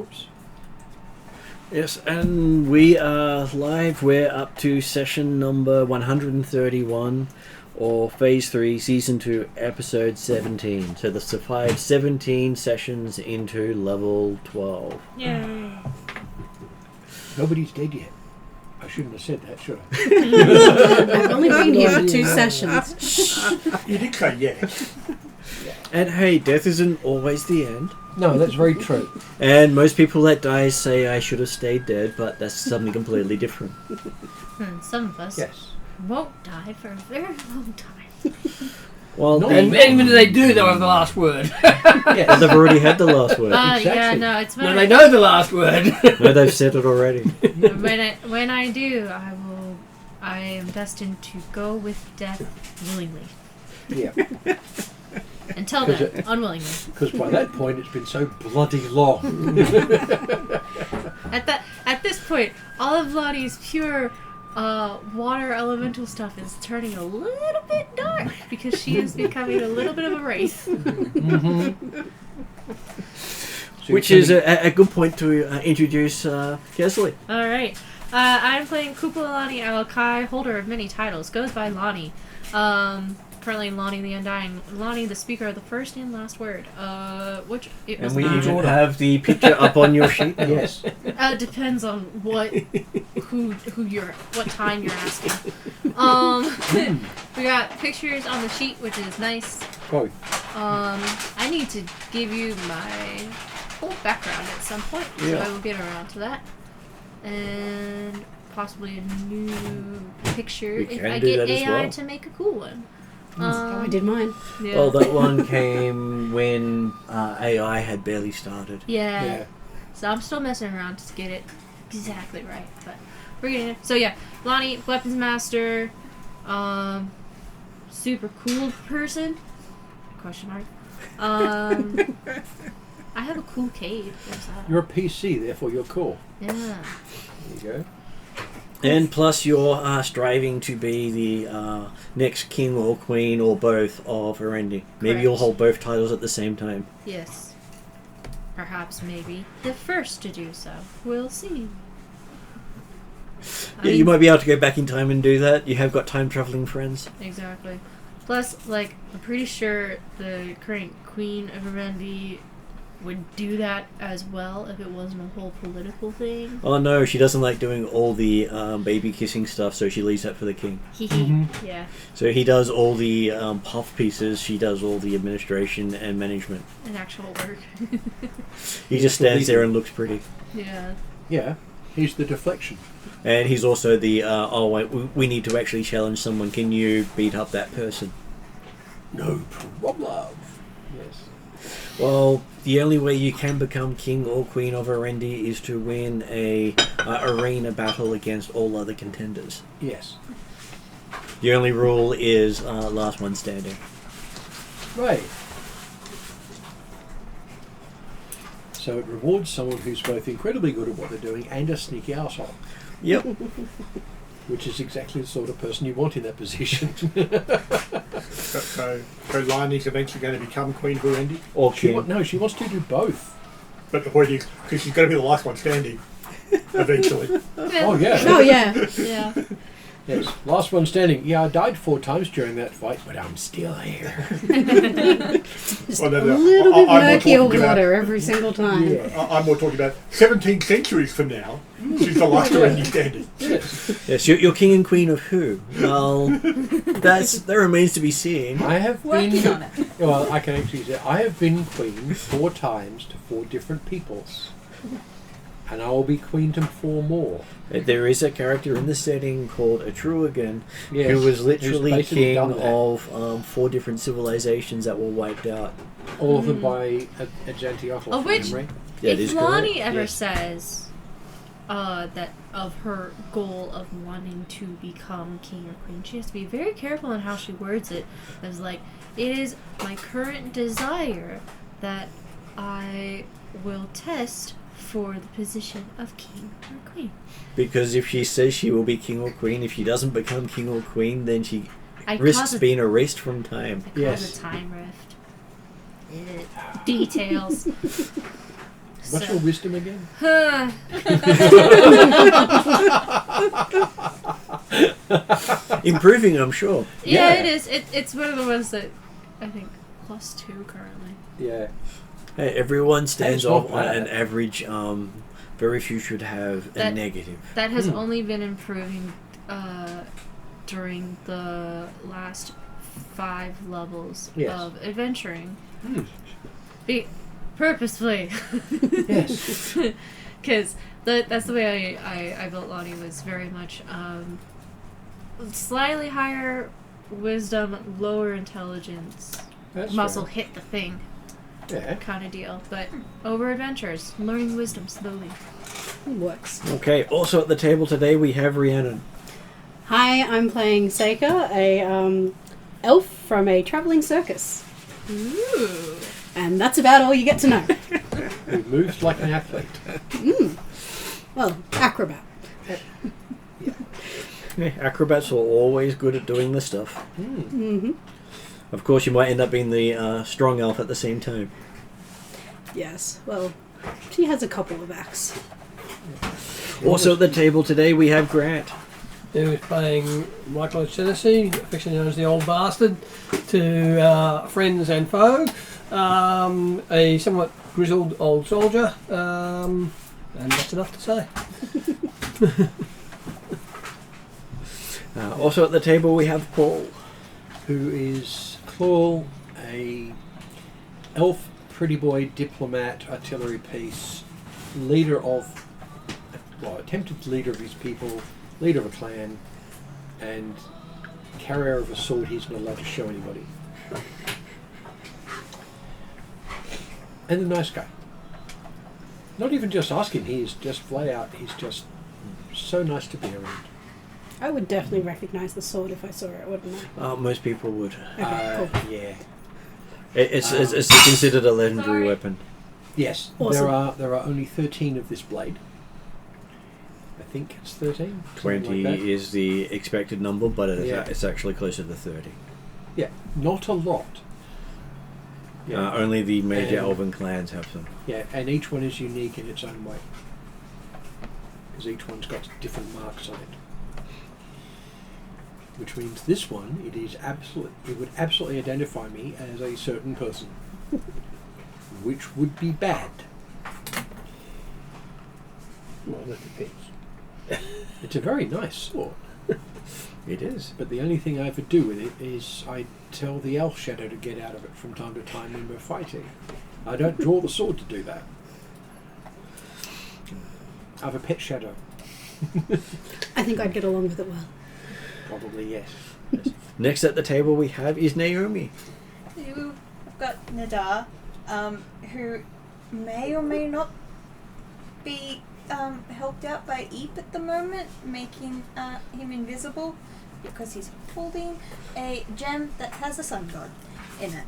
Whoops. Yes, and we are live. We're up to session number 131, or Phase 3, Season 2, Episode 17. So the survived 17 sessions into level 12. Yay. Nobody's dead yet. I shouldn't have said that, should I? I've only been here for 2 sessions. You did say yes. And hey, death isn't always the end. No, that's very true. And most people that die say I should have stayed dead, but that's something completely different. Some of us Yes. won't die for a very long time. Well, No, then, And when they do, they'll have the last word. Yes. they've already had the last word. Yeah, Exactly. no, it's No, better. they know the last word. No, they've said it already. When I do, I am destined to go with death willingly. Yeah. Until 'Cause then, unwillingly. Because by that point, it's been so bloody long. At this point, all of Lottie's pure water elemental stuff is turning a little bit dark because she is becoming a little bit of a wraith. Which is a good point to introduce Kesley. All right. I'm playing Kupalani Alakai, holder of many titles. Goes by Lonnie. Currently Lonnie the Undying. Lonnie, the speaker of the first and last word. Which it was And we not. even have the picture up on your sheet. Yes. Depends on what time you're asking. We got pictures on the sheet, which is nice. Both. I need to give you my whole background at some point, so Yeah. I will get around to that. And possibly a new picture We if can I do get that as AI well. to make a cool one. I did mine. Yeah. Well, that one came when AI had barely started. yeah. Yeah. So I'm still messing around to get it exactly right, but we're getting it. So yeah, Lonnie, weapons master, super cool person? Question mark. I have a cool cave. There's that. You're a PC, therefore you're cool. Yeah. There you go. And plus, you're striving to be the next king or queen or both of Erendi. Maybe you'll Correct. hold both titles at the same time. Yes. Perhaps maybe the first to do so. We'll see. Yeah, you might be able to go back in time and do that. You have got time traveling friends. Exactly. Plus, like, I'm pretty sure the current queen of Erendi would do that as well if it wasn't a whole political thing. Oh no, she doesn't like doing all the baby kissing stuff, so she leaves that for the king. Yeah. So he does all the puff pieces, she does all the administration and management. And actual work. He just stands there and looks pretty. Yeah. Yeah. He's the deflection. And he's also the, oh wait, we need to actually challenge someone, can you beat up that person? No problem. Yes. Well, the only way you can become king or queen of Erendi is to win a arena battle against all other contenders. Yes. The only rule is last one standing. Right. So it rewards someone who's both incredibly good at what they're doing and a sneaky arsehole. Yep. Which is exactly the sort of person you want in that position. So Lani's eventually going to become Queen of Erendi? Or she king. she wants to do both. But the point is, because she's going to be the last one standing, eventually. Oh, yeah. Oh, yeah. Yeah. Yes. Last one standing. Yeah, I died 4 times during that fight, but I'm still here. Just Well, no, a no, little bit I'm more murky talking about- water every single time. I'm more talking about 17 centuries from now, she's the last Erendi standing. Yes. Yes, you're king and queen of who? Well, that remains to be seen. I have Working been... on it. Well, I can actually say I have been queen 4 times to 4 different peoples. And I will be queen to 4 more. There is a character in the setting called Atruaghin Yes, who was who's literally basically king done that. of 4 different civilizations that were wiped out. All of them by Ajanthiotl, Of from which- memory. That if is Lonnie correct. ever Yes. says that of her goal of wanting to become king or queen, she has to be very careful in how she words it. As like, it is my current desire that I will test for the position of king or queen. Because if she says she will be king or queen, if she doesn't become king or queen, then she I risks cause a- being erased from time. I cause Yes. a time rift. Details. What's your wisdom again? Improving, I'm sure. Yeah, Yeah. it is. It's one of the ones that I think +2 currently. Yeah. Hey, everyone stands That's not off on bad. an average. Very few should have a That- negative. That has only been improving during the last 5 levels Yes. of adventuring. Hmm. Purposefully. Yes. Because that's the way I built Lonnie, was very much slightly higher wisdom, lower intelligence, That's muscle fair. hit the thing Yeah. kind of deal. But over adventures, learning wisdom slowly. Works. Okay. Also at the table today we have Rhiannon. Hi, I'm playing Seika, a elf from a travelling circus. Ooh. And that's about all you get to know. Who moves like an athlete. Well, acrobat. Yeah, acrobats are always good at doing this stuff. Mm-hmm. Of course, you might end up being the strong elf at the same time. Yes, well, she has a couple of acts. Also at the table today we have Grant. Who is playing Michael O'Shaughnessy, affectionately known as the Old Bastard, to friends and foe. A somewhat grizzled old soldier, and that's enough to say. Also at the table we have Paul. Who is Claw, a elf, pretty boy, diplomat, artillery piece, leader of, well, attempted leader of his people, leader of a clan, and carrier of a sword he's not allowed to show anybody. And a nice guy. Not even just asking, he is just flat out, he's just so nice to be around. I would definitely recognise the sword if I saw it, wouldn't I? Most people would. Okay, cool. Yeah. It's considered a legendary Sorry. weapon. Yes, Awesome. there are only 13 of this blade. I think it's 13. something 20 like that. is the expected number, but Yeah. it's actually closer to 30. Yeah, not a lot. Yeah, Only the major And- elven clans have them. yeah, and each one is unique in its own way, because each one's got different marks on it. Which means this one, it would absolutely identify me as a certain person, which would be bad. Well, that depends. It's a very nice sword. It is. But the only thing I ever do with it is I tell the elf shadow to get out of it from time to time when we're fighting. I don't draw the sword to do that. I have a pet shadow. I think I'd get along with it well. Probably yes. Next at the table we have is Naomi. We've got Nadar, who may or may not be helped out by Eep at the moment, making him invisible because he's holding a gem that has a sun god in it.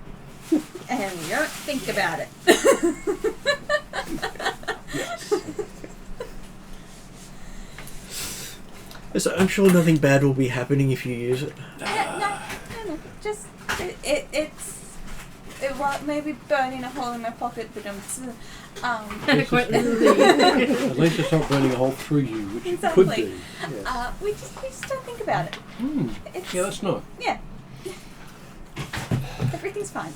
And we don't think about it. So I'm sure nothing bad will be happening if you use it. No, just it's maybe burning a hole in my pocket, but Quite literally. At least it's not burning a hole through you, which it could Exactly. do. Yes. we just don't think about it. It's, Yeah, that's not. yeah. Everything's fine.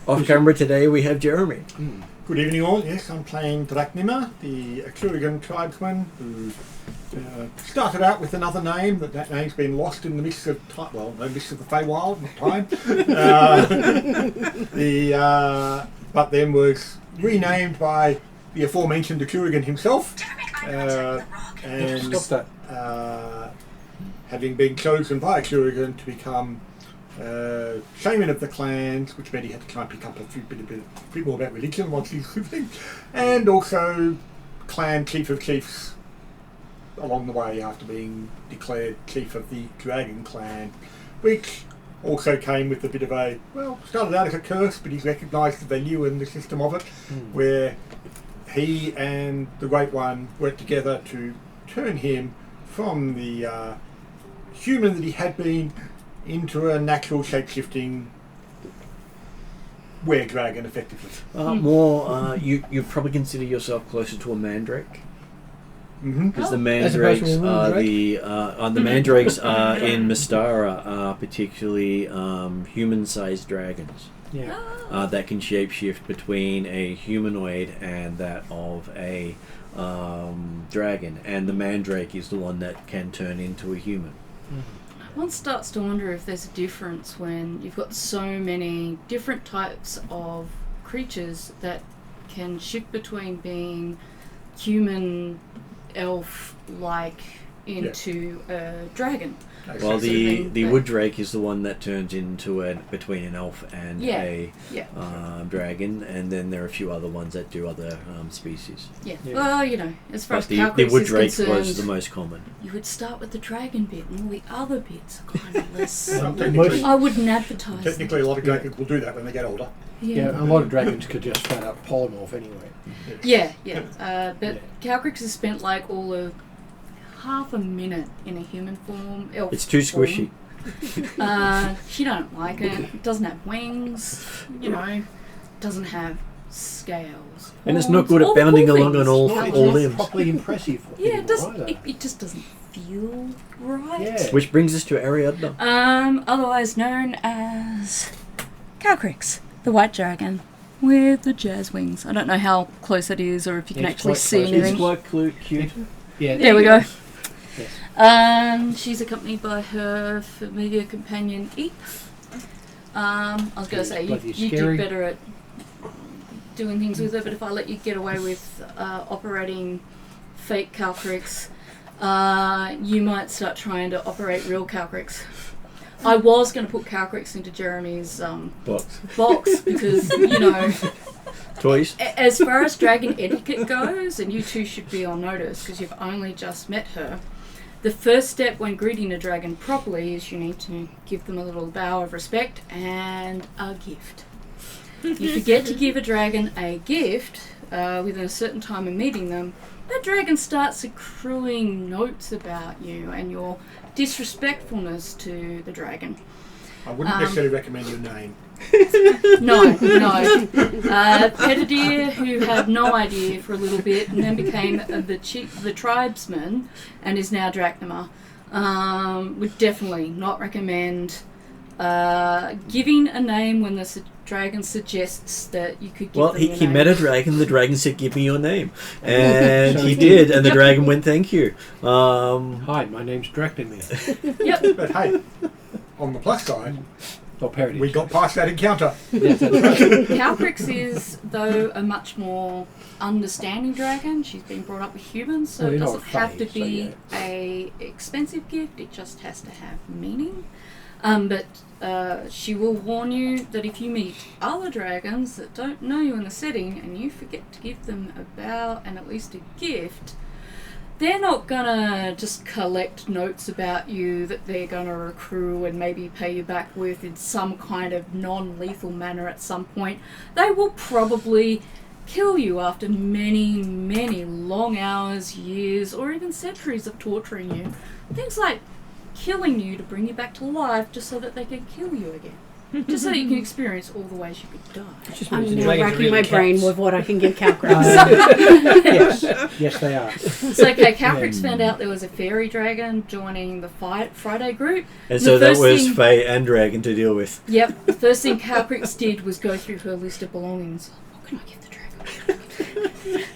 Off camera today we have Jeremy. Good evening all, yes, I'm playing Draknima, the Atruaghin tribesman who started out with another name, that name's been lost in the mists of time, well, no mists of the Feywild, not time. But then was renamed by the aforementioned Atruaghin himself. And Stop that. having been chosen by Atruaghin to become shaman of the clans, which meant he had to try and pick up a bit more about religion once he's living, and also clan chief of chiefs along the way after being declared chief of the Dragon clan, which also came with a bit of a, well, started out as a curse, but he's recognised the value and the system of it, where he and the Great One worked together to turn him from the human that he had been into a natural shape-shifting were-dragon, effectively. More, you probably consider yourself closer to a mandrake. Mm-hmm. Because the As opposed mandrakes to a are mandrake? the mandrakes are in Mystara are particularly human-sized dragons Yeah. that can shapeshift between a humanoid and that of a dragon, and the mandrake is the one that can turn into a human. One starts to wonder if there's a difference when you've got so many different types of creatures that can shift between being human, elf-like into a dragon. Well, the But- wood drake is the one that turns into between an elf and a dragon, and then there are a few other ones that do other species. Yeah. Yeah. Well, you know, as far But as the Calcrix wood is drake concerned, was the most common. you would start with the dragon bit, and all the other bits are kind of less. Well, technically, I wouldn't advertise. technically, a lot of dragons will do that when they get older. Yeah, a lot of dragons could just flat out polymorph anyway. Yeah. But Yeah. Calcrix has spent like all of half a minute in a human form. Elf It's too form. squishy. She don't like it. It doesn't have wings. You know, doesn't have scales. And it's not horns, good at all the bounding cool along things. on all Well, it's all not limbs. properly impressive. Yeah, it anymore doesn't. either. It just doesn't feel right. Yeah. Which brings us to Ariadna. Otherwise known as Calcrix, the white dragon with the jazz wings. I don't know how close it is, or if you can It's actually quite see close. anything. It's quite cute. Yeah. There we go. Yes. She's accompanied by her familiar companion Eep. I was going to say, Bloody you do scary. better at doing things with her, but if I let you get away with operating fake Calcrix, you might start trying to operate real Calcrix. I was going to put Calcrix into Jeremy's box because, you know, Toys. as far as dragon etiquette goes, and you two should be on notice because you've only just met her, the first step when greeting a dragon properly is you need to give them a little bow of respect and a gift. You forget to give a dragon a gift within a certain time of meeting them, that dragon starts accruing notes about you and your disrespectfulness to the dragon. I wouldn't necessarily recommend your name. No. Pettideer, who had no idea for a little bit and then became the tribesman and is now Drachnema, would definitely not recommend giving a name when the dragon suggests that you could give Well, them he your he name. met a dragon. The dragon said, "Give me your name," and he did. And the dragon went, "Thank you." Hi, my name's Drachnema. Yep. But hey, on the plus side, Or parody. we got past that encounter. Yes, that's right. Calcrix is, though, a much more understanding dragon. She's been brought up with humans, so Well, it you're doesn't not have to fey, so be yeah. a expensive gift. It just has to have meaning. But she will warn you that if you meet other dragons that don't know you in the setting and you forget to give them a bow and at least a gift, they're not gonna just collect notes about you that they're gonna accrue and maybe pay you back with in some kind of non-lethal manner at some point. They will probably kill you after many, many long hours, years, or even centuries of torturing you. Things like killing you to bring you back to life just so that they can kill you again. Just so that you can experience all the ways you could die. It just I'm means the now dragons are racking my really brain cats. with what I can give Calcrix. Yes, they are. So, okay, Calcrix found out there was a fairy dragon joining the Friday group. And The so that first was thing- Fae and Dragon to deal with. Yep, the first thing Calcrix did was go through her list of belongings. What can I give the dragon?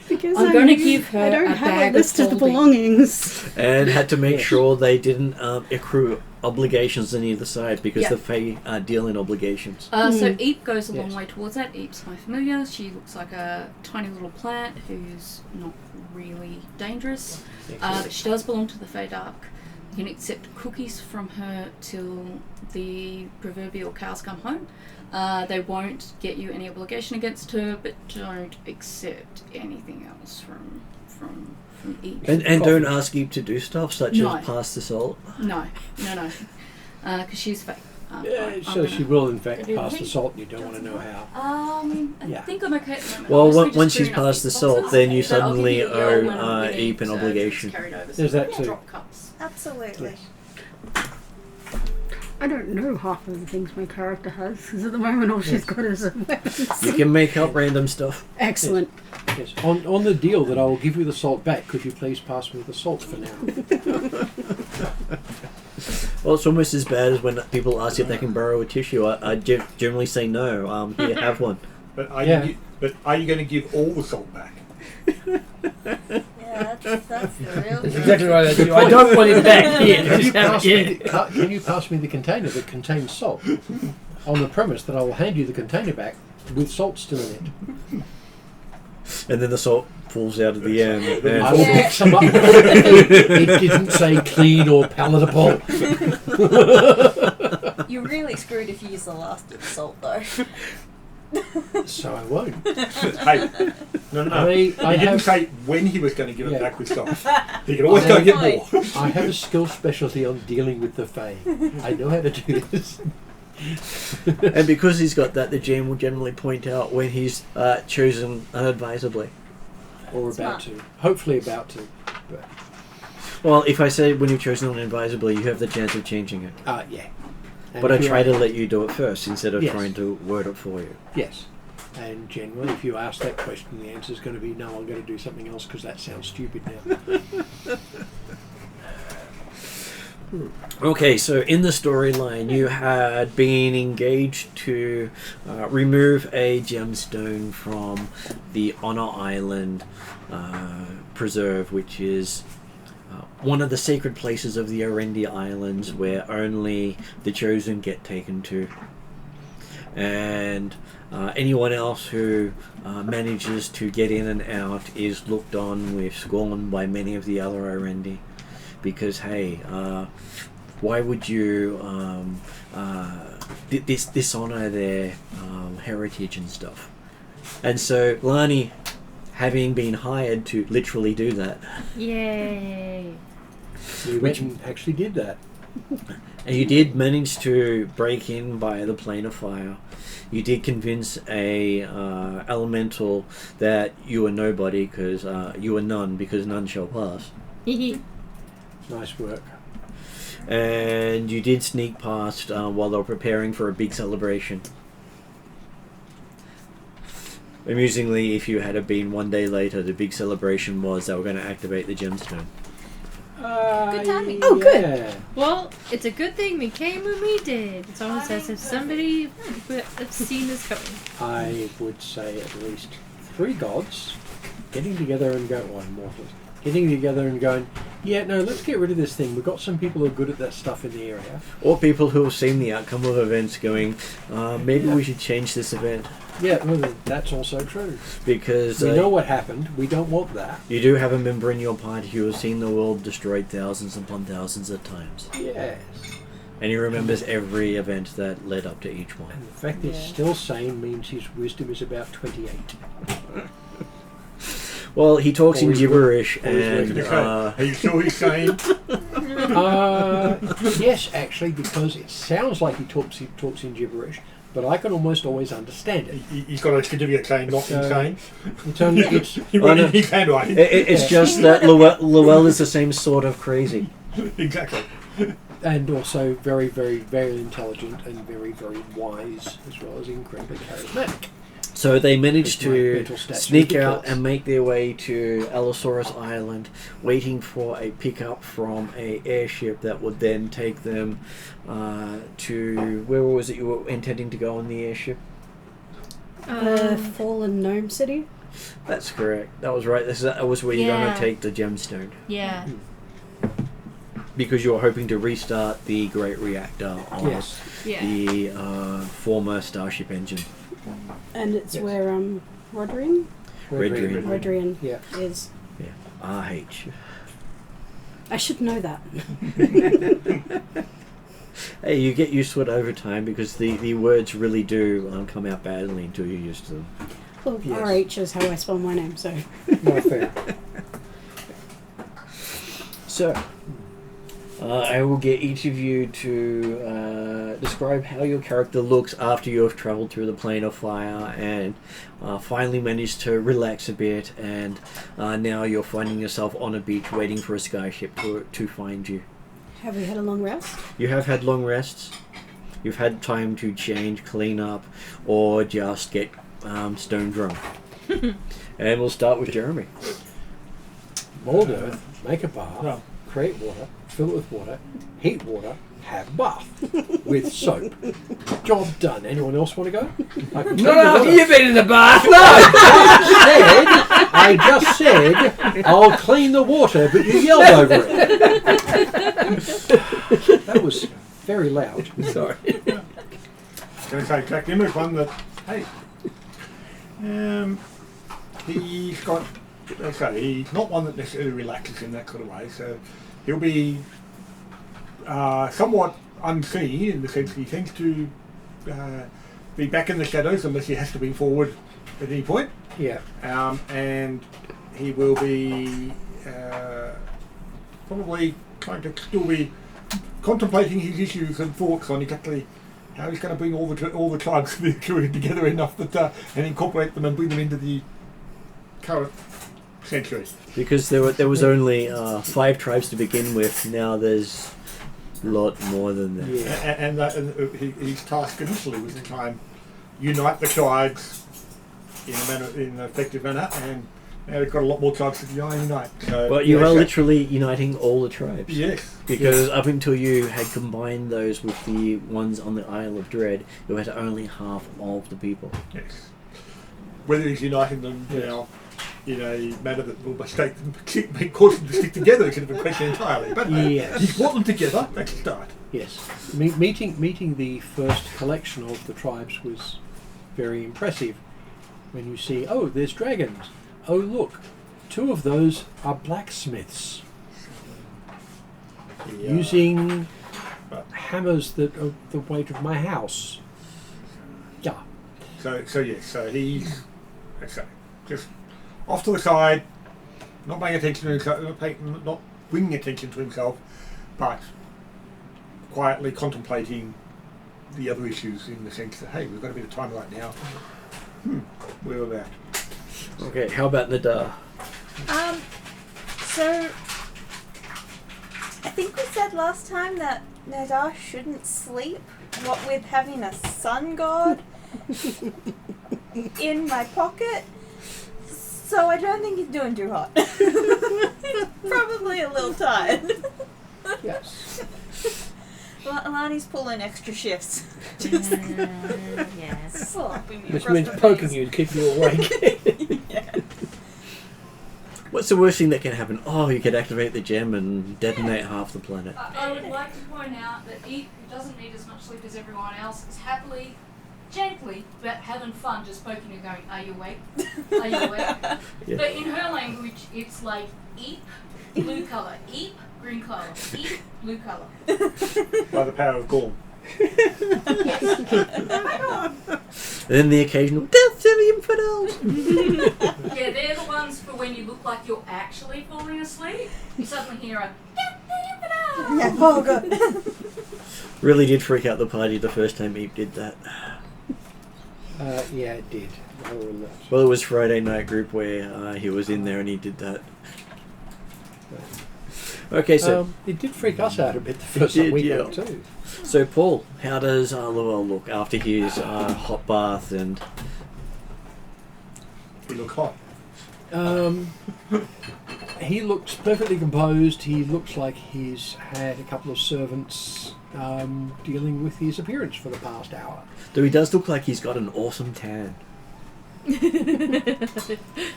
Because I'm I going to knew give her I don't a have bag a list of holding. belongings. And had to make Yes. sure they didn't accrue obligations on either side because Yeah. the Fae deal in obligations. So Eep goes a long Yes. way towards that. Eep's my familiar. She looks like a tiny little plant who's not really dangerous. But she does belong to the Fae Dark. You can accept cookies from her till the proverbial cows come home. They won't get you any obligation against her, but don't accept anything else from Eep. And don't ask Eve to do stuff such No. as pass the salt. No. Because she's fake. So she will, in fact, do pass the the thing. salt, and you don't want to know how. I Yeah. think I'm okay at the moment. Well, Honestly, just once she's clearing up passed these the salt, boxes, then you but I'll give suddenly you a yell when I'm owe getting Eep an drinks obligation. carried over. There's that Yeah, too. drop cups. Absolutely. I don't know half of the things my character has, because at the moment all she's got is a weapons. You can make up random stuff. Excellent. Yes. On the deal that I will give you the salt back, could you please pass me the salt for now? Well, it's almost as bad as when people ask if they can borrow a tissue. I generally say no. Here, have one. But are Yeah. you going to give all the salt back? Yeah, that's the real. That's exactly right. I don't want it back here. Can you, Just have pass it me here. can you pass me the container that contains salt? On the premise that I will hand you the container back with salt still in it. And then the salt falls out of the end. I will pick some up. It didn't say clean or palatable. You're really screwed if you use the last of the salt, though. So I won't. Hey, no. I He didn't have say when he was going to give Yeah. it back with salt. He can always go get more. I have a skill specialty on dealing with the Fae. I know how to do this. And because he's got that, the GM will generally point out when he's chosen unadvisedly. Or Smart. about to. Hopefully about to. But, Well, if I say when you've chosen unadvisedly, you have the chance of changing it. yeah. And But I if you try are- to let you do it first instead of Yes. trying to word it for you. Yes. And generally, if you ask that question, the answer is going to be no, I'm going to do something else because that sounds stupid now. Okay, so in the storyline, you had been engaged to remove a gemstone from the Honor Island Preserve, which is one of the sacred places of the Arendi Islands where only the Chosen get taken to. And anyone else who manages to get in and out is looked on with scorn by many of the other Arendi. Because hey, why would you dishonor their heritage and stuff? And so Lani, having been hired to literally do that, Yay. We went and actually did that. and you did manage to break in by the plane of fire. You did convince a elemental that you were nobody because you were none because none shall pass. Nice work. And you did sneak past while they were preparing for a big celebration. Amusingly, if you had been one day later, the big celebration was they were going to activate the gemstone. Good timing. Oh, good. Yeah. Well, it's a good thing we came when we did. It's almost as if somebody would have seen this coming. I would say at least 3 gods getting together and going, or Immortals, getting together and going, yeah, no, let's get rid of this thing. We've got some people who are good at that stuff in the area. Or people who have seen the outcome of events going, maybe we should change this event. Yeah, well, that's also true. Because We know what happened. We don't want that. you do have a member in your party who has seen the world destroyed thousands upon thousands of times. Yes. And he remembers every event that led up to each And one. the fact that he's still sane means his wisdom is about 28. Well, he talks in Or he's gibberish or he's and... working Are you sure he's saying? Yes, actually, because it sounds like he talks in gibberish, but I can almost always understand it. He's got a certificate saying not insane. It's only it's He wrote it in his handwriting. It's just that Llewell is the same sort of crazy. Exactly. and also very, very, very intelligent and very, very wise, as well as incredibly charismatic. So they managed Because my to mental stats are sneak out ridiculous. and make their way to Allosaurus Island, waiting for a pickup from a airship that would then take them to... Where was it you were intending to go on the airship? The fallen gnome city. That's correct. That was right. That was where you're going Yeah. to take the gemstone. Yeah. Because you were hoping to restart the great reactor on Yes. Yeah. the former Starship engine. And it's Yes. where Rodrian Redrian. Rodrian Yeah. is. RH. I should know that. Hey, you get used to it over time because the words really do come out badly until you're used to them. Well, Yes. RH is how I spell my name, so. No fair. So, I will get each of you to describe how your character looks after you have travelled through the plane of fire and finally managed to relax a bit, and now you're finding yourself on a beach waiting for a skyship to find you. Have we had a long rest? You have had long rests. You've had time to change, clean up, or just get stone drunk. And we'll start with Jeremy. Mold earth, make a bath, Well. create water, fill it with water, heat water, have a bath with soap. Job done. Anyone else want to go? I can Not take the after water. you've been in the bath. I just said I'll clean the water, but you yelled over it. That was very loud. Sorry. Going to say Jack Dimmock one that, hey, he's got, let's say, he's not one that necessarily relaxes in that sort of way, so he'll be somewhat unseen in the sense that he tends to be back in the shadows unless he has to be forward at any point. Yeah. And he will be probably trying to still be contemplating his issues and thoughts on exactly how he's going to bring all the tribes together enough that and incorporate them and bring them into the current century. Because there was only 5 tribes to begin with. Now there's a lot more than that. Yeah. And his task initially was to try and unite the tribes in an effective manner, and now they've got a lot more tribes to unite. So, Well, you yeah, are so- literally uniting all the tribes. Yes. Because up until you had combined those with the ones on the Isle of Dread, you had only half of the people. Yes. Whether he's uniting them now in a manner that will cause them to stick together is a different question entirely. But Yes. he's brought them together. That's a start. Yes. Meeting the first collection of the tribes was very impressive. When you see, oh, there's dragons. Oh, look, 2 of those are blacksmiths using hammers that are the weight of my house. Yeah. So yes. So he's just off to the side, not paying attention to himself, not bringing attention to himself, but quietly contemplating the other issues in the sense that, hey, we've got a bit of time right now. Where are that? Okay, how about Nadar? So I think we said last time that Nadar shouldn't sleep. What with having a sun god in my pocket. So I don't think he's doing too hot. He's probably a little tired. Yes. Alani's pulling extra shifts. Yes. Slapping me Which across means the poking face. you to keep you awake. Yeah. What's the worst thing that can happen? Oh, you could activate the gem and detonate half the planet. I would like to point out that Eve, who doesn't need as much sleep as everyone else, is happily, gently, but having fun, just poking you, going, "Are you awake? Are you awake?" Yeah. But in her language, it's like eep, blue color, eep, green color, eep, blue color. By the power of Gorm. And then the occasional death to the infidels. Yeah, they're the ones for when you look like you're actually falling asleep. You suddenly hear a "Get the infidel!" Yeah. Oh god. Really did freak out the party the first time Eep did that. Yeah, it did. I will not. Well, it was Friday night group where he was in there and he did that. Okay, so It did freak us out a bit the first did, week yeah. or two. so Paul, how does Luel look after his hot bath and He look hot. He looks perfectly composed. He looks like he's had a couple of servants dealing with his appearance for the past hour. though he does look like he's got an awesome tan.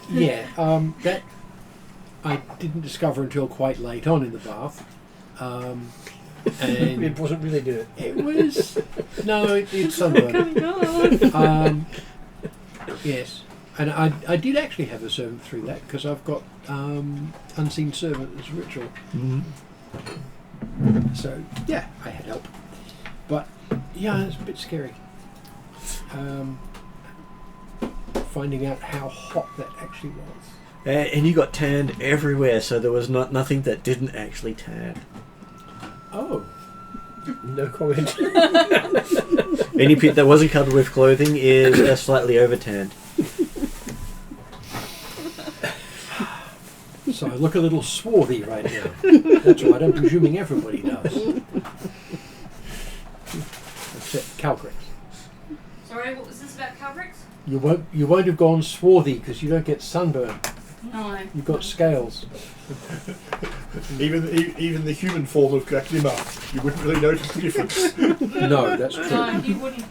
Yeah, that I didn't discover until quite late on in the bath. And It wasn't really dirt. it was it's sunburn. Yes, and I did actually have a servant through that because I've got unseen servant as a ritual. Mm-hmm. So yeah, I had help, but yeah, it's a bit scary. Finding out how hot that actually was. And you got tanned everywhere, so there was nothing that didn't actually tan. Oh, No comment. Any pit that wasn't covered with clothing is slightly over tanned. so I look a little swarthy right now. That's right. I'm presuming everybody does. Calcrix. Sorry, what was this about Calcrix? You won't have gone swarthy because you don't get sunburn. No. You've got scales. Even the human form of Dracula, you wouldn't really notice the difference. No, that's true. No, you wouldn't.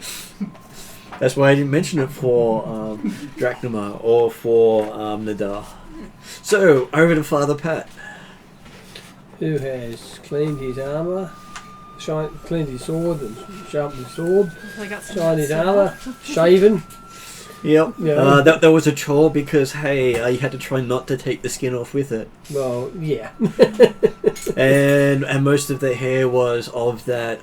That's why I didn't mention it for Drachnama or for Nadar. So, over to Father Pat. Who has cleaned his armour, cleaned his sword and sharpened his sword, I got some shined his stuff. armour, shaven. Yep. Yeah. That was a chore because, hey, you had to try not to take the skin off with it. Well, yeah. And most of the hair was of that...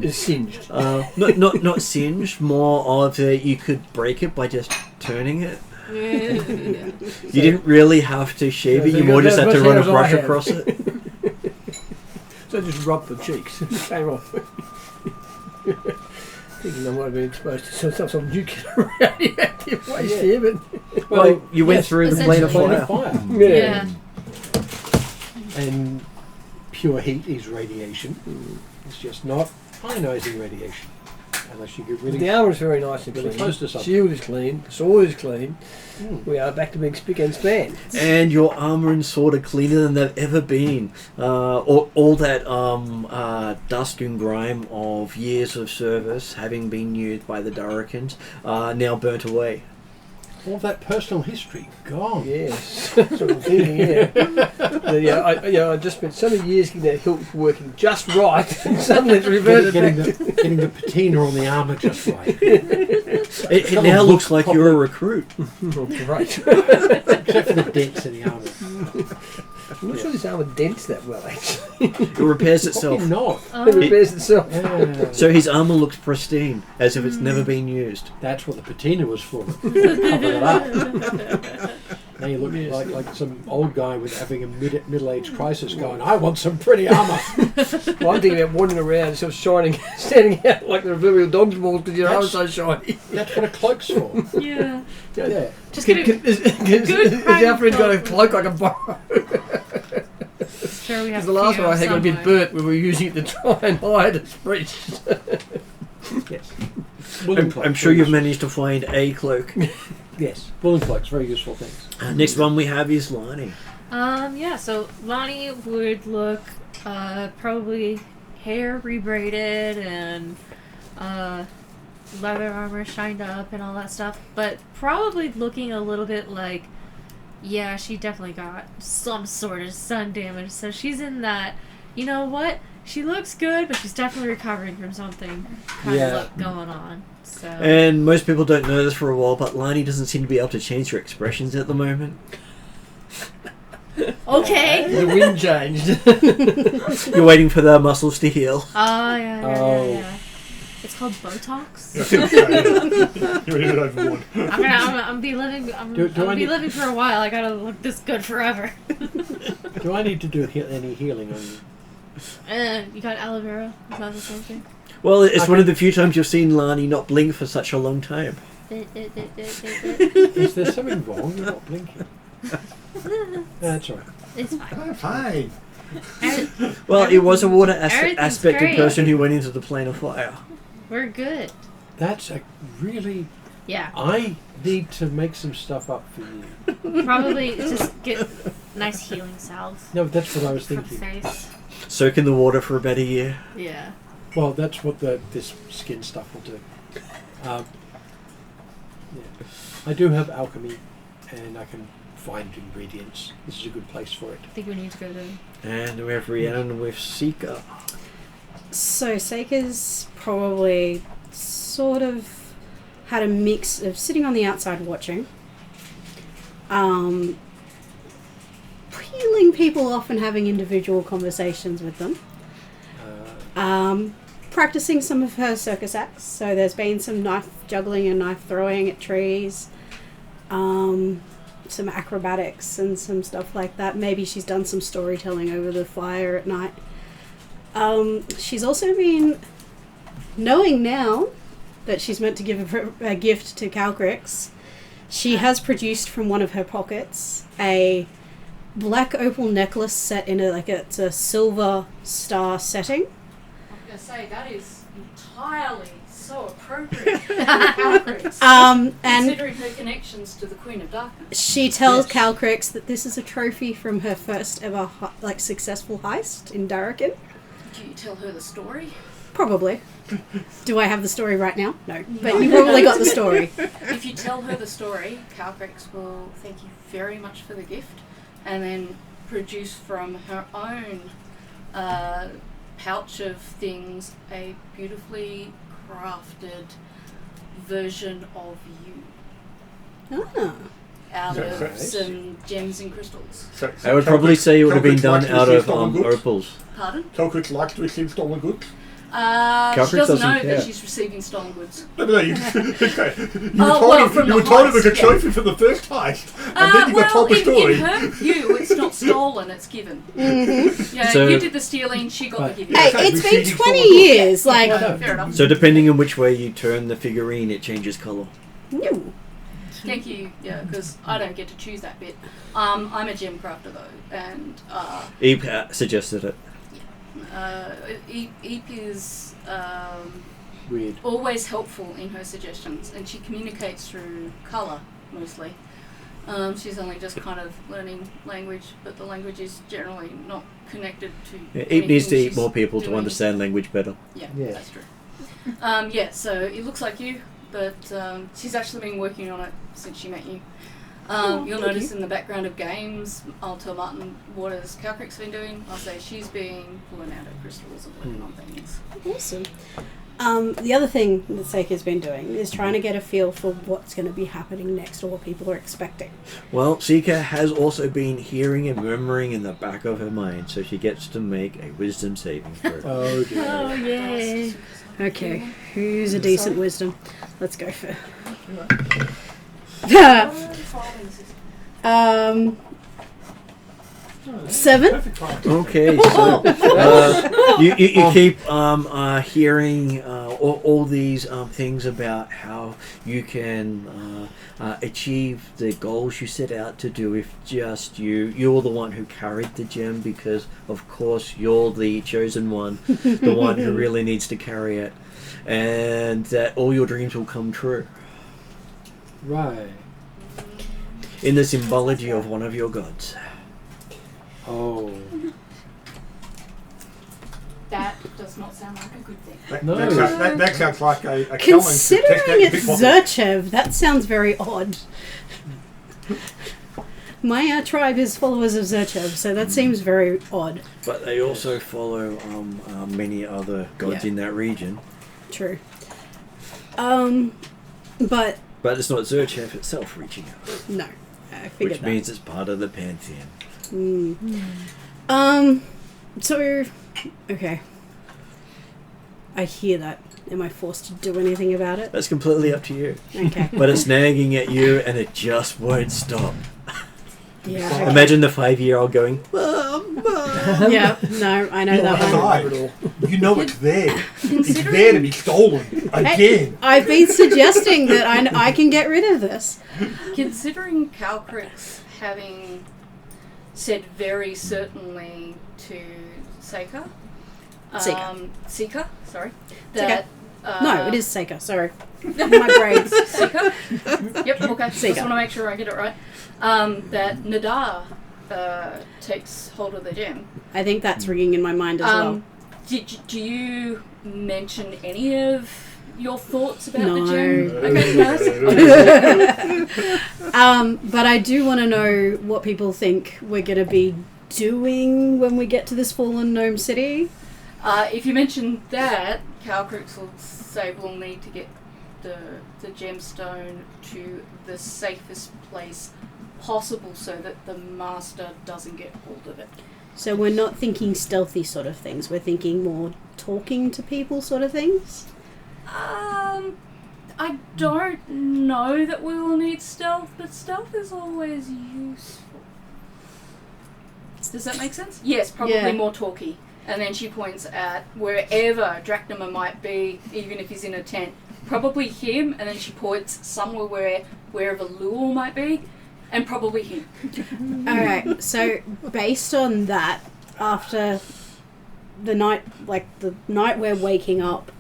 It's singed. not singed, more of that you could break it by just turning it. You didn't really have to shave it, So you you more got just as had to much run hair a as I brush have. across it. So I just rubbed the cheeks and it came off. Thinking I might have been exposed to some nuclear radioactive waste here, but Well, you went yes, through the plane of Plane fire. of fire. yeah. And pure heat is radiation. It's just not ionizing radiation. Unless you get really... The armour is very nice and Really clean. close to something. Shield is clean. The sword is clean. Mm. We are back to being spick and span. And your armour and sword are cleaner than they've ever been. All that dust and grime of years of service having been used by the Durricans now burnt away. All that personal history gone. Yes, that's what I'm thinking. Yeah, I just spent so many years getting that hilt working just right, and suddenly it's reverted back. Getting the patina on the armour just right. It Come now on, looks look like you're a recruit. Right. Except for the dents in the armour. I'm not sure this armour dents that well, actually. It repairs itself. Probably not. It repairs itself. Yeah. So his armour looks pristine, as if it's never been used. That's what the patina was for. Cover it up. Now you look like some old guy with having a middle-aged crisis going, I want some pretty armour. Well, I'm thinking about wandering around, sort of shining, standing out like the proverbial dog's balls because your arm's so shiny. That's what a cloak's for. Yeah. Yeah. Just get a Is Alfred got a cloak I can borrow? Sure, we have Because the last fear one I had got a bit somewhere. burnt when we were using it to try and hide its breach. Yes. I'm sure you've managed to find a cloak. Yes. Woolen cloaks, very useful things. Next one we have is Lonnie. Yeah, so Lonnie would look probably hair rebraided and leather armor shined up and all that stuff, but probably looking a little bit like, yeah, she definitely got some sort of sun damage, so she's in that, you know what, she looks good, but she's definitely recovering from something kind Yeah. of look going on. So And most people don't know this for a while, but Lonnie doesn't seem to be able to change her expressions at the moment. okay. The wind changed. You're waiting for the muscles to heal. Oh yeah. Oh. Yeah. It's called Botox. You're a bit overboard. I'm be living. I'm Do I be need- living for a while. I gotta look this good forever. Do I need to do any healing on you? You got aloe vera. Is that the same thing? Well, it's one of the few times you've seen Lonnie not blink for such a long time. Is there something wrong? You're not blinking. No, that's all right. It's fine. Oh, fine. Well, it was a water Everything's aspected great. person who went into the plane of fire. We're good. That's a really... Yeah. I need to make some stuff up for you. Probably just get nice healing salve No, that's what I was for the thinking. face. Soak in the water for about a year. Yeah. Well, that's what this skin stuff will do. Yeah. I do have alchemy, and I can find ingredients. This is a good place for it. I think we need to go to. And we have Rhiannon with Seeker. So Seika's probably sort of had a mix of sitting on the outside watching, peeling people off and having individual conversations with them, practicing some of her circus acts. So there's been some knife juggling and knife throwing at trees, some acrobatics and some stuff like that. Maybe she's done some storytelling over the fire at night. She's also been knowing now that she's meant to give a gift to Calcrix. She has produced from one of her pockets a black opal necklace set in it's a silver star setting. I was going to say, that is entirely so appropriate. Calcrix, And considering her connections to the Queen of Darkness. she tells Yes. Calcrix that this is a trophy from her first ever successful heist in Darrakin. Do you tell her the story? Probably. Do I have the story right now? No. But you probably got the story. If you tell her the story, Calcrix will thank you very much for the gift, and then produce from her own pouch of things a beautifully crafted version of you Ah. out of Okay. some gems and crystals. So I would probably say it would have been Calcrix done likes to out receive of stolen goods. opals. Pardon? Calcrix likes to receive stolen goods. She Calcrix doesn't doesn't know care. that she's receiving stolen goods. No, you were well, from told the you were told it was a heist, yeah. trophy for the first heist, and then you got told the in story. her view, it's not stolen, it's given. Yeah, So- you did the stealing, she got Right. the giving. Hey, Okay, it's been receiving 20 stolen goods. years. Like, Fair enough. So depending on which way you turn the figurine, it changes colour. ooh. Thank you, yeah, because I don't get to choose that bit. I'm a gem crafter though, and Eve suggested it. Eep is Weird. always helpful in her suggestions, and she communicates through colour mostly. She's only just kind of learning language, but the language is generally not connected to. Yeah, Eve needs to anything eat she's more people to doing. understand language better. Yeah, Yeah. that's true. Yeah, so it looks like you, but she's actually been working on it since she met you. You'll thank notice in the background of games, I'll tell Martin what has Calcrix been doing. I'll say she's been pulling out her crystals and working on things. Awesome. The other thing that Seika's been doing is trying to get a feel for what's going to be happening next or what people are expecting. Well, Seika has also been hearing and murmuring in the back of her mind, so she gets to make a wisdom saving throw. Oh dear. Oh, yay. Okay, who's a decent wisdom? Let's go for... 7. Perfect time. Okay, so you keep hearing all these things about how you can achieve the goals you set out to do if just you're the one who carried the gem, because of course you're the chosen one, the one who really needs to carry it, and that all your dreams will come true Right. in the symbology of one of your gods. Oh. That does not sound like a good thing. No. That sounds like a challenge. to test Considering out it's pickpocket. Zerchev, that sounds very odd. My tribe is followers of Zerchev, so that seems very odd. But they also follow many other gods Yeah. in that region. True. But But it's not Zerchev itself reaching out, no, I figured which that. means it's part of the pantheon. So, okay. I hear that. Am I forced to do anything about it? That's completely up to you. Okay. But it's nagging at you and it just won't stop. Yeah. Okay. Imagine the 5-year-old going, Mom, Mom. Yeah. No, I know You're that one. outside. You know it's there. It's there to be stolen again. I've been suggesting that I can get rid of this. Considering Calcrix having said very certainly to Seika, Seika, sorry, that No, it is Seika. Sorry, my brains. Seika. Yep, okay. Just Seika. want to make sure I get it right. That Nadar takes hold of the gem. I think that's ringing in my mind as well. Do you mention any of your thoughts about No. the gem? Okay, nice. But I do want to know what people think we're going to be doing when we get to this fallen gnome city. If you mention that, Calcrix will say we'll need to get the gemstone to the safest place possible so that the master doesn't get hold of it. So we're not thinking stealthy sort of things. We're thinking more talking to people sort of things. I don't know that we will need stealth, but stealth is always useful. Does that make sense? Yes, probably Yeah. more talky. And then she points at wherever Drachnema might be, even if he's in a tent. Probably him, and then she points somewhere wherever Luel might be, and probably him. Alright, so based on that, after the night we're waking up,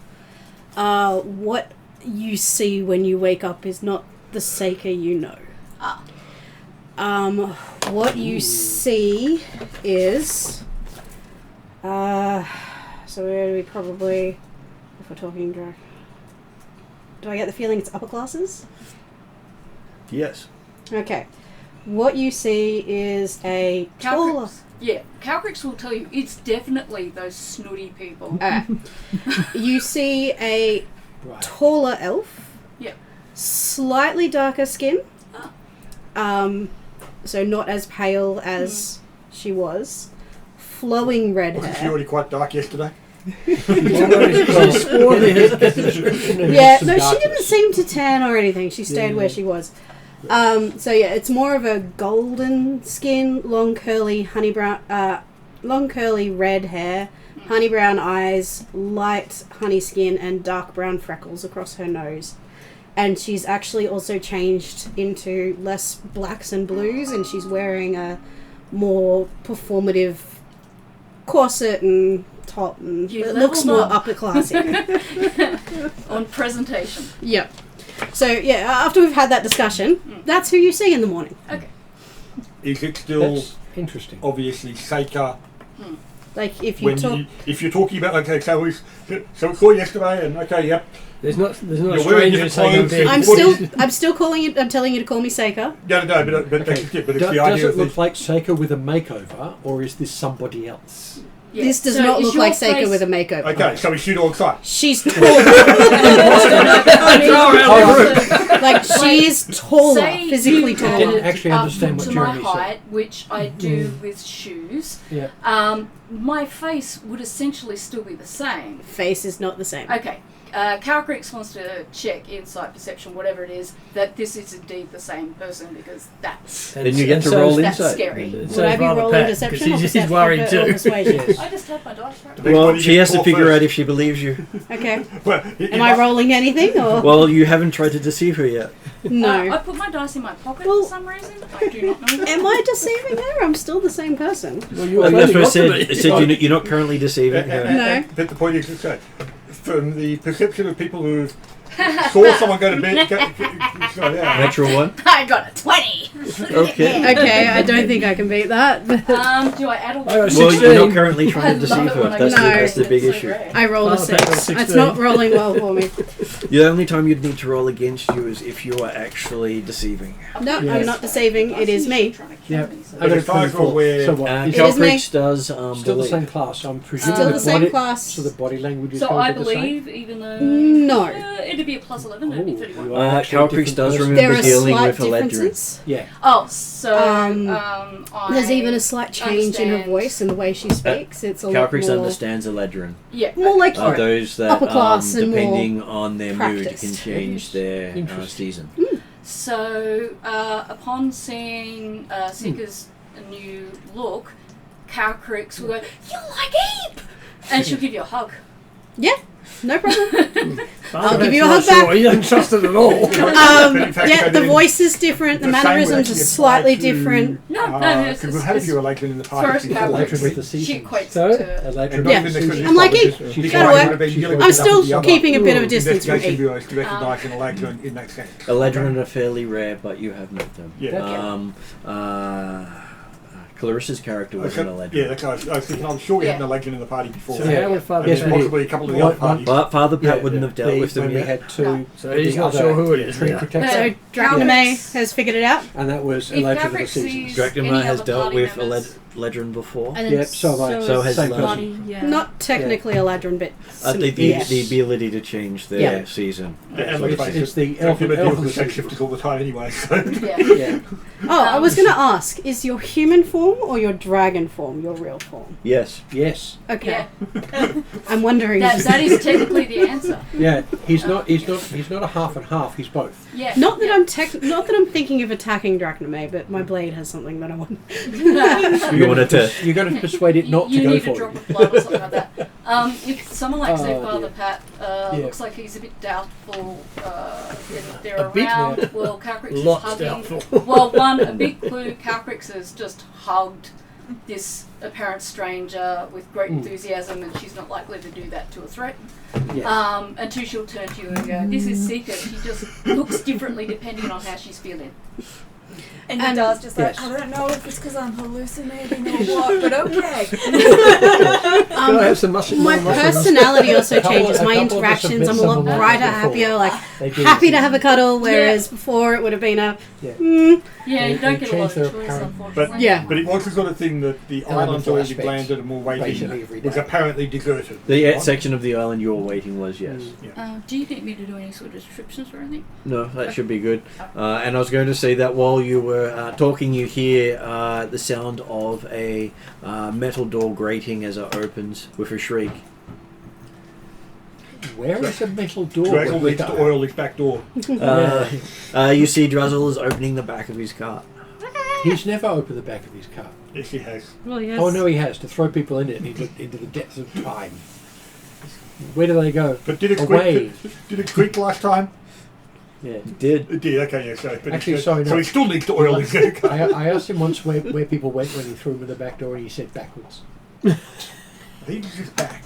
what you see when you wake up is not the Seika you know. What you see is... so where do we probably... If we're talking drag... Do I get the feeling it's upper classes? Yes. Okay. What you see is a taller... Calcrix. Yeah, Calcrix will tell you it's definitely those snooty people. You see a Right. taller elf. Yep. Slightly darker skin. Ah. So not as pale as she was. Flowing red Wasn't she hair. already quite dark yesterday? Yeah, no, she didn't seem to tan or anything. She stayed where she was. So yeah, it's more of a golden skin, long curly red hair, honey brown eyes, light honey skin, and dark brown freckles across her nose. And she's actually also changed into less blacks and blues, and she's wearing a more performative corset and top, and You it looks more leveled up. upper classy. On presentation. Yep. So yeah, after we've had that discussion, that's who you see in the morning. Okay. Is it still That's interesting. obviously Seika Like if you when talk, if you're talking about so we saw yesterday and okay, yep. There's not a You're wearing stranger different saying clothes. I'm still calling it. I'm telling you to call me Seika. No, but Okay. that's it. But it's Does the idea it of look this. like Seika with a makeover, or is this somebody else? Yeah. This does So not is look your like Seika face- with a makeover. Okay, so we shoot alongside. She's taller. Like she is taller, Say physically you taller. I didn't actually up understand what to Jeremy my said. height, which I do with shoes. Yeah. My face would essentially still be the same. Face is not the same. Okay. Calcrix wants to check insight, perception, whatever it is, that this is indeed the same person because that's Then you get to roll that's insight. scary. It Would sounds I be rather rolling pat, deception or 'cause he's perception worried or too. persuasion? I just had my dice right. Depends Well, what you she get has to for figure first. out if she believes you. Okay. Well, Am I rolling anything or Well, you haven't tried to deceive her yet. I no? put my dice in my pocket Well, for some reason. I do not know. Am I deceiving her? I'm still the same person. Well, you That's what I said. to I said you're not currently deceiving her. No. But the point is, from the perception of people who saw someone go to bed, so, yeah. Natural one. I got a 20. Okay. Okay, I don't think I can beat that. But Do I add a I got Well, 16. you're not currently I trying to love deceive it when her. I That's, get the, No. that's the big It's so issue. great. I rolled a Oh, okay, 6. that's It's 16. not rolling well for me. The only time you'd need to roll against you is if you are actually deceiving. No, I'm Yes. not deceiving. It is me. Trying to kill Yeah. me, so- I got a as far as we're 24. aware- So what? And Is It is me. Calcrix does still the believe. same class? I'm presuming Still the the same body, class. So the body language is So going I to be the same? believe, even though No. it'd be a plus 11, it'd be Ooh, 31. you are actually a Calcrix different does person. remember There are dealing slight with Eledrin. differences. Yeah. Oh, so There's even a slight change in her understand. voice and the way she speaks. It's a lot Calcrix more, understands Eledrin. yeah, more like Are you. those that, Upper class and more depending on their mood, can practiced. change their Interesting. season. So, upon seeing Sika's new look, Calcrix will go, "You like Ape?" And she'll give you a hug. Yeah, no problem. I'll give you a hug back. He doesn't trust it at all. But in fact, Yeah, so the then voice is different. The the same would mannerisms are actually slightly apply to- different. No, it's because we've had a few Electron in the past. First before. Calcrix, with the she seasons. equates Sorry? to. And Electric Yeah. not even this I'm like, this- hey, this that'll guy work. would have been dealing with I'm stuff still with the other keeping a bit of a distance from investigation Ape. bureaus to recognise an Electron in that sense. Eledrin are fairly rare, but you have met them. Yeah. Clarissa's character was an Eledrin. Yeah, that's what I was thinking. I'm sure we had an Yeah. Electron in the party before. So Yeah. how would Father And Yes, there's we did. possibly a couple of the One- other parties. But Father Pat Yeah, wouldn't have dealt with them when we yet. had two. No. So he's the not other sure who it is. tree Yeah. protectors, So Drachname has figured it out. and that was If Electric of the Calcrix Seasons. sees Dracula any has other dealt party with members- Eledrin before. And Yep, so have I. So has is Lana. Lonnie, yeah. Not technically a Ladron, but The yes. ability to change their Yeah. season. And So let's face it's it, the elf Dracula deals with seasons. shapeshifters all the time anyway. So. Yeah. Yeah. Oh, I was going to ask, is your human form or your dragon form your real form? Yes. Yes. Okay. Yeah. I'm wondering. That is technically the answer. Yeah. He's not a half and half. He's both. Yeah. Not that I'm thinking of attacking Drachname, but my blade has something that I want. You wanted to. You're going to persuade it not you to go need for a drop it. of blood or something like that. If someone like Oh, say Father dear. Pat Yeah. looks like he's a bit doubtful if they're A bit, around, yeah. well, Calcrix is Lots hugging. doubtful. Well, a big clue, Calcrix has just hugged this apparent stranger with great enthusiasm, and she's not likely to do that to a threat. Yes. Until she'll turn to you and go, "This is secret." She just looks differently depending on how she's feeling. And Nada's just like, yes. I don't know if it's because I'm hallucinating or what, but okay. Can I have some mushrooms? My personality also changes. My a couple of us have interactions, met I'm a lot someone like brighter, that before. happier, like They do happy to seem- have a cuddle, whereas before it would have been a, Yeah. Yeah, you They- don't they get a lot change of their choice, apparent- unfortunately. Yeah. But it was the sort of thing that the island Elemental where you aspects, landed and were basically waiting every was day. apparently deserted. The right? section of the island you were waiting was, yes. Do you need me to do any sort of descriptions or anything? No, that should be good. And I was going to say that while you were talking, you hear the sound of a metal door grating as it opens with a shriek. Where is the metal door? Drazzle when we needs to go? oil his back door. You see Drazzle is opening the back of his cart. He's never opened the back of his car. Yes, he has. Well, yes. Oh no, he has to throw people in it into the depths of time. Where do they go? But did it Away. creak? Did it creak last time? Yeah. It did. It did. Okay, yeah. So, but Actually, it's, sorry, so no. he still needs to oil his car. I asked him once where people went when he threw them in the back door, and he said backwards. He was just back.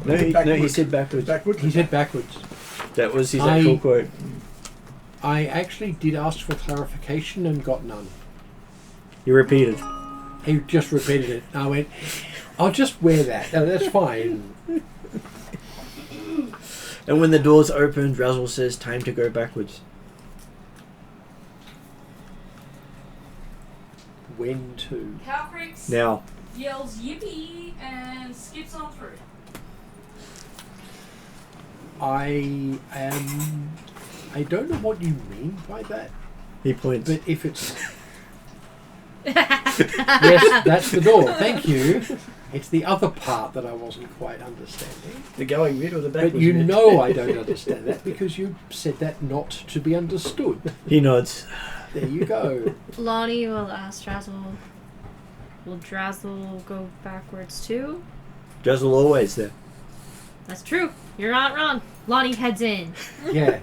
No, he Backwards. said backwards. Backwards. He said backwards. That was his actual quote. I actually did ask for clarification and got none. You repeated. He just repeated it. I went, I'll just wear that. No, that's fine. And when the doors open, Drazzle says, "Time to go backwards." When to? Calcrix Now, yells yippee and skips on through. I don't know what you mean by that, he points. but if it's yes, that's the door. Thank you. It's the other part that I wasn't quite understanding. The going bit or the But you know I don't understand that because you said that not to be understood. He nods. There you go. Lonnie will ask Drazzle, will Drazzle go backwards too? Drazzle always there. That's true. You're not wrong. Lonnie heads in. Yeah.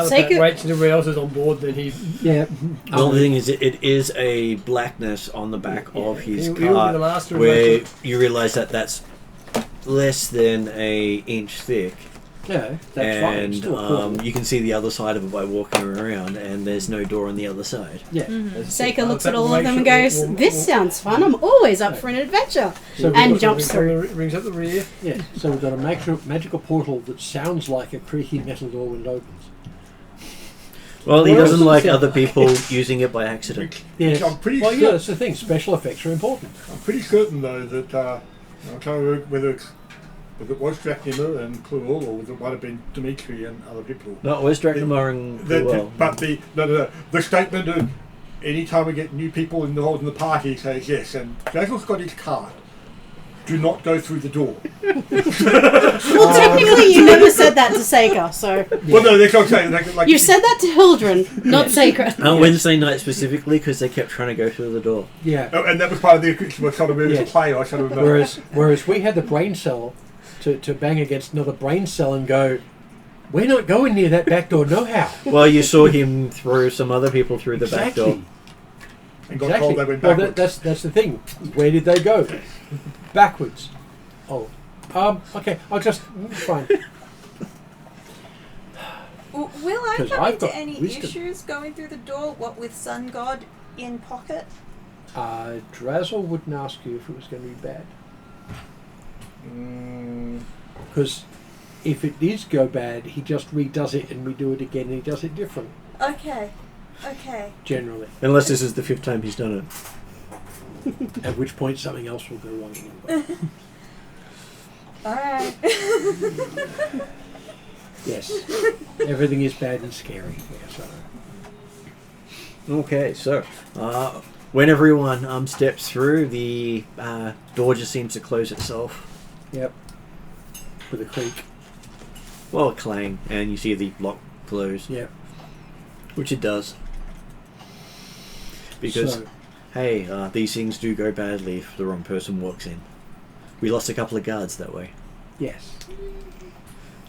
Take it- Waits until everybody else is on board, then he. Yeah. The only thing is, it is a blackness on the back of his He'll be the cart master of where nature. you realise that that's less than a inch thick. Yeah, that's fine. It's And still a portal. you can see the other side of it by walking around, and there's no door on the other side. Yeah. Seika looks at all of them and goes, "This sounds fun. I'm always up for an adventure." So we've And got- jumps through. Rings up the rear. Yeah. So we've got a magical portal that sounds like a creaky metal door when it opens. Well, he Well, doesn't it's- like yeah. other people using it by accident. Yes. I'm pretty Well, sure. yeah, that's the thing. Special effects are important. I'm pretty certain though that I can't remember whether it was Dracnima and Cluel or whether it might have been Dimitri and other people. No, it was Dracnamar and Cruel. But the statement of any time we get new people involved in the party says yes, and Drazzle's got his card. Do not go through the door. Well, technically, you never said that to Seika, so Well, no, that's what I'm saying. Like, you said that to Hildren, not Seika. On Wednesday night specifically, because they kept trying to go through the door. Yeah. Oh, and that was part of the equation. I was trying to move as a Yes. player. I was trying to remember. Whereas we had the brain cell to bang against another brain cell and go, we're not going near that back door, no how. Well, you saw him throw some other people through the back door. And got told they went Well, backwards. that's the thing. Where did they go? Backwards. Oh. Okay. I'll just fine. Will I 'Cause come I've into got any wisdom. issues going through the door? What with Sun God in pocket? Drazzle wouldn't ask you if it was going to be bad. Because if it is go bad, he just redoes it and we do it again and he does it different, Okay. generally. Unless this is the 5th time he's done it. At which point something else will go wrong anyway. Alright. Yes. Everything is bad and scary. Yeah, so. Okay, so when everyone steps through, the door just seems to close itself. Yep. With a creak. Well, a clang, and you see the lock close, Yep. which it does. Because, So, hey, these things do go badly if the wrong person walks in. We lost a couple of guards that way. yes.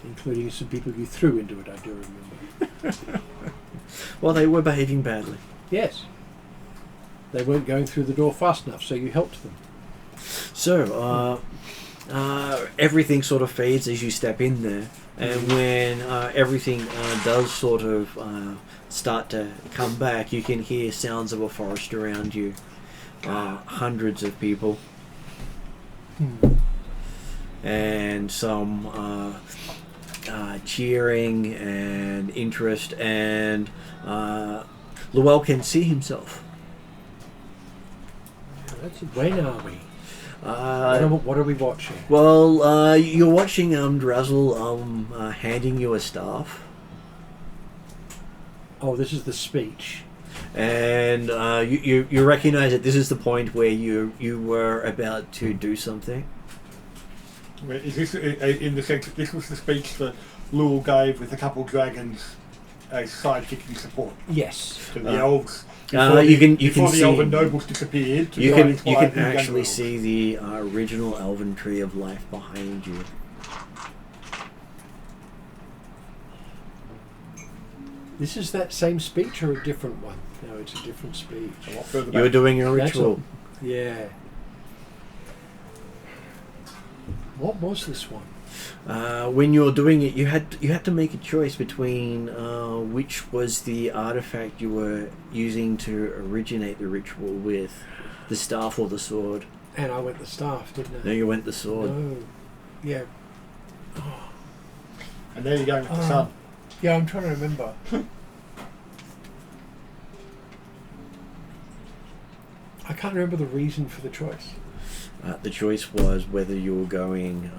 Including some people you threw into it, I do remember. Well, they were behaving badly. Yes. They weren't going through the door fast enough, so you helped them. So, everything sort of fades as you step in there. And when everything does sort of start to come back, you can hear sounds of a forest around you. Hundreds of people. And some cheering and interest, and Llewell can see himself. When are we? What are we watching? Well, you're watching Drazzle handing you a staff. Oh, this is the speech. And you recognise that this is the point where you were about to do something. Is this in the sense that this was the speech that Lul gave with a couple of dragons as sidekick and support Yes. to the elves? You can Before the see, elven nobles disappeared. you can actually see the original elven tree of life behind you. This is that same speech or a different one? No, it's a different speech. A lot further You were back. doing a That's ritual. Yeah. What was this one? When you were doing it, you had to make a choice between which was the artifact you were using to originate the ritual with, the staff or the sword. And I went the staff, didn't I? No, you went the sword. No. Yeah. And there you go with the sun. Yeah, I'm trying to remember. I can't remember the reason for the choice. The choice was whether you were going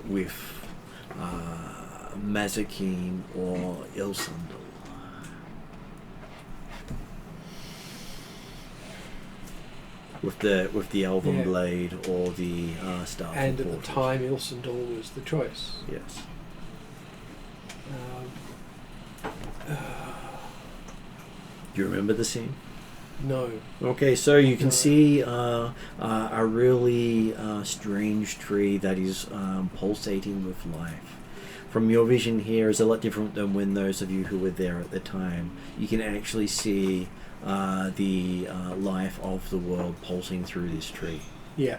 with Mazikeen or Ilsundal. With the elven Yeah. blade or the staff. And of at the portals. time, Ilsundal was the choice. Yes. Do you remember the scene? No. Okay, so you can No. see a really strange tree that is pulsating with life. From your vision here is a lot different than when those of you who were there at the time. You can actually see the life of the world pulsing through this tree. Yeah.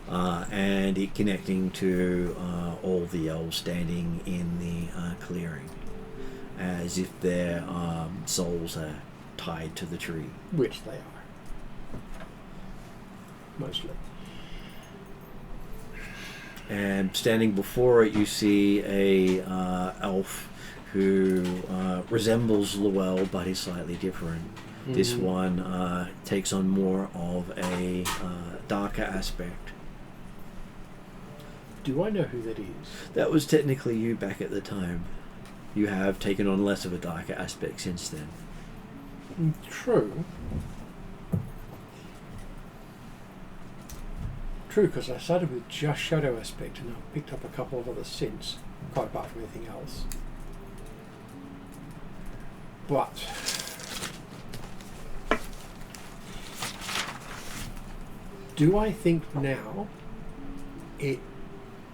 And it connecting to all the elves standing in the clearing, as if their souls are tied to the tree. Which they are. Mostly. And standing before it, you see a elf who resembles Llewell, but is slightly different. Mm-hmm. This one takes on more of a darker aspect. Do I know who that is? That was technically you back at the time. You have taken on less of a darker aspect since then. True. True, because I started with just Shadow Aspect and I've picked up a couple of others since, quite apart from anything else. But do I think now it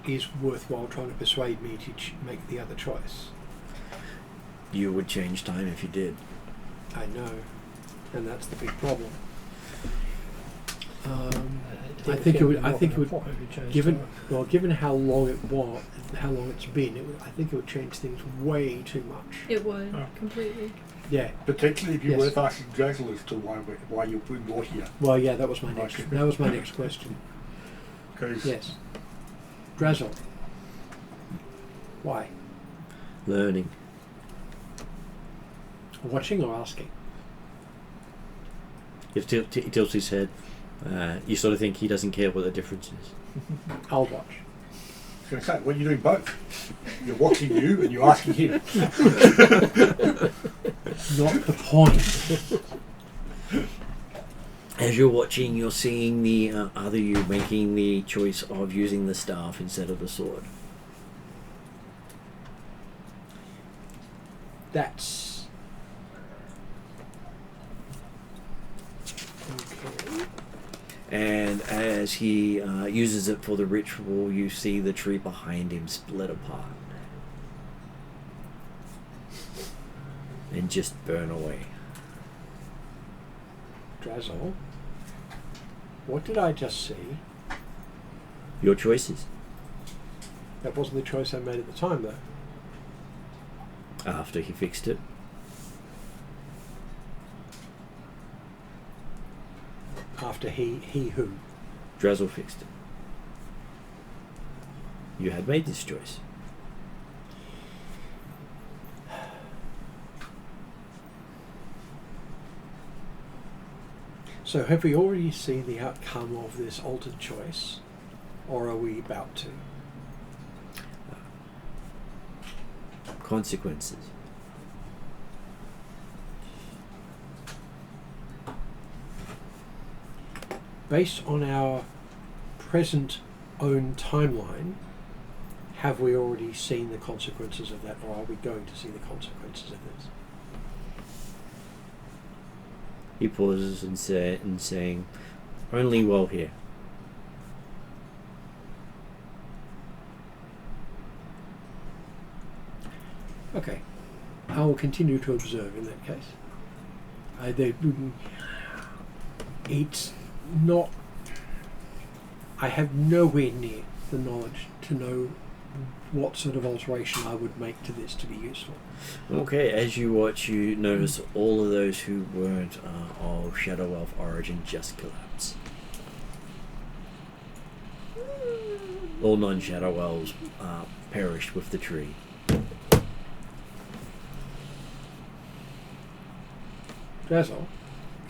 is worthwhile trying to persuade me to make the other choice? You would change time if you did. I know, and that's the big problem. I think it would. Given how long it was, how long it's been, I think it would change things way too much. It would, Oh. completely. Yeah. Potentially, if you Yes. were asking Drazzle as to why you brought here. Well, yeah, that was my next question. Because Yes. Drazzle. Why? Learning. Watching or asking? He tilts his head. You sort of think he doesn't care what the difference is. I'll watch. I was going to say, when you're doing both, you're watching you and you're asking him. Not the point. As you're watching, you're seeing the other you making the choice of using the staff instead of the sword. That's okay. And as he uses it for the ritual, you see the tree behind him split apart and just burn away. Drazzle. What did I just see? Your choices. That wasn't the choice I made at the time, though. After he fixed it. After he who? Drazzle fixed it. You had made this choice. So have we already seen the outcome of this altered choice, or are we about to? Consequences. Based on our present own timeline, have we already seen the consequences of that, or are we going to see the consequences of this? He pauses and saying, only while here. Okay, I will continue to observe in that case. It's not. I have nowhere near the knowledge to know what sort of alteration I would make to this to be useful. Okay, as you watch, you notice all of those who weren't of Shadow Elf origin just collapse. All non-Shadow Elves perished with the tree. Drazzle,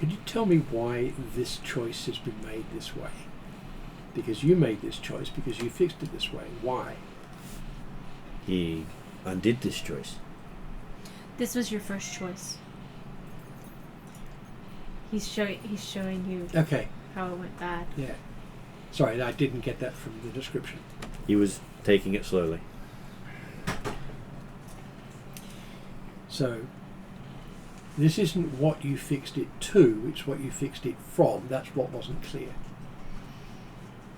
could you tell me why this choice has been made this way? Because you made this choice, because you fixed it this way. Why? He undid this choice. This was your first choice. He's showing you Okay, how it went bad. yeah. Sorry, I didn't get that from the description. He was taking it slowly. So, this isn't what you fixed it to, it's what you fixed it from. That's what wasn't clear.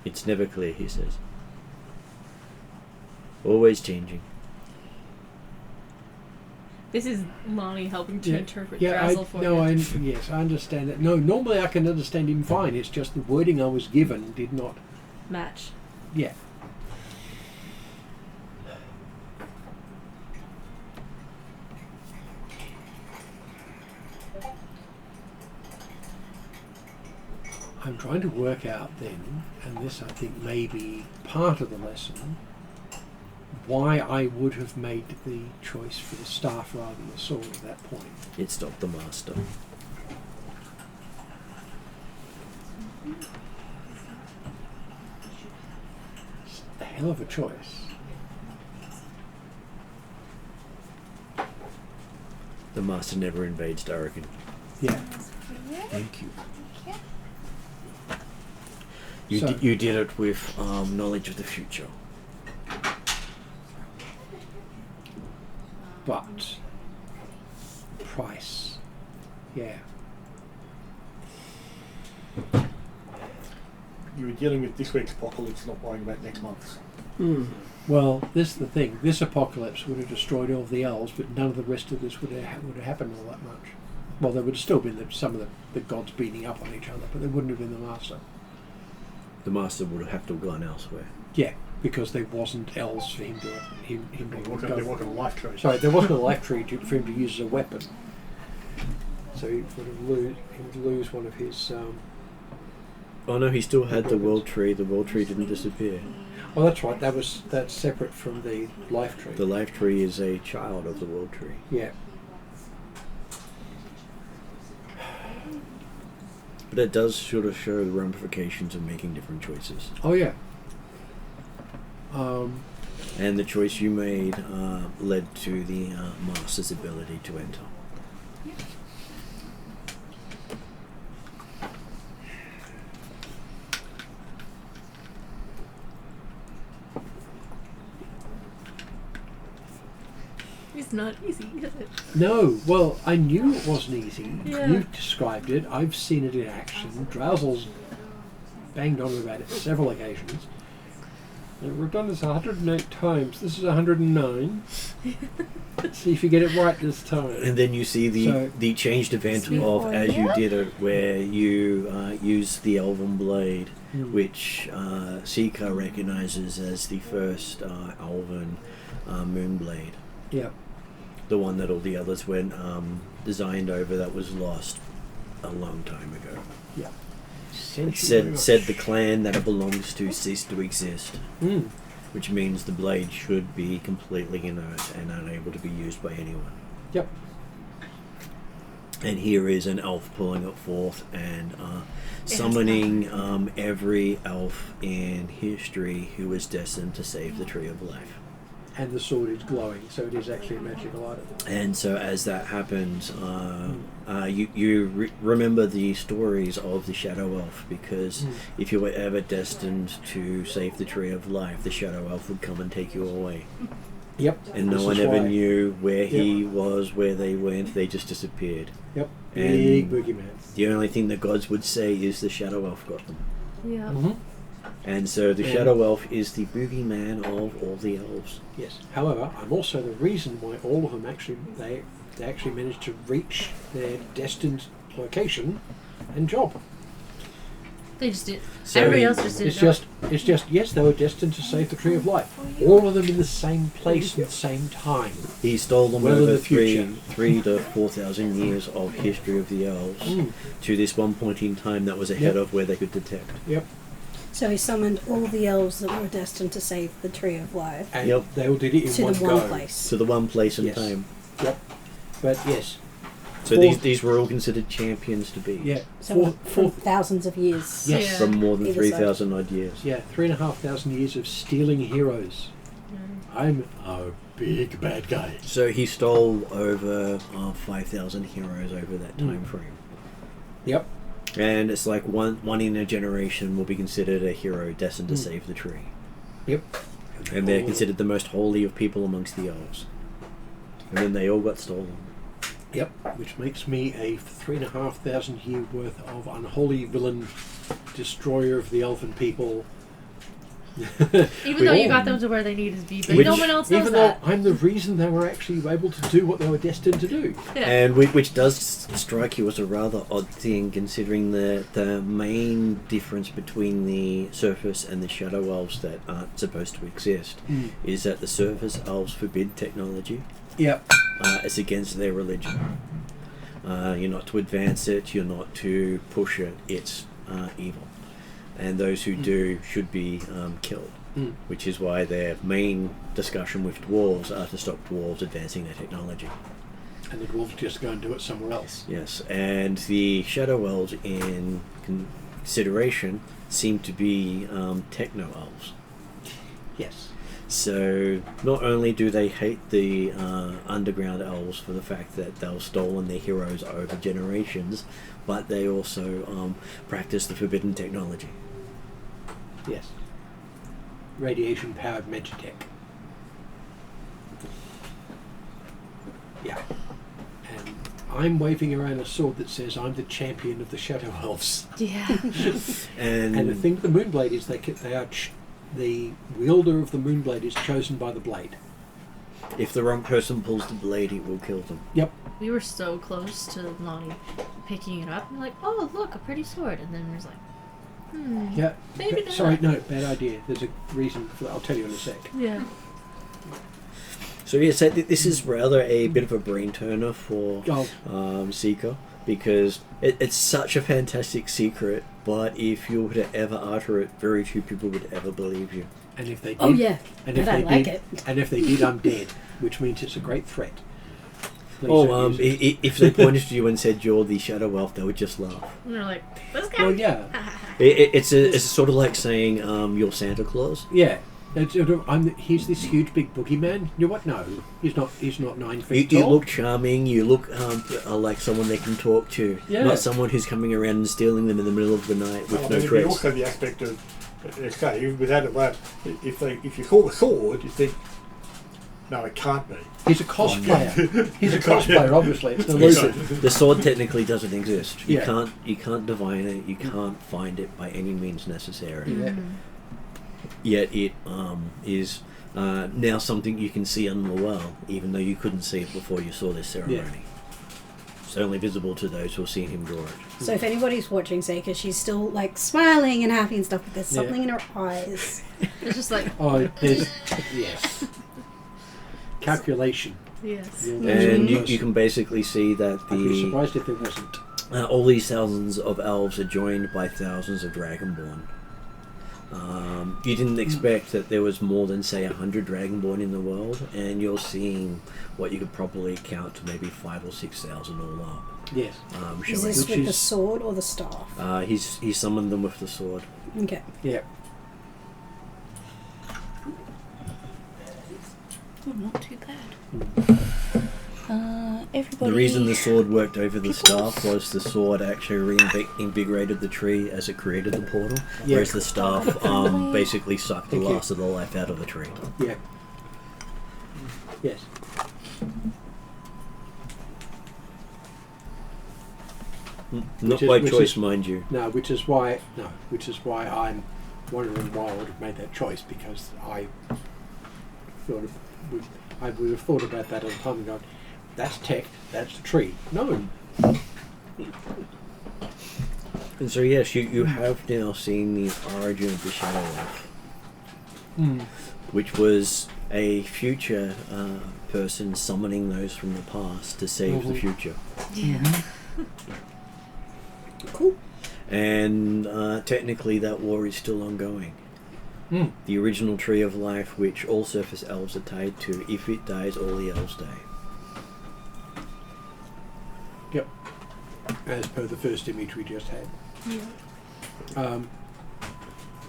It's never clear, he says. Always changing. This is Lonnie helping to interpret Yeah, Drazzle for you. yes, I understand that. No, normally I can understand him fine. It's just the wording I was given did not. Match. Yeah. I'm trying to work out then, and this I think may be part of the lesson, why I would have made the choice for the staff rather than the sword at that point. It stopped the master. It's a hell of a choice. The master never invades Darragon. Yeah. Thank you. Okay. You did it with knowledge of the future. But price. Yeah. You were dealing with this week's apocalypse, not worrying about next month's. Well, this is the thing. This apocalypse would have destroyed all the elves, but none of the rest of this would have happened all that much. Well, there would have still been some of the gods beating up on each other, but there wouldn't have been the master. The master would have to have gone elsewhere. Yeah, because there wasn't elves for him to There wasn't a life choice. Sorry, there wasn't a life tree for him to use as a weapon. So he would lose one of his. Oh no, he still had the world tree. The world tree didn't disappear. Oh, that's right. That's separate from the life tree. The life tree is a child of the world tree. Yeah. But it does sort of show the ramifications of making different choices. Oh yeah. And the choice you made led to the master's ability to enter. It's not easy, is it? No, well, I knew it wasn't easy. Yeah. You've described it. I've seen it in action. Drazzle's banged on about it several occasions. We've done this 108 times. This is 109. See if you get it right this time. And then you see the changed event Sweet of boy, as yeah. you did it, where you use the Elven Blade, which Seeker recognizes as the first Elven Moonblade. Yep. The one that all the others went designed over that was lost a long time ago. Yep. It said the clan that it belongs to ceased to exist, which means the blade should be completely inert and unable to be used by anyone. Yep. And here is an elf pulling it forth and summoning every elf in history who was destined to save the Tree of Life. And the sword is glowing, so it is actually a magical item. And so as that happens, you remember the stories of the Shadow Elf, because if you were ever destined to save the Tree of Life, the Shadow Elf would come and take you away. Yep. And no one ever knew where he was, where they went, they just disappeared. Yep. And Big boogeyman. the only thing the gods would say is the Shadow Elf got them. Yeah. Mm-hmm. And so the Shadow Elf is the boogeyman of all the elves. Yes. However, I'm also the reason why all of them actually they actually managed to reach their destined location and job. They just did. So Everybody else just didn't. It's just yes, they were destined to save the Tree of Life. All of them in the same place at the same time. He stole them Well in over the future. 3 to 4,000 years of history of the elves to this one point in time that was ahead of where they could detect. Yep. So he summoned all the elves that were destined to save the Tree of Life And Yep. they all did it in to one the one go. place. To the one place and Yes. time. Yep. But yes. So these were all considered champions to be. Yeah. So for thousands of years. Yes. Yeah. From more than Either side. 3,000 odd years. Yeah, 3,500 years of stealing heroes. I'm a big bad guy. So he stole over 5,000 heroes over that time frame. Yep. And it's like one in a generation will be considered a hero destined to save the tree. Yep. And they're considered the most holy of people amongst the elves. And then they all got stolen. Yep. Which makes me a 3,500 year worth of unholy villain, destroyer of the elfin people. Even though you got them to where they needed to be, but Which- no one else knows Even that. though I'm the reason they were actually able to do what they were destined to do. Yeah. And which does strike you as a rather odd thing, considering the main difference between the surface and the shadow elves that aren't supposed to exist is that the surface elves forbid technology. Yep. It's against their religion. You're not to advance it, you're not to push it, it's evil. And those who do should be killed. Which is why their main discussion with dwarves are to stop dwarves advancing their technology. And the dwarves just go and do it somewhere else. Yes, and the shadow elves in consideration seem to be techno elves. Yes. So not only do they hate the underground elves for the fact that they've stolen their heroes over generations, but they also practice the forbidden technology. Yes. Radiation powered magitech. Yeah. And I'm waving around a sword that says I'm the champion of the Shadow Elves. Yeah. And the thing with the Moonblade is the wielder of the Moonblade is chosen by the blade. if the wrong person pulls the blade, it will kill them. Yep. We were so close to Lonnie picking it up and like, oh look, a pretty sword, and then there's like, Yeah. Maybe not. Sorry, no, bad idea. There's a reason for that. I'll tell you in a sec. yeah. So yeah, so this is rather a bit of a brain turner for Oh. Seeker, because it's such a fantastic secret, but if you were to ever utter it, very few people would ever believe you. And if they did, Oh yeah, and but if I they like did, it. and if they did, I'm dead, which means it's a great threat. Please Oh, don't use it. if they pointed to you and said you're the Shadow Elf, they would just laugh. And they're like, this guy. Well, yeah, It's sort of like saying you're Santa Claus. yeah. It's sort of, he's this huge big boogeyman. You know what? No, he's not. He's not 9 You, feet you tall. look charming. You look like someone they can talk to, Yeah. not someone who's coming around and stealing them in the middle of the night with no there'd be trace. also the aspect of, okay, without that, if you saw the sword, you think, no, it can't be. He's a cosplayer. He's a cosplayer. Obviously, it's an Yes, illusion. the sword technically doesn't exist. You Yeah. can't divine it. You can't find it by any means necessary. Yeah. Yet it is now something you can see on the well, even though you couldn't see it before you saw this ceremony. It's only visible to those who have seen him draw it. So if anybody's watching Seika, she's still like smiling and happy and stuff, but there's something in her eyes. It's just like, Oh, there's yes. Calculation. yes. And you can basically see that I'd be the surprised if it wasn't. all these thousands of elves are joined by thousands of Dragonborn. You didn't expect that there was more than, say, 100 Dragonborn in the world, and you're seeing what you could probably count to maybe 5,000 or 6,000 all up. Yes. Is this with the sword or the staff? He summoned them with the sword. Okay. Yeah. Oh, not too bad. Everybody. The reason the sword worked over the staff was the sword actually reinvigorated the tree as it created the portal, whereas the staff basically sucked the last of the life out of the tree. Yeah. Yes. Not Which by is- choice, mind you. Which is why I'm wondering why I would have made that choice, because I thought I would have thought about that at the time and gone, that's tech, that's the tree. No. And so yes, you have now seen the origin of the Shadow Elf, which was a future person summoning those from the past to save the future. Yeah. Cool. And technically that war is still ongoing. The original Tree of Life, which all surface elves are tied to, if it dies, all the elves die. Yep. As per the first image we just had.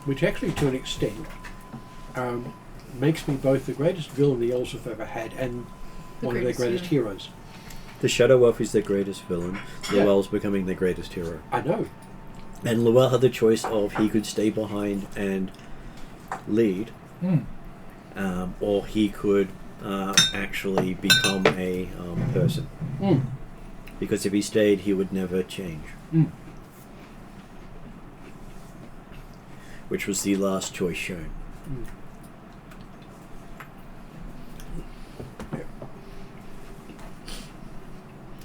Which actually, to an extent, makes me both the greatest villain the elves have ever had and one of their greatest heroes. The Shadow Elf is their greatest villain. Luel's becoming their greatest hero. I know. And Luel had the choice of he could stay behind and lead, or he could actually become a person. Because if he stayed, he would never change. Which was the last choice shown.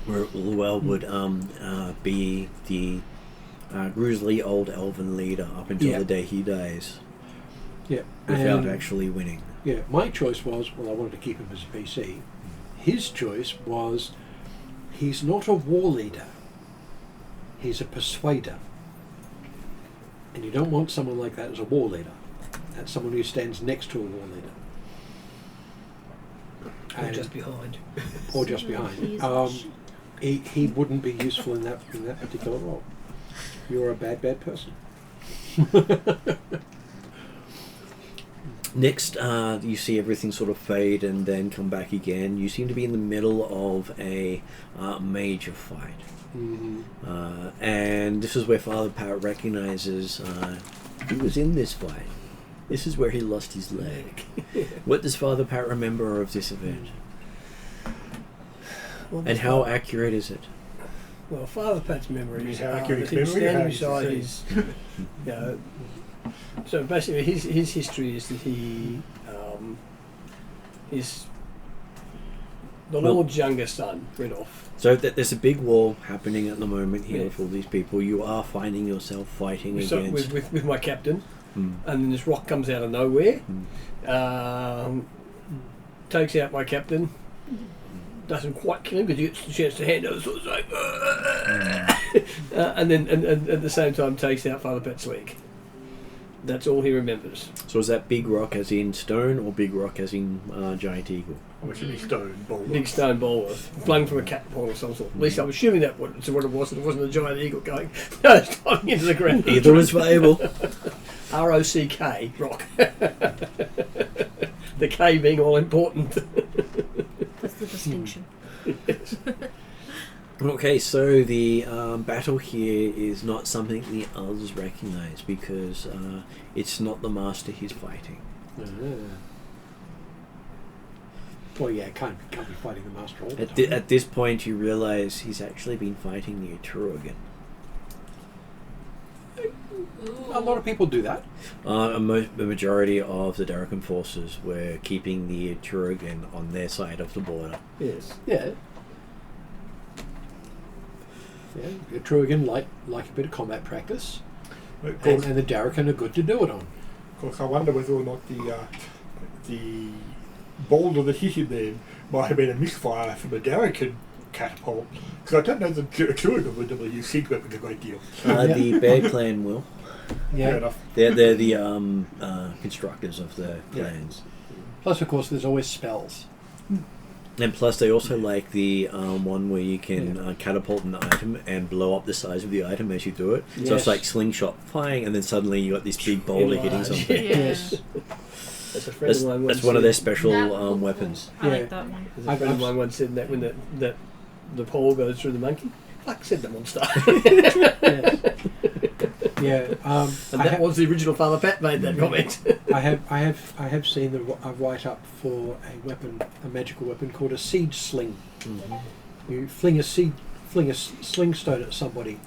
Where Luel would be the grisly old elven leader up until the day he dies. Yeah. Without And, actually winning. Yeah, my choice was, well, I wanted to keep him as a PC. His choice was, he's not a war leader. He's a persuader. And you don't want someone like that as a war leader. That's someone who stands next to a war leader. Or just behind. Or just behind. He wouldn't be useful in that particular role. You're a bad person. Next, you see everything sort of fade and then come back again. You seem to be in the middle of a major fight. And this is where Father Pat recognizes he was in this fight. This is where he lost his leg. What does Father Pat remember of this event? And how accurate is it? Well, Father Pat's memory is Accurate he was memory, standing how beside you his. So basically, his history is that he is the Lord's younger son went off. So there's a big war happening at the moment here with all these people. You are finding yourself fighting against... With my captain, and then this rock comes out of nowhere, takes out my captain, doesn't quite kill him because he gets the chance to hand over, sort of like, and then and at the same time takes out Father Pat's leg. That's all he remembers. So is that big rock as in stone or big rock as in giant eagle? Or it should be stone boulder. Big stone boulder flung from a catapult of some sort. At least I'm assuming that's what it was. It wasn't a giant eagle going diving into the ground. Either was viable. R-O-C-K, rock. The K being all important. That's the distinction. Okay, so the battle here is not something the others recognise because it's not the master he's fighting. Well, yeah, can't be fighting the master all the time. At this point, you realise he's actually been fighting the Atruaghin. A lot of people do that. The majority of the Darrican forces were keeping the Atruaghin on their side of the border. Yes. Yeah. Yeah, Atruaghin like a bit of combat practice, Of course, and the Darrican are good to do it on. of course, I wonder whether or not the boulder that hit him then might have been a misfire from a Darrican catapult. Because I don't know that Atruaghin would have used siege weapons a great deal. The Bear Clan will. Yeah. Fair enough. They're the constructors of the clans. Plus, of course, there's always spells. And plus, they also like the one where you can catapult an item and blow up the size of the item as you do it. So Yes. it's like slingshot firing, and then suddenly you got this big boulder hitting Large. something. Yeah. Yes. That's a friend That's, of mine once that's one of their said- special That was cool. weapons. I Yeah. like that one. There's a friend of mine once said that when the pole goes through the monkey, fuck, said the monster. Yeah. And that was the original Father Pat made that comment. I have seen a write up for a magical weapon called a siege sling. You fling a sling stone at somebody,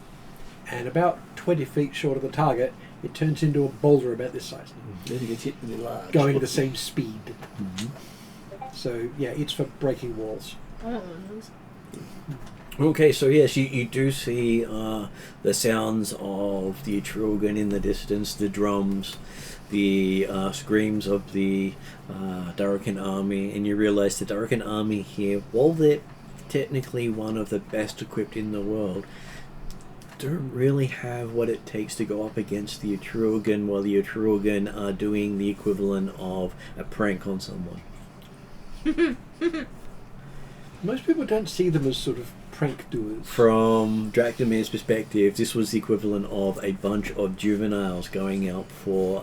and about 20 feet short of the target, it turns into a boulder about this size, Then he gets hit really large. going the same speed. So yeah, it's for breaking walls. I don't know what it is. Okay, so yes, you do see the sounds of the Atruaghin in the distance, the drums, the screams of the Darrican army, and you realise the Darrican army here, while they're technically one of the best equipped in the world, don't really have what it takes to go up against the Atruaghin, while the Atruaghin are doing the equivalent of a prank on someone. Most people don't see them as sort of prank doers. From Dracomir's perspective, this was the equivalent of a bunch of juveniles going out for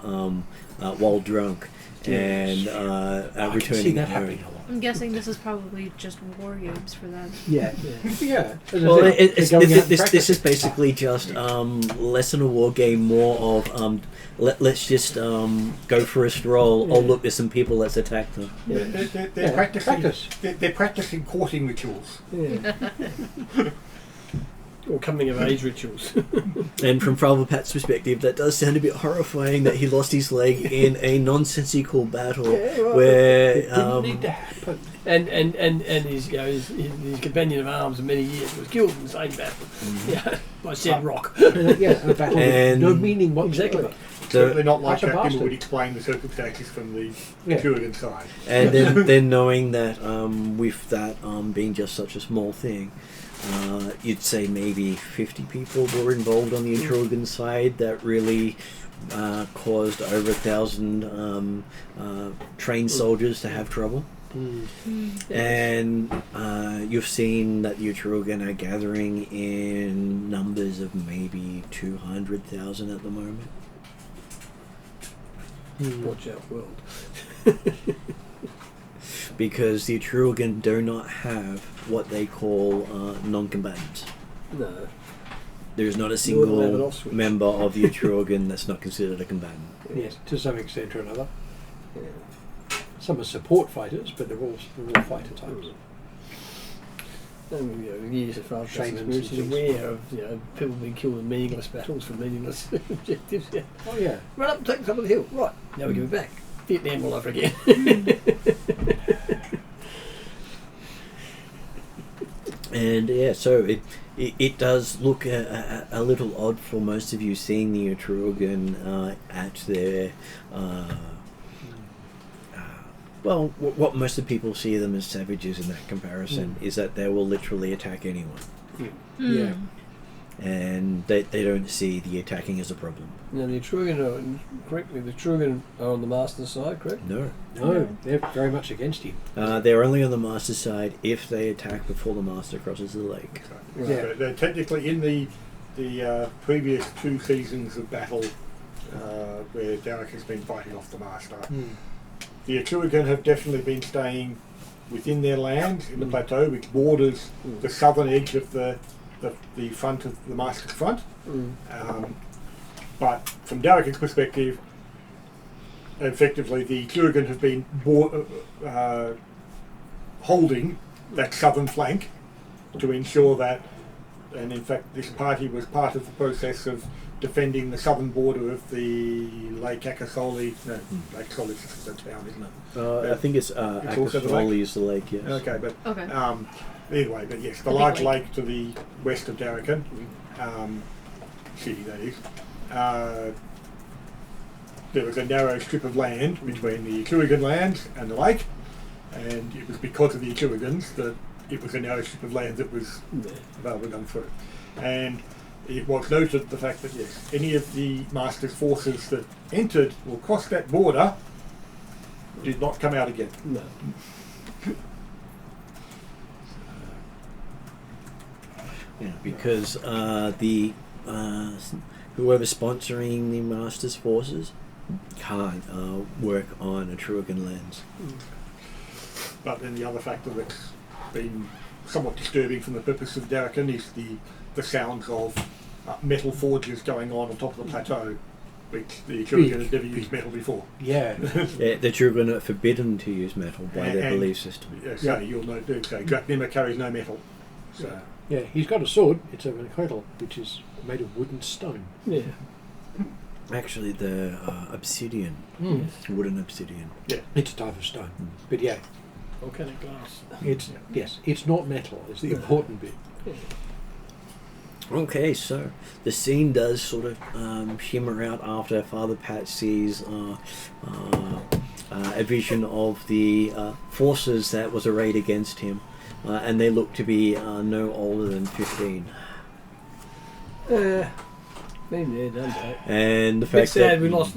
while drunk and I can returning see that home. happening a lot. I'm guessing this is probably just war games for them. Yeah, yeah. As I Well, said, they're going out and this practicing. is basically just less than a war game, more of let's just go for a stroll. Oh look, there's some people. Let's attack them. They're Yeah, practicing. practice. They're practicing courting rituals. Yeah. Or coming of age rituals. And from Father Pat's perspective, that does sound a bit horrifying that he lost his leg in a nonsensical battle where It didn't need to happen. and his, you know, his companion of arms of many years was killed in the same battle. Yeah, by said rock. Yeah, and a battle And- with no meaning whatsoever. Exactly. Certainly not like Like a that people bastard. would explain the circumstances from the Yeah. Atruaghin side. And then knowing that with that being just such a small thing, you'd say maybe 50 people were involved on the Atruaghin side that really caused over 1,000 trained soldiers to have trouble. And you've seen that the Atruaghin are gathering in numbers of maybe 200,000 at the moment. Watch out, world. Because the Atruaghin do not have what they call non-combatants. No. There is not a Nor do they have an single off switch. member of the Atruaghin that's not considered a combatant. Yes, to some extent or another. Yeah. Some are support fighters, but they're all fighter types. And, you know, years of fast Shamans experience is and things. aware of, you know, people being killed in meaningless battles for meaningless objectives. Yeah. Oh yeah. Run up and take the top of the hill. Right, now we give it back. Vietnam all over again. And yeah, so it does look a little odd for most of you seeing the Atruaghin at their well, what most of the people see them as savages in that comparison is that they will literally attack anyone, Yeah. and they don't see the attacking as a problem. Now the Atruaghin, correctly, the Atruaghin are on the master's side, correct? No. No, they're very much against him. They're only on the master's side if they attack before the master crosses the lake. Right. Yeah. So they're technically in the previous 2 seasons of battle where Derek has been fighting off the master. The Atruaghin have definitely been staying within their land in the plateau, which borders the southern edge of the front of the master's front. But from Darrican's perspective, effectively the Atruaghin have been holding that southern flank to ensure that And in fact, this party was part of the process of defending the southern border of the Lake Akasoli. No, Lake Akasoli is the town, isn't it? I think it's also the Akasoli lake? is the lake, yes. Okay, but Okay. anyway, but yes, the The big large lake. lake to the west of Darrakan, city that is. There was a narrow strip of land between the Atruaghin land and the lake, and it was because of the Atruaghins that it was a narrow strip of land that was available to come through. And it was noted the fact that yes, any of the Master's forces that entered or crossed that border did not come out again. No. Yeah, because the whoever's sponsoring the Master's forces can't work on Atruaghin lands. But then the other factor that's been somewhat disturbing from the purpose of Darrakan is the sounds of metal forges going on top of the plateau, which the Atruaghin had never used metal before. Yeah. Yeah, the Atruaghin are forbidden to use metal by their And- belief system. So you'll note, so Draknima carries no metal. So Yeah, he's got a sword. It's a Mystara, which is made of wood and stone. Yeah. Actually, the obsidian, wooden obsidian. It's a type of stone. But yeah, Volcanic glass. it's not metal. It's the important bit. Okay, so the scene does sort of shimmer out after Father Pat sees a vision of the forces that was arrayed against him, and they look to be no older than 15. Been there, done that. And the Bit fact sad that we lost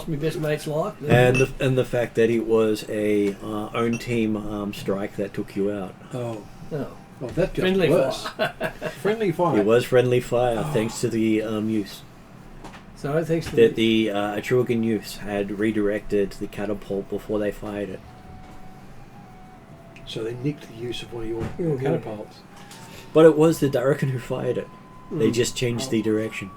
my best mate's life. and the fact that it was a own team strike that took you out. Oh, Oh. well, that just Friendly worse. fire. Friendly fire. It was friendly fire thanks to the use. So thanks to That the Atruaghin youths had redirected the catapult before they fired it. So they nicked the use of one of your Okay. catapults. But it was the Darrakan who fired it. They Mm. just changed the direction.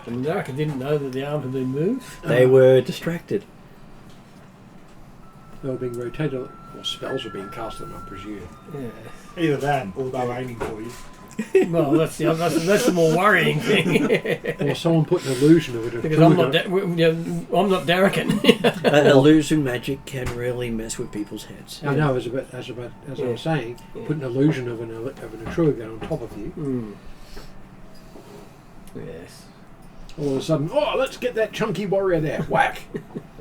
the America didn't know that the arm had been moved. They were distracted. They were being rotated, or spells were being cast on them, I presume. Yeah. either that or they were aiming for you. Well, that's the more worrying thing. Or someone put an illusion of it. Because I'm not Darrakan. Illusion magic can really mess with people's heads. I know, as I was saying, Yeah. put an illusion of an Atruaghin on top of you. Mm. Yes. All of a sudden, oh, let's get that chunky warrior there. Whack!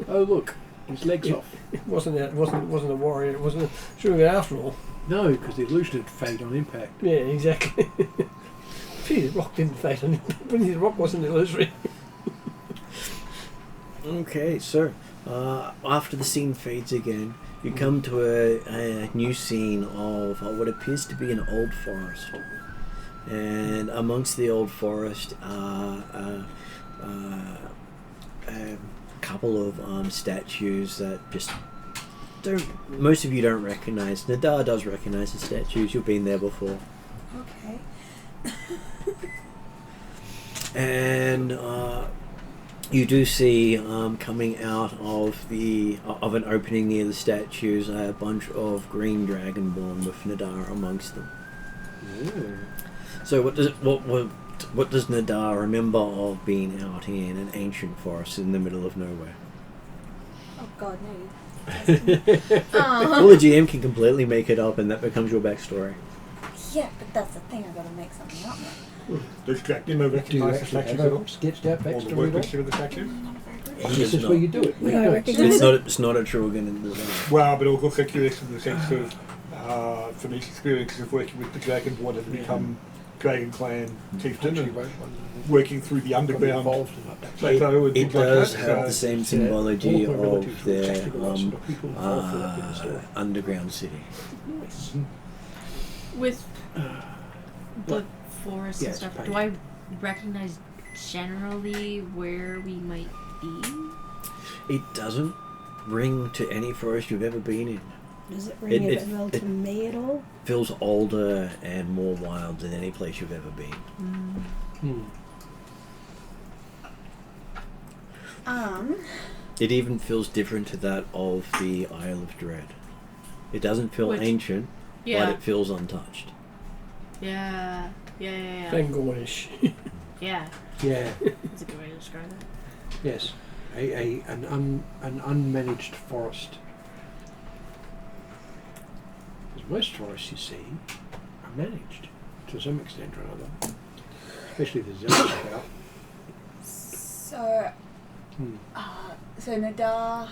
Oh, look, his leg's off. It wasn't a warrior. It wasn't a sugar after all. No, because the illusion would fade on impact. Yeah, exactly. Gee, the rock didn't fade on it. The rock wasn't illusory. Okay, so after the scene fades again, you come to a new scene of what appears to be an old forest. And amongst the old forest are a couple of statues that just most of you don't recognize. Nadar does recognize the statues. You've been there before. Okay. And you do see coming out of an opening near the statues a bunch of green dragonborn with Nadar amongst them. So what does Nadar remember of being out in an ancient forest in the middle of nowhere? Oh God, no. Well, the GM can completely make it up, and that becomes your backstory. Yeah, but that's the thing. I gotta make something up now. Does Draknima Do you recognise the actually statues have at all? a sketched out Or the backstory at workmanship all? of the statues? This is where you do it. Would You I do it. recognise It's not a Atruaghin in the Well, but also curious in the sense of, from each experience of working with the Dragonborn have become Dragon Clan chieftain Actually and wrote one. working through the underground Involved in that. plateau and It things like does that. have the So, same symbology all of my relatives of were their exactly the right sort of people involved for that bit of story. underground city. With the forest and Yes, stuff, right. do I recognize generally where we might be? It doesn't ring to any forest you've ever been in. Does it ring It- a bell to me at all? Feels older and more wild than any place you've ever been. It even feels different to that of the Isle of Dread. It doesn't feel Which- ancient, Yeah. but it feels untouched. Yeah. Yeah. Fangorish. Yeah. Yeah. That's a good way to describe that. Yes. An unmanaged forest. Because most forests you see are managed to some extent or another. Especially the zealous about. So, so Nadar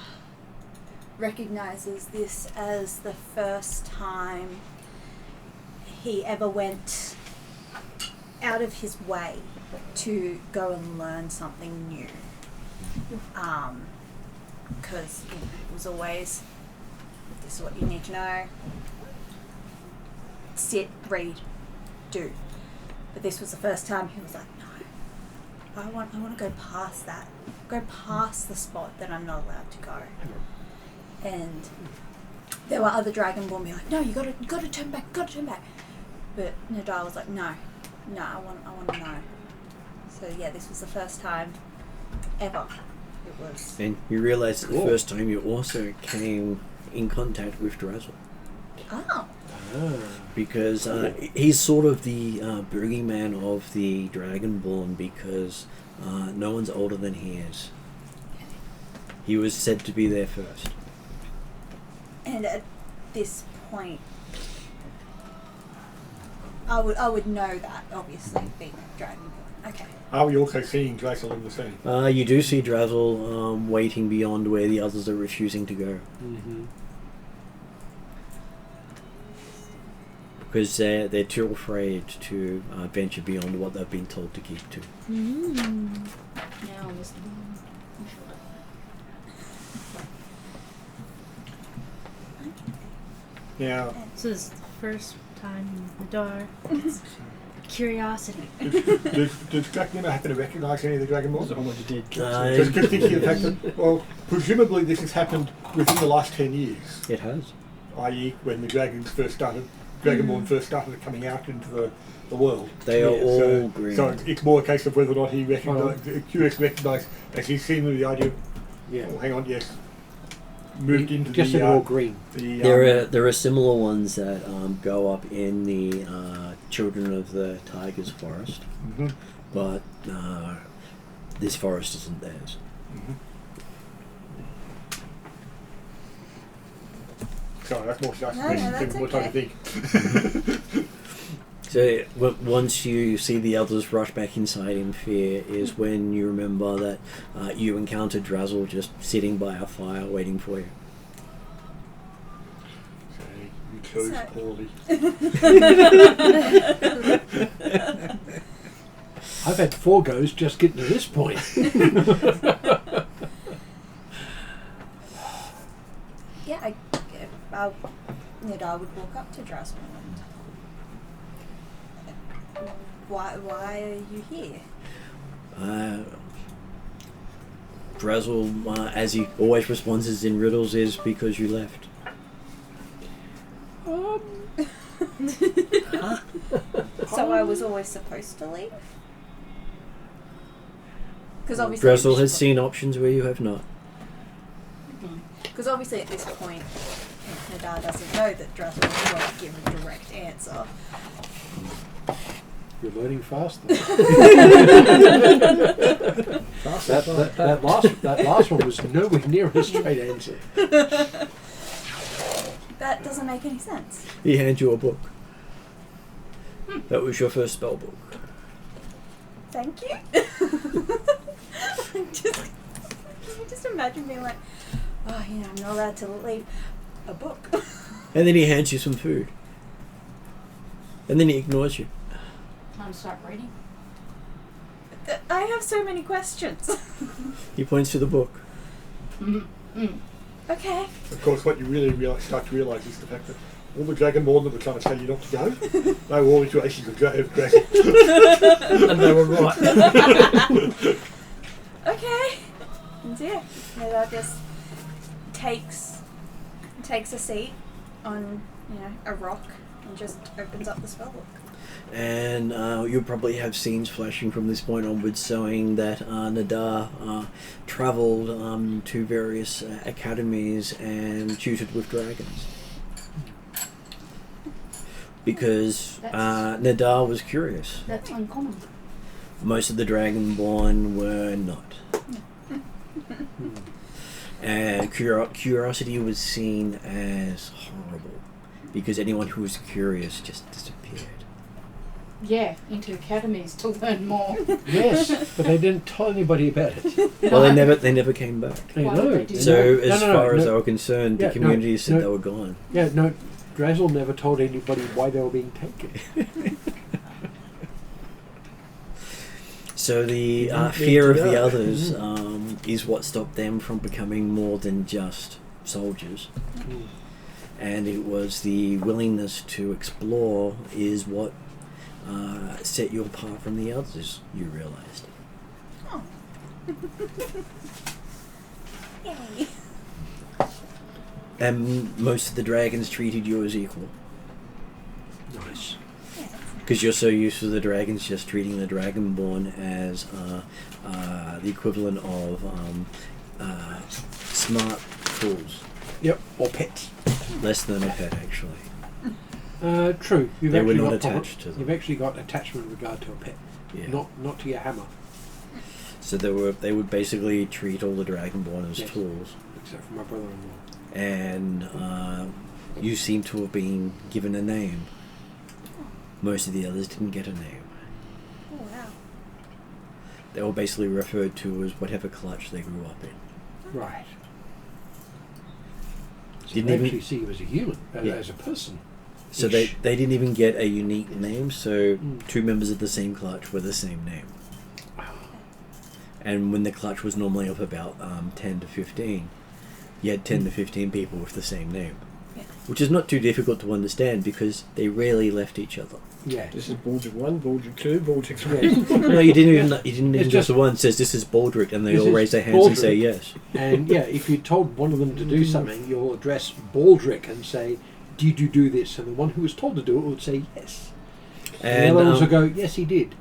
recognizes this as the first time he ever went out of his way to go and learn something new. Because it was always, this is what you need to know, sit, read, do. But this was the first time he was like, no, I want to go past that, go past the spot that I'm not allowed to go. And there were other Dragonborn being like, no, you gotta turn back, But Nadar was like, no, I want to know. So yeah, this was the first time ever it was. And you realise that the first time you also came in contact with Drazzle. Oh. Because he's sort of the boogeyman of the Dragonborn because no one's older than he is. He was said to be there first. And at this point, I would know that, obviously, being a Dragonborn. Okay. Are we also seeing Drazzle in the scene? You do see Drazzle waiting beyond where the others are refusing to go. Mm-hmm. Because they're too afraid to venture beyond what they've been told to keep to. Now was Now, So this is the first time in the dark. It's curiosity. does Jack never happen to recognise any of the Dragonborn? Almost did. Just thinking of the fact that, well, presumably this has happened within the last 10 years, It has. i.e. when the Dragonborn first started coming out into the world. They are all so, green. So it's more a case of whether or not he curious recognised, as he's seen with the idea of, Yeah. oh, hang on, yes, moved into just the... in all green. There are similar ones that go up in the Children of the Tigers forest, but this forest isn't theirs. Sorry, that's more stuff. No, that's more time to okay. think. So once you see the others rush back inside in fear is when you remember that you encountered Drazzle just sitting by a fire waiting for you. You chose So- poorly. I've had 4 goes just getting to this point. Yeah, Nadar would walk up to Drazzle and... Why are you here? Drazzle, as he always responds in riddles, is because you left. So I was always supposed to leave? Because obviously... Drazzle has seen options where you have not. Because obviously at this point, Nadar doesn't know that Drazzle won't give a direct answer. You're learning fast. Fast, That last one was nowhere near a straight answer. That doesn't make any sense. He hands you a book. That was your first spell book. Thank you. just imagine being like, oh, you know, I'm not allowed to leave a book. And then he hands you some food. And then he ignores you. time to start reading. I have so many questions. He points to the book. Okay. Of course, what you really start to realise is the fact that all the Dragonborn that were trying to tell you not to go, they were all iterations of Dragon. And they were right. Okay. And yeah, Nadar just takes a seat on, you know, a rock and just opens up the spellbook. And you'll probably have scenes flashing from this point onwards showing that Nadar travelled to various academies and tutored with dragons. Because That's- Nadar was curious. That's uncommon. Most of the Dragonborn were not. And curiosity was seen as horrible. Because anyone who was curious just disappeared. Yeah, into academies to learn more. Yes, but they didn't tell anybody about it. Well, they never came back. I Why know. would they do So that? as far as they were concerned, Yeah, the community said no. they were gone. Yeah, no, Drazzle never told anybody why they were being taken. So the Didn't fear need of to the know. others is what stopped them from becoming more than just soldiers. Mm. And it was the willingness to explore is what set you apart from the others, you realized. Oh. Yay. And most of the dragons treated you as equal. Nice. Because you're so used to the dragons just treating the Dragonborn as the equivalent of smart tools. Yep, or pets. Less than a pet, actually. True. You've They were actually not got attached to them. You've actually got attachment with regard to a pet, Yeah. not to your hammer, So they would basically treat all the Dragonborn as Yes. tools. except for my brother-in-law. And you seem to have been given a name. Most of the others didn't get a name. Oh, wow. They were basically referred to as whatever clutch they grew up in. Right. So Didn't they even- actually see you as a human, Yeah. as a person. So Ish. they didn't even get a unique name, so Mm. two members of the same clutch were the same name. And when the clutch was normally of about 10 to 15, you had 10 to 15 people with the same name. Yeah. Which is not too difficult to understand because they rarely left each other. Yeah. This is Baldric 1, Baldric 2, Baldric 3. No, you didn't even It's just just- one says this is Baldric and they This all is raise their hands and say Baldric. yes. And yeah, if you told one of them to do something, you'll address Baldric and say, "Did you do this?" And the one who was told to do it would say yes. And the And other ones will go, "Yes, he did."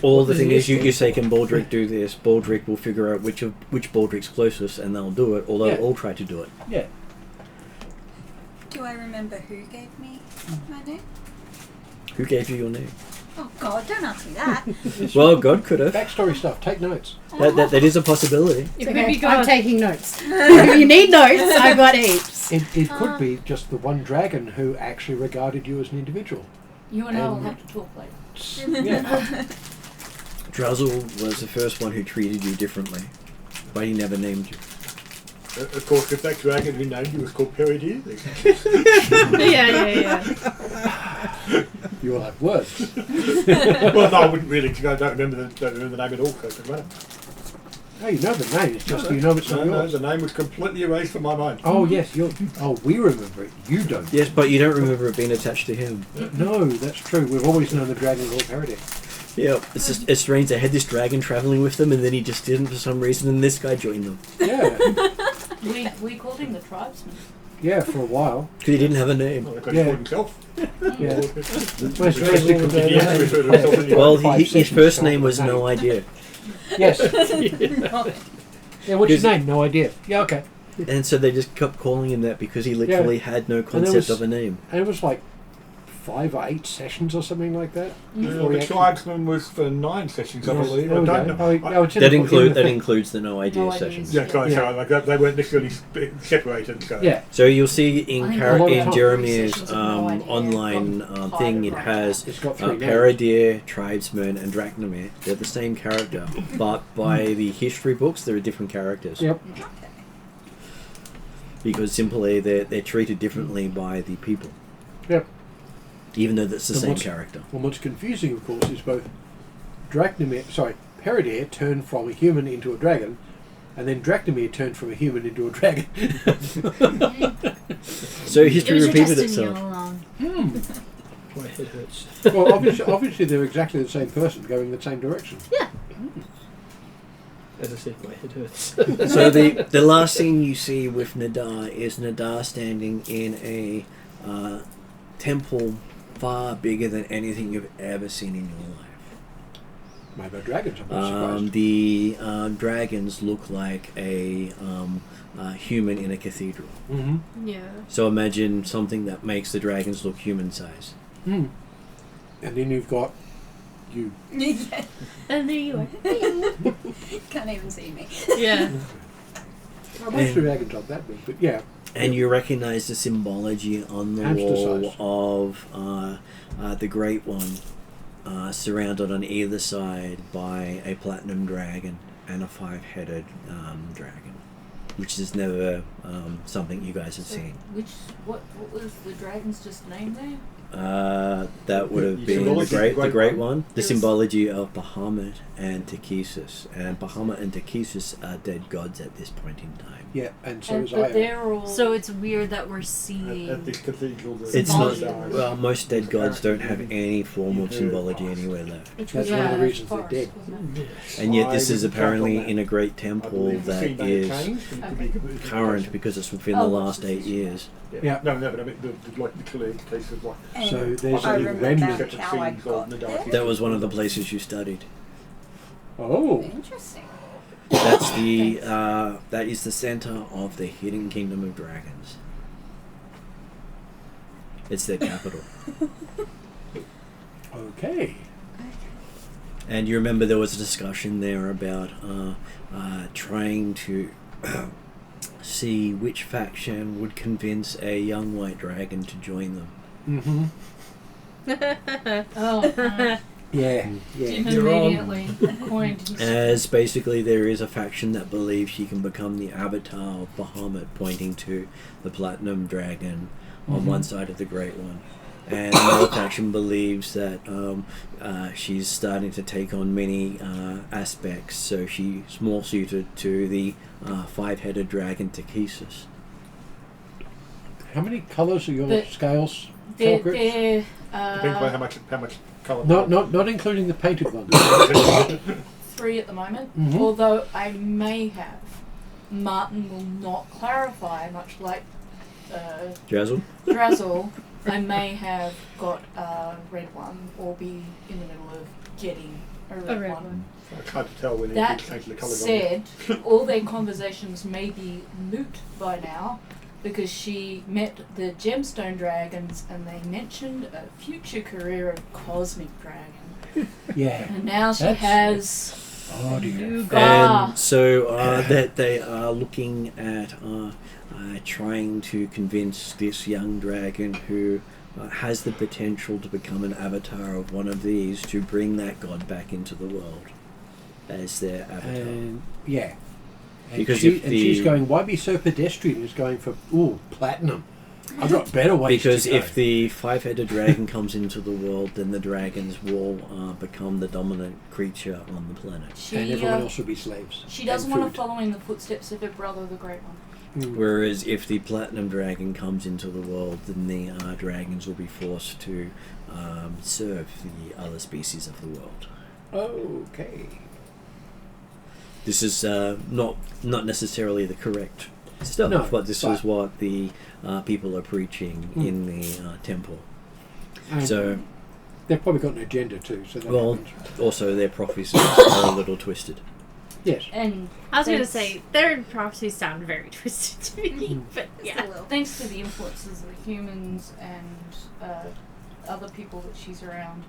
all the thing is you say, can Baldric do this? Baldric will figure out which Baldric's closest and they'll do it, or they'll Yeah. all try to do it. Yeah. Do I remember who gave me my name? Who gave you your name? Oh, God, don't ask me that. Well, God could have. Backstory stuff. Take notes. That is a possibility. It Okay, could be I'm God. taking notes. If you need notes, I've got heaps. It could be just the one dragon who actually regarded you as an individual. You and I will And- have to talk later. Yeah. Drazzle was the first one who treated you differently, but he never named you. Of course, if that dragon who named you was called Peridir, yeah. You will have words. well, no, I wouldn't really, because I don't remember the name at all, so it doesn't matter. Oh, you know the name. It's just you know it's not No, yours. the name was completely erased from my mind. Oh yes, we remember it. You don't. Yes, but you don't remember it being attached to him. No, that's true. We've always known the dragon called Peridir. Yeah, it's just it's strange. They had this dragon traveling with them, and then he just didn't for some reason, and this guy joined them Yeah. We called him the tribesman. Yeah, for a while. because he didn't have a name. Well, because Yeah. he called himself. Yeah. Most basically referred the- to himself anyway. Well, Five his sessions first to name help was the No name. Idea, Yes. Yeah, what's Because- your name? No idea. Yeah, okay. and so they just kept calling him that because he literally had no concept was- of a name. And it was like 5 or 8 sessions or something like that. before he The actually- tribesman was for 9 sessions, I Yes, believe. there I we don't go. know. Oh, it's in That the- in the thing. includes the No Idea No Ideas. sessions. Yeah, sorry, Yeah. like they weren't necessarily separated. So. Yeah. So you'll see in I think a lot of in time- Jeremy's sessions of No Idea online got thing, it tied has It's got 3 names. Paradir, Tribesman, and Drachnamir. They're the same character, but by the history books, they're different characters. Yep. Because simply they're treated differently by the people, Yep. even though that's the And same what's- character. Well, what's confusing, of course, is both Peridir turned from a human into a dragon, and then Drachnamir turned from a human into a dragon. So history repeated itself. My head hurts. Well, obviously they're exactly the same person going the same direction. As I said, my head hurts. So the last scene you see with Nadar is Nadar standing in a temple far bigger than anything you've ever seen in your life. Maybe dragons, I'm not surprised. The dragons look like a human in a cathedral. Mm-hmm. Yeah. So imagine something that makes the dragons look human size. And then you've got you. Yeah. And there you are. Can't even see me. Yeah. Well, most dragons aren't that big, but yeah. And you recognize the symbology on the Hamster wall size. of the Great One, surrounded on either side by a platinum dragon and a 5-headed dragon, which is never something you guys have seen. What was the dragon's just name there? That would have The been symbology the great one. The There was- symbology of Bahamut and Takesis. And Bahamut and Takesis are dead gods at this point in time. Yeah, and so And, is but Io. they're all. So it's weird that we're seeing. At this cathedral, It's not. Symbology. Well, most dead gods don't have any form of symbology anywhere left. which That's was one of the a reasons they're forest, dead. wasn't it? And yet this I is would apparently check on in a great I temple believe the that scene may have is changed, and it could be completely current different. because it's within the Oh, last what's 8 this? years. Yeah. No, but I mean, the clear case of like. And So there's I a remember remnant. how I got there. That was one of the places you studied. Oh, Interesting. That's the that is the center of the hidden kingdom of dragons. It's their capital. okay. And you remember there was a discussion there about trying to see which faction would convince a young white dragon to join them. Oh, no. Yeah, yeah. Jim You're on. immediately coined his. As basically there is a faction that believes she can become the avatar of Bahamut, pointing to the platinum dragon on one side of the Great One. And another faction believes that she's starting to take on many aspects, so she's more suited to the 5-headed dragon Takesis. How many colours are your The- scales? They're, Falkers? they're, Depends on how much colour. Not including the painted ones. 3 at the moment, Mhm. although I may have. Martin will not clarify, much like Drazzle? Drazzle. I may have got a red one or be in the middle of getting a red, one. It's hard to tell when you That change the colour. said, all their conversations may be moot by now because she met the gemstone dragons and they mentioned a future career of cosmic dragon. Yeah. And now she That's- has Oh a dear. new guy. And so that they are looking at trying to convince this young dragon who has the potential to become an avatar of one of these to bring that god back into the world as their avatar. And yeah. And Because she, if and she's the- going, why be so pedestrian? He's going for platinum. I've got better ways Because to go. if the 5-headed dragon comes into the world, then the dragons will become the dominant creature on the planet. and She, everyone else will be slaves. she doesn't And want to food. follow in the footsteps of her brother, the Great One. Whereas if the platinum dragon comes into the world, then the dragons will be forced to serve the other species of the world. Okay. This is not necessarily the correct stuff, No, but this but- is what the people are preaching in the temple. And So they've probably got an agenda too. So that Well- happens. also their prophecies are a little twisted. Yes. And I was going to thanks- say, their prophecies sound very twisted to me, but Just yeah. a little. thanks to the influences of the humans and other people that she's around,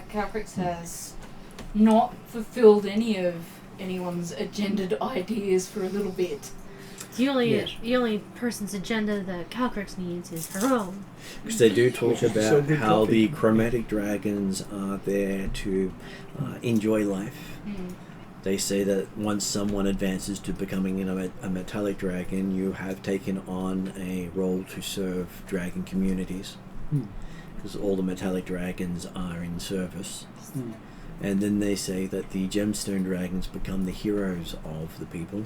Calcrix has not fulfilled any of anyone's agendaed ideas for a little bit. The only, Yes. the only person's agenda that Calcrix needs is her own. Because they do talk So about good how coffee. the chromatic dragons are there to enjoy life. They say that once someone advances to becoming a metallic dragon, you have taken on a role to serve dragon communities. Because all the metallic dragons are in service. And then they say that the gemstone dragons become the heroes of the people.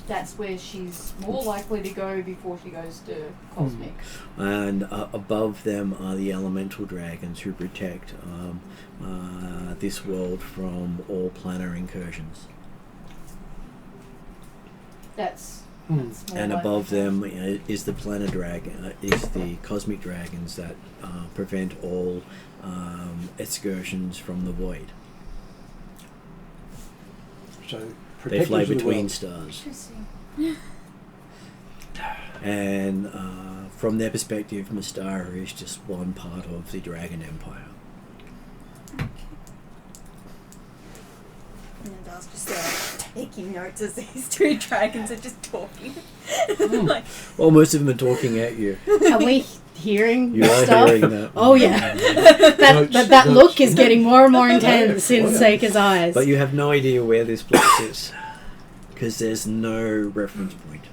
That's where she's more likely to go before she goes to Cosmic. And above them are the elemental dragons who protect this world from all planar incursions. That's Hmm. more And likely. above them is the planar dragon, is the cosmic dragons that prevent all excursions from the void. So They fly protectors of the between world. stars. Interesting. And from their perspective, Mystara is just one part of the Dragon Empire. And I was just taking notes as these two dragons are just talking. Like, Well, most of them are talking at you. Are we hearing You are stuff? hearing that. Oh yeah. that Notes. look is getting more and more intense in Seika's eyes. But you have no idea where this place is. Because there's no reference point.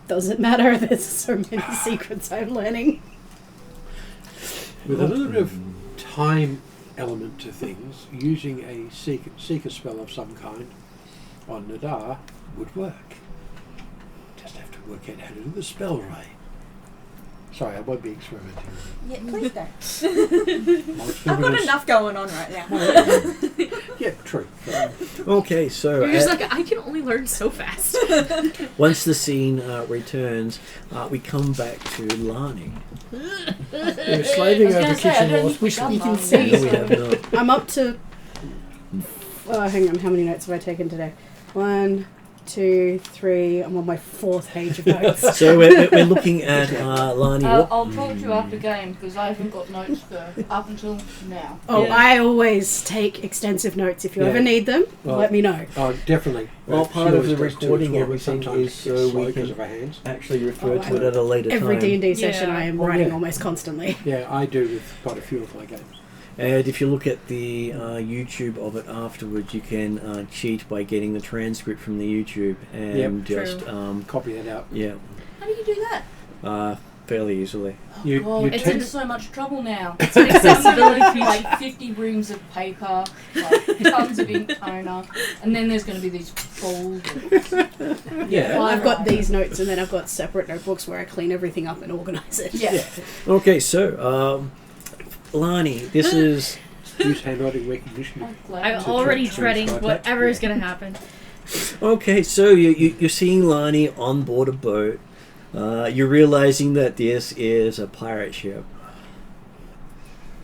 Doesn't matter. There's so many secrets I'm learning. With a little bit of time element to things, using a seeker spell of some kind on Nadar would work. Just have to work out how to do the spell right. Sorry, I won't be experimenting. yeah, please don't. My I've got experiments- enough going on right now. Yeah, true. Okay, so You're just like, I can only learn so fast. once the scene returns, we come back to Lani. We're slaving I was over gonna say, I kitchen don't walls. think We we've done You can that. see. No, we have not. I'm up to. Hang on. How many notes have I taken today? 1, 2, 3. I'm on my 4th page of notes. So we're looking at Lani. I'll talk to you after game because I haven't got notes for up until now. Oh, Yeah. I always take extensive notes. If you Yeah. ever need them, Well, let me know. Oh, definitely. Well, She part of always the does 2 recording 12, everything sometimes is it gets so slow we because can- of her hands. Actually refer Oh, to it at a later Every time. D&D session, Yeah. I am Oh, writing yeah. almost constantly. Yeah, I do with quite a few of my games. And if you look at the YouTube of it afterwards, you can cheat by getting the transcript from the YouTube and Yep, just Copy that out. yeah, How do you do that? fairly easily. You, Oh, you it's take- in so much trouble now. It's an accessibility feature. Like 50 reams of paper, like tons of ink toner, and then there's going to be these folders. yeah. Well, I've got these notes, and then I've got separate notebooks where I clean everything up and organise it. Yeah. Okay, so Lani, this is Use handwriting recognition. I'm glad. I'm To already transcribe dreading that? whatever is Yeah. going to happen. okay. So you're seeing Lani on board a boat. You're realizing that this is a pirate ship.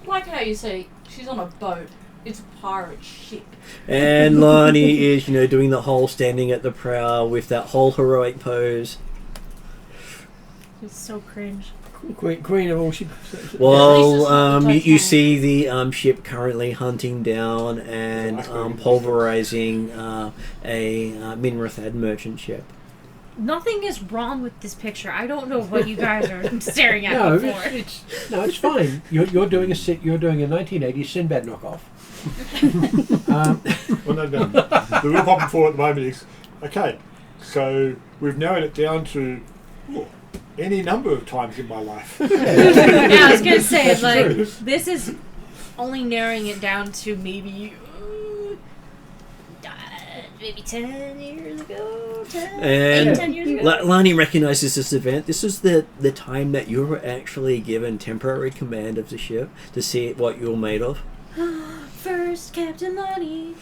Like how you say she's on a boat. It's a pirate ship. And Lani is, doing the whole standing at the prow with that whole heroic pose. It's so cringe. Queen of all ships. Well, Yeah, at least it's you not see the ship currently hunting down and pulverizing a Minrathad merchant ship. Nothing is wrong with this picture. I don't know what you guys are staring at No, me for. it's fine. You're doing a 1980s Sinbad knockoff. Well, no. The real problem for it at the moment is, okay, so we've narrowed it down to any number of times in my life. Yeah, I was gonna say That's like true. this is only narrowing it down to maybe 10 years ago, 10 years ago. Lani recognizes this event. This is the time that you were actually given temporary command of the ship to see what you're made of. First, Captain Lottie.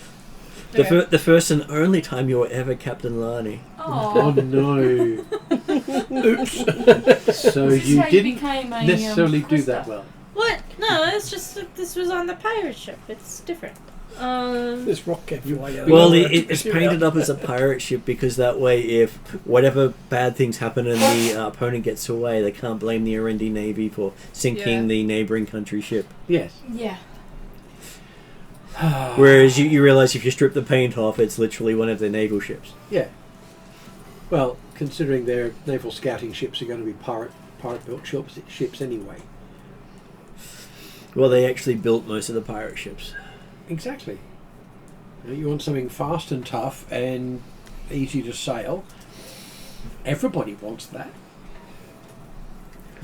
The first and only time you were ever Captain Lani. Oh Oh, no! Oops. So this is you how didn't became a, necessarily do Krista. that well. What? No, it's just that this was on the pirate ship. It's different. This rock cafe. Well, it's painted up as a pirate ship because that way, if whatever bad things happen and the opponent gets away, they can't blame the Erendi Navy for sinking Yeah. the neighboring country ship. Yes. Yeah. Whereas you realize if you strip the paint off, it's literally one of their naval ships. Yeah. Well, considering their naval scouting ships are going to be pirate-built ships anyway. Well, they actually built most of the pirate ships. Exactly. You want something fast and tough and easy to sail. Everybody wants that.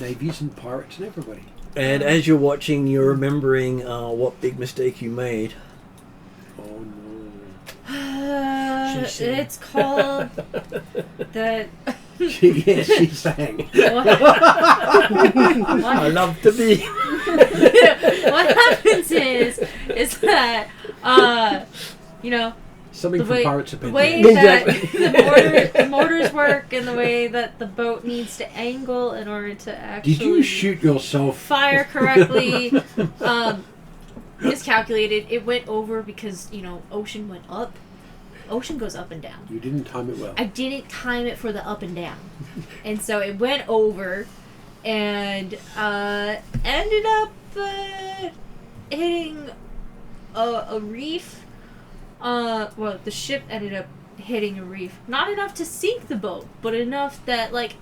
Navies and pirates and everybody. And as you're watching, you're remembering what big mistake you made. Oh no. It's called that. Yes, she sang. I love to be. What happens is that Something the from way, Pirates of the Penzance. way that the mortars work and the way that the boat needs to angle in order to actually Did you shoot yourself? fire correctly miscalculated. It went over because ocean went up ocean goes up and down. You didn't time it well. I didn't time it for the up and down. And so it went over and ended up hitting a reef. Well, the ship ended up hitting a reef. Not enough to sink the boat, but enough that, like,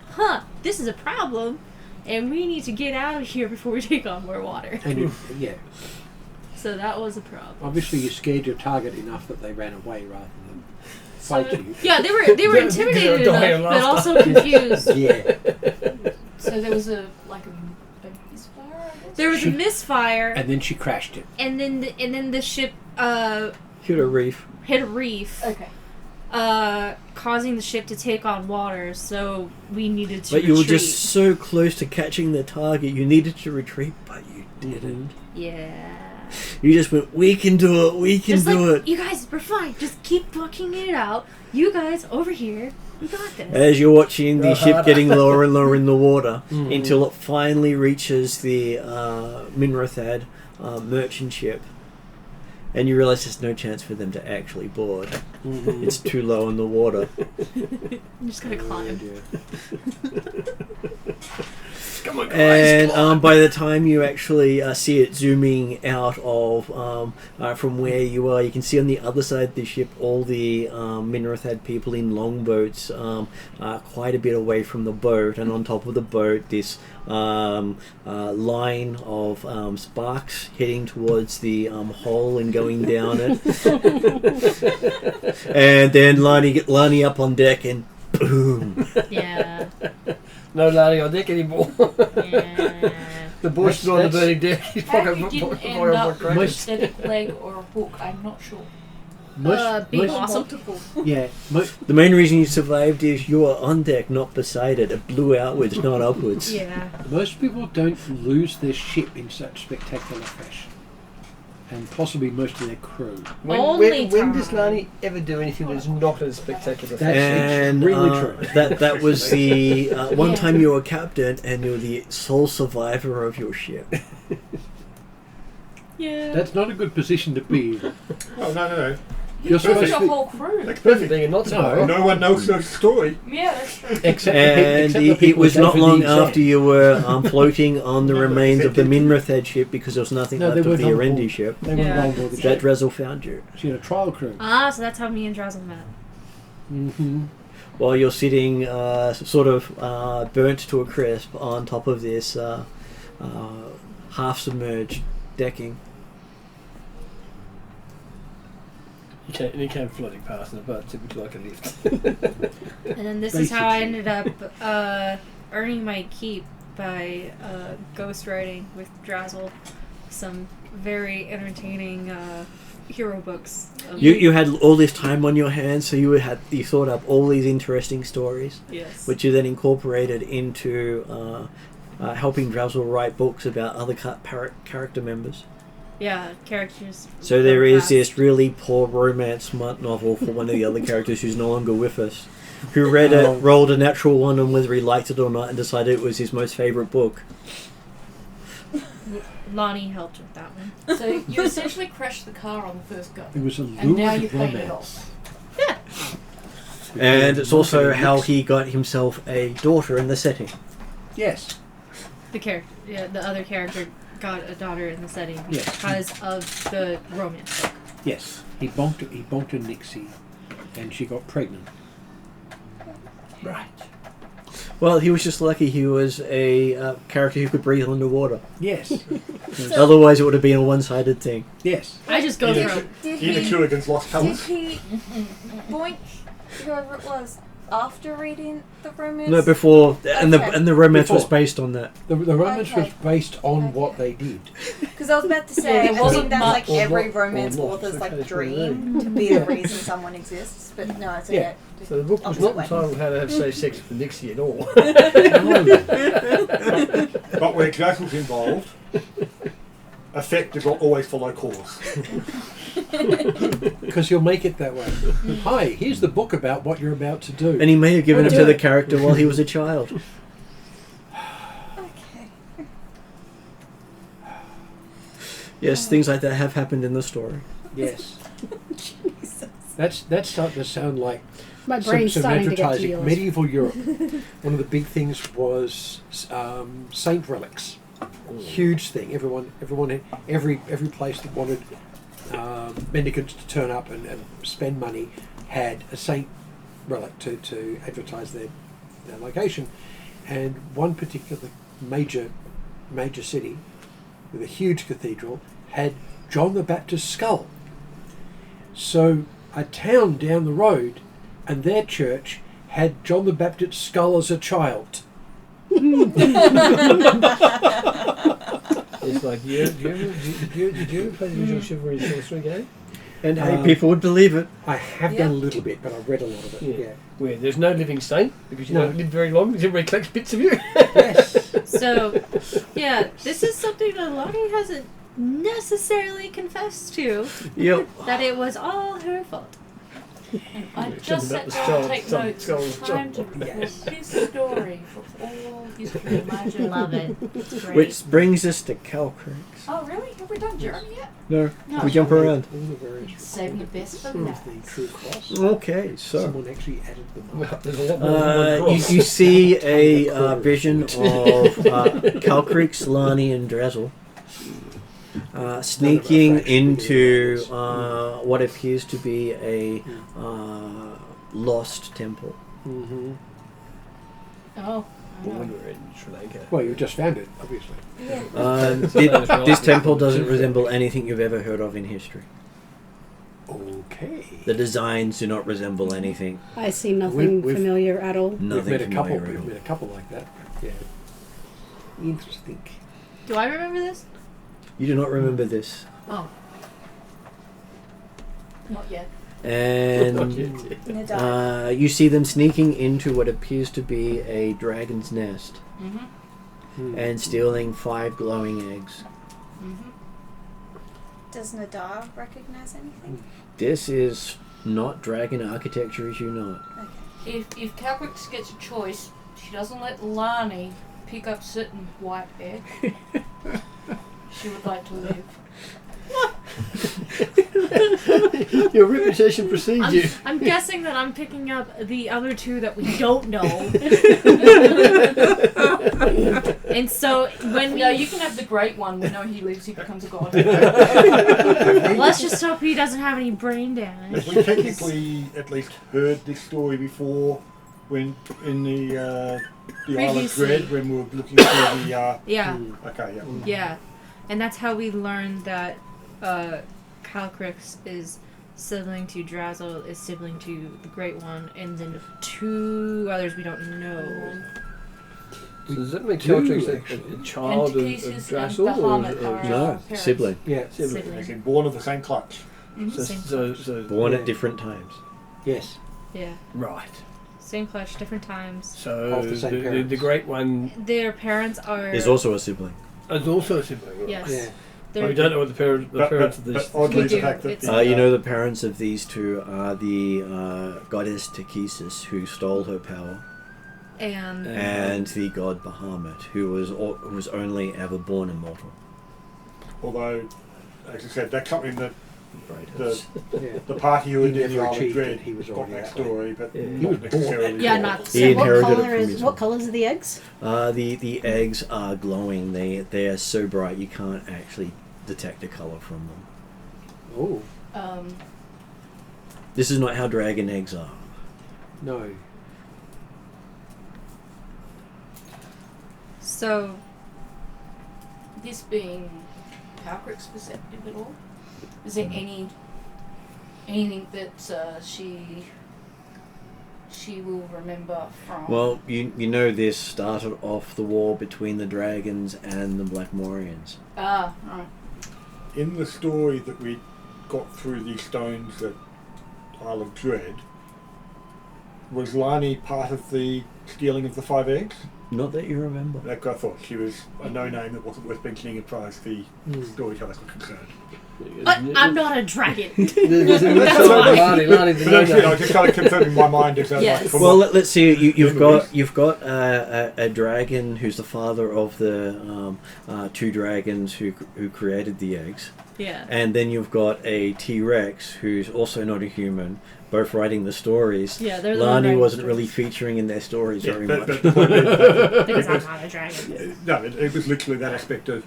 this is a problem, and we need to get out of here before we take on more water. And yeah, So that was a problem. obviously you scared your target enough that they ran away rather than fight you. Yeah, they were intimidated dying enough, of but also confused. Yeah. So there was a misfire, I guess? There was a misfire, And then she crashed it. and then the ship Hit a reef. hit a reef, Okay. causing the ship to take on water. So we needed to But you were retreat. just so close to catching the target, you needed to retreat, but you didn't. Yeah. You just went, we can do it, we can Just do like, it. you guys, we're fine. Just keep fucking it out. You guys over here, we got this. As you're watching the ship harder. getting lower and lower in the water until it finally reaches the Minrathad merchant ship. And you realise there's no chance for them to actually board. It's too low in the water. I'm just gonna climb. Come on, guys. And by the time you actually see it zooming out of from where you are, you can see on the other side of the ship all the Minrathad people in longboats, quite a bit away from the boat, and on top of the boat this line of sparks heading towards the hole and going down it. And then Lani up on deck and boom. Yeah. No landing on deck anymore. Yeah. The boy's still on the That's- burning deck. He's How fucking you didn't fucking end up with a Most- prosthetic leg or a hook, I'm not sure. Being most, awesome. Multiple. yeah, The main reason you survived is you were on deck, not beside it. It blew outwards, not upwards. Yeah. most people don't lose their ship in such spectacular fashion. And possibly most of their crew. Only when does time. Lani ever do anything that's not as spectacular? That's And extremely true. that was the one Yeah. time you were captain and you were the sole survivor of your ship. Yeah. That's not a good position to be in. Oh, no. You're There's supposed your to whole crew. That's perfect. Being a not No. survivor. No one knows the story. Yeah, that's true. except And the it people was who not go for long the exam. after you were floating on the No, remains of the they- Minrathad ship because there was nothing No, left they of weren't the on Erendi board. ship. They went Yeah. on board the That ship. Drazzle found you. She had a trial crew. So that's how me and Drazzle met. Mm-hmm. While you're sitting sort of burnt to a crisp on top of this half-submerged decking. He came floating past in a boat, typically like a lift. And then this is how I Basically. ended up earning my keep by ghostwriting with Drazzle some very entertaining hero books. Of You had all this time on your hands, so you thought up all these interesting stories, yes. which you then incorporated into helping Drazzle write books about other character members. Yeah, characters. So there from is past. this really poor romance smut novel for one of the other characters who's no longer with us, who read it, rolled a natural one on whether he liked it or not, and decided it was his most favourite book. Lonnie helped with that one. So you essentially crashed the car on the first go. It was a And now lurid you paid it romance. off. And it's also how he got himself a daughter in the setting. Yes. The other character got a daughter in the setting Yes. because of the romance book. Yes. He bonked a Nixie, and she got pregnant. Right. Well, he was just lucky he was a character who could breathe underwater. Yes. Otherwise, it would have been a one-sided thing. Yes. I just go Either, from Did either he, Kurgan's lost did talents. he boink whoever it was after reading the romance? No, before, and Okay. the romance was Before. based on that. The romance Okay. was based on what they did. Because I was about to say, Yeah, there I wasn't think that's much like or every not- romance or not. author's So like it's dream to be the reason someone exists. But no, it's Yeah. So the book was Opposite not way. entitled How to Have Safe Sex with Nixie at all. But where Drazzle's involved, effect does not always follow cause. Because he'll make it that way. Hi, here's the book about what you're about to do. And he may have given it do to the it. character while he was a child. Okay. Yes, things like that have happened in the story. Yes. Jesus. That's starting to sound like My brain's some starting to get to advertising. yours. Medieval Europe. One of the big things was saint relics. Huge thing. Every place that wanted mendicants to turn up and spend money had a saint relic to advertise their location. And one particular major city with a huge cathedral had John the Baptist's skull. So a town down the road and their church had John the Baptist's skull as a child. It's like, did you ever play the original Chivalry Sorcery game? And hey, people would believe it. I have done a little bit, but I've read a lot of it. Yeah. Where there's no living saint because you No. don't live very long because everybody collects bits of you. Yes. So, yeah, this is something that Lonnie hasn't necessarily confessed to, Yep. that it was all her fault. I It's just about sat the down skull- to take skull- notes. skull- It's time to Yes. put this story for all history. Imagine. Love it. It's great. Which brings us to Calcrix. Oh, really? Have we done Journey yet? No, No. we jump around. All the various Saving the best for of last. the True Cross. Okay, so Someone actually added them up. Well, there's a lot more than one you cross. see a vision of Calcrix, Lani, and Drazzle sneaking None of our into factions what appears to be a lost temple. Mm-hmm. Oh. Well, when we're in Sri Lanka. Well, you just found it, obviously. This temple doesn't resemble anything you've ever heard of in history. Okay. The designs do not resemble anything. I see nothing We've- familiar at all. Nothing We've met a couple. familiar at We've all. met a couple like that. Yeah. Interesting. Do I remember this? You do not remember this. Oh. Not yet. And Nadar. you see them sneaking into what appears to be a dragon's nest Mm-hmm. and stealing 5 glowing eggs. Mm-hmm. Does Nadar recognize anything? This is not dragon architecture as you know it. If Calcrix gets a choice, she doesn't let Lani pick up certain white eggs. She would like to live. Your reputation precedes you. I'm guessing that I'm picking up the other two that we don't know. And so when we... No, you can have the great one. We know he lives. He becomes a god. Let's just hope he doesn't have any brain damage. Have we technically at least heard this story before when in the Isle of Previously. Dread when we were looking through the... Yeah, Okay, yeah. yeah. And that's how we learned that Calcrix is sibling to Drazzle, is sibling to the Great One, and then 2 others we don't know. So does that make do Caltrix actually. a child of Antithesis and Drazzle? Bahamut Or are No, parents. sibling. Yeah. Sibling. As in born of the same clutch. So Born Yeah. at different times. Yes. Yeah. right. Same clutch, different times. So Of the same the parents. great one Their parents are... Is also a sibling. is also a sibling. Right? Yes. Yeah. But we don't know what the parents of this. But oddly, We the do. fact that It's- You know the parents of these two are the goddess Takesis, who stole her power, And... and the god Bahamut, who was only ever born immortal. although, as I said, that's something that Right. Yeah. the party who He did the never Isle of achieved Dread it, he was got already that that way. story, but Yeah. He not was born. necessarily. Yeah, born. not... He What inherited it color from is his what mom. colors are the eggs? The eggs are glowing. They are so bright you can't actually detect a color from them. Oh, This is not how dragon eggs are. no. So... This being Calcrix perceptive at all? Is there anything that she will remember from? Well, you know this started off the war between the dragons and the Blackmorians. Ah, right. In the story that we got through these stones at Isle of Dread, was Lani part of the stealing of the 5 eggs? Not that you remember. Like I thought she was a no-name that wasn't worth mentioning as far as the Mm. storytellers were concerned. I'm not a dragon. There's a That's little right. Lani, But that's it. I just kind of confirming my mind. If Yes. from Well, what- let's see. You've memories. got a dragon who's the father of the two dragons who created the eggs, Yeah. and then you've got a T-Rex who's also not a human. Both writing the stories. Yeah, they're the one Lani writing wasn't the really stories. featuring in their stories Yeah, very but much. the point is, Because I'm not a dragon. no, it was literally that aspect of